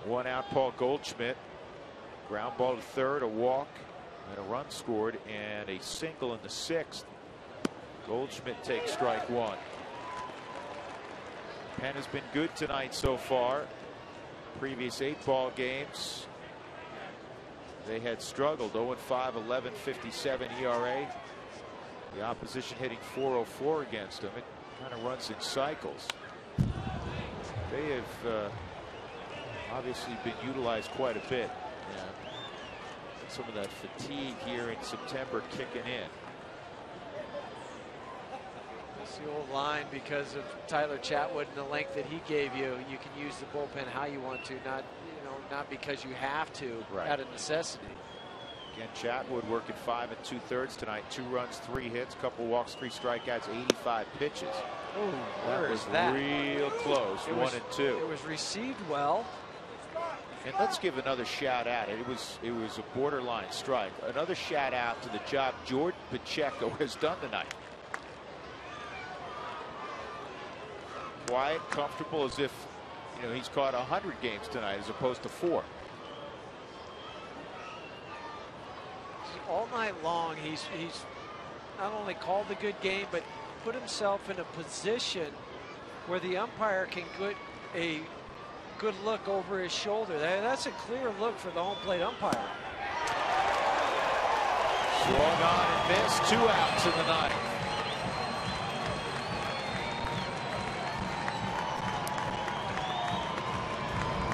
One out, Paul Goldschmidt. Ground ball to third, a walk, and a run scored, and a single in the 6th. Goldschmidt takes strike 1. Penn has been good tonight so far. Previous 8 ball games, they had struggled. 0-5, 11.57 ERA. The opposition hitting .404 against them. It kind of runs in cycles. They have obviously been utilized quite a bit. Some of that fatigue here in September kicking in. That's the old line, because of Tyler Chatwood and the length that he gave you. You can use the bullpen how you want to, not because you have to, out of necessity. Again, Chatwood working 5 2/3 tonight. 2 runs, 3 hits, couple walks, 3 strikeouts, 85 pitches. Oh, that was real close. 1 and 2. It was received well. And let's give another shout out. It was a borderline strike. Another shout out to the job Jordan Pacheco has done tonight. Quiet, comfortable, as if he's caught 100 games tonight as opposed to 4. All night long, he's not only called the good game, but put himself in a position where the umpire can get a good look over his shoulder. That's a clear look for the home plate umpire. Swung on and missed. 2 outs in the 9th.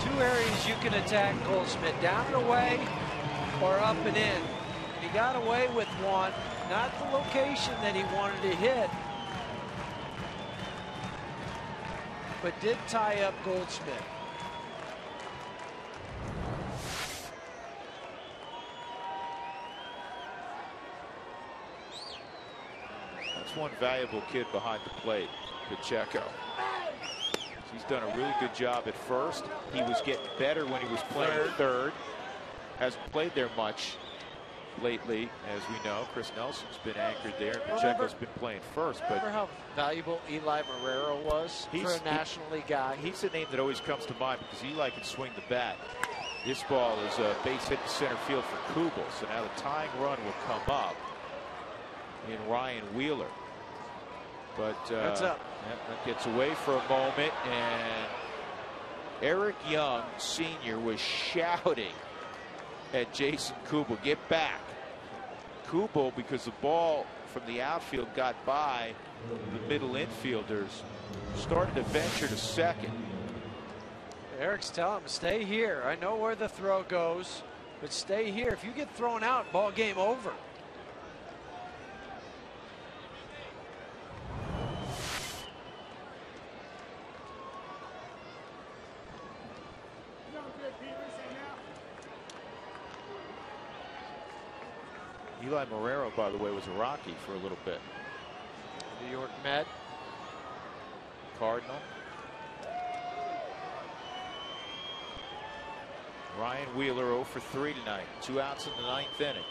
Two areas you can attack Goldschmidt: down and away or up and in. He got away with one, not the location that he wanted to hit, but did tie up Goldschmidt. One valuable kid behind the plate, Pacheco. He's done a really good job at first. He was getting better when he was playing third. Hasn't played there much lately, as we know. Chris Nelson's been anchored there. Pacheco's been playing first. But remember how valuable Eli Marrero was for a National League guy? He's the name that always comes to mind because Eli can swing the bat. This ball is a base hit to center field for Kubel. So now the tying run will come up in Ryan Wheeler. But that gets away for a moment, and Eric Young Sr. was shouting at Jason Kubel, "Get back." Kubel, because the ball from the outfield got by the middle infielders, started to venture to second. Eric's telling him, stay here. I know where the throw goes, but stay here. If you get thrown out, ball game over. Eli Marrero, by the way, was a Rocky for a little bit. New York Met. Cardinal. Ryan Wheeler 0 for 3 tonight. 2 outs in the 9th inning.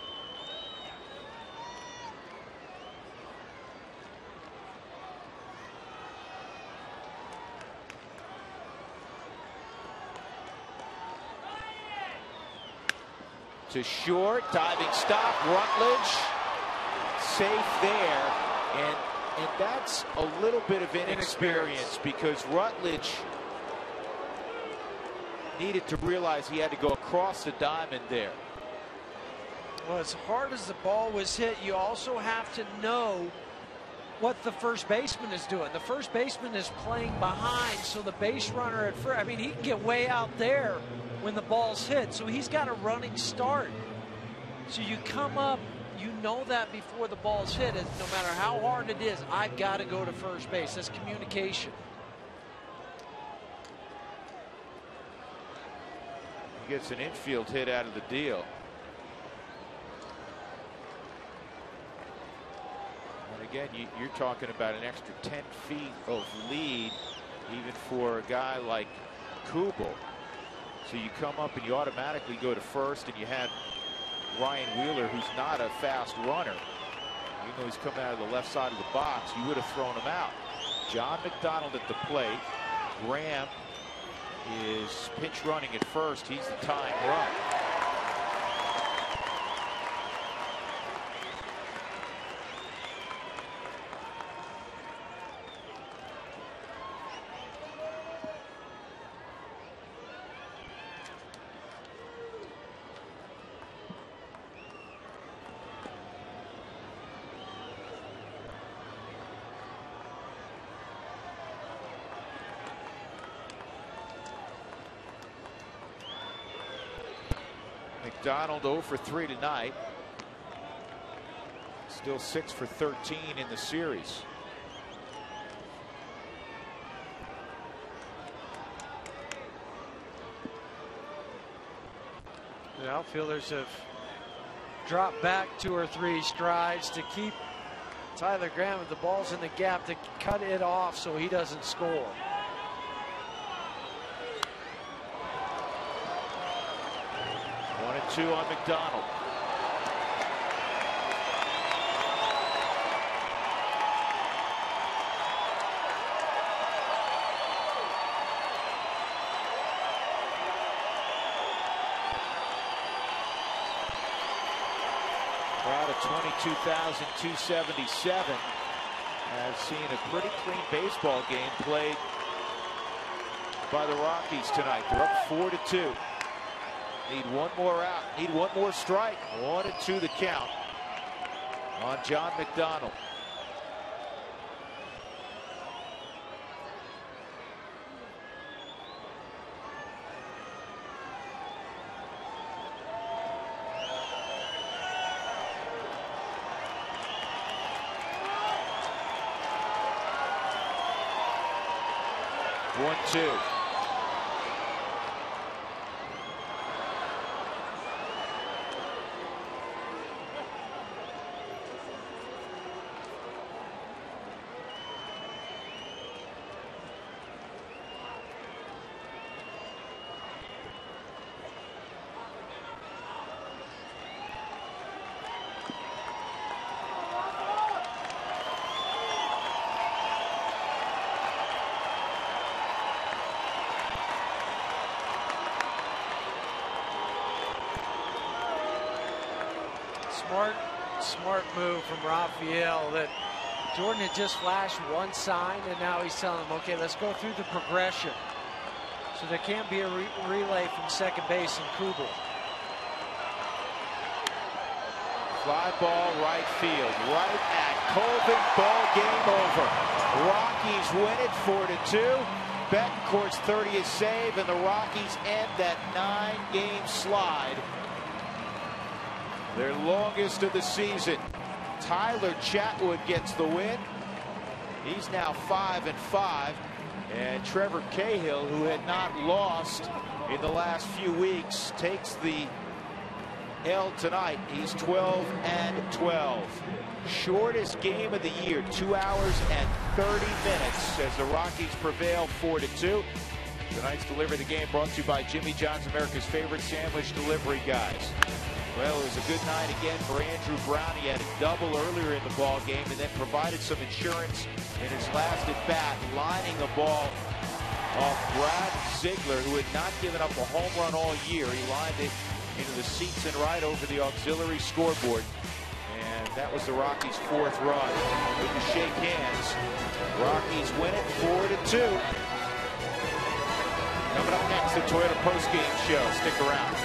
To short, diving stop, Rutledge safe there, and that's a little bit of inexperience because Rutledge needed to realize he had to go across the diamond there. Well, as hard as the ball was hit, you also have to know what the first baseman is doing. The first baseman is playing behind, so the base runner at first, I mean, he can get way out there when the ball's hit, so he's got a running start. So you come up, you know that before the ball's hit, and no matter how hard it is, I've got to go to first base. That's communication. He gets an infield hit out of the deal. And again, you're talking about an extra 10 feet of lead, even for a guy like Kubel. So you come up and you automatically go to first, and you had Ryan Wheeler, who's not a fast runner. Even though he's coming out of the left side of the box, you would have thrown him out. John McDonald at the plate. Graham is pitch running at first. He's the tying run. McDonald 0 for 3 tonight. Still 6 for 13 in the series. The outfielders have dropped back 2 or 3 strides to keep Tyler Graham with the balls in the gap to cut it off so he doesn't score. Two on McDonald. Crowd of 22,277 has seen a pretty clean baseball game played by the Rockies tonight. They're up 4-2. Need one more out. Need one more strike. 1-2 the count on John McDonald. One, two. Smart move from Raphael. That Jordan had just flashed one sign, and now he's telling him, okay, let's go through the progression. So there can't be a relay from second base and Kubel. Fly ball right field, right at Colvin. Ball game over. Rockies win it 4-2. Betancourt's 30th save, and the Rockies end that 9-game slide. Their longest of the season. Tyler Chatwood gets the win. He's now 5-5. And Trevor Cahill, who had not lost in the last few weeks, takes the L tonight. He's 12-12. Shortest game of the year, 2 hours and 30 minutes as the Rockies prevail 4-2. Tonight's Deliver the Game brought to you by Jimmy John's, America's favorite sandwich delivery guys. Well, it was a good night again for Andrew Brown. He had a double earlier in the ball game and then provided some insurance in his last at bat, lining the ball off Brad Ziegler, who had not given up a home run all year. He lined it into the seats and right over the auxiliary scoreboard. And that was the Rockies' 4th run. Good to shake hands. Rockies win it 4-2. Coming up next, the Toyota postgame show. Stick around.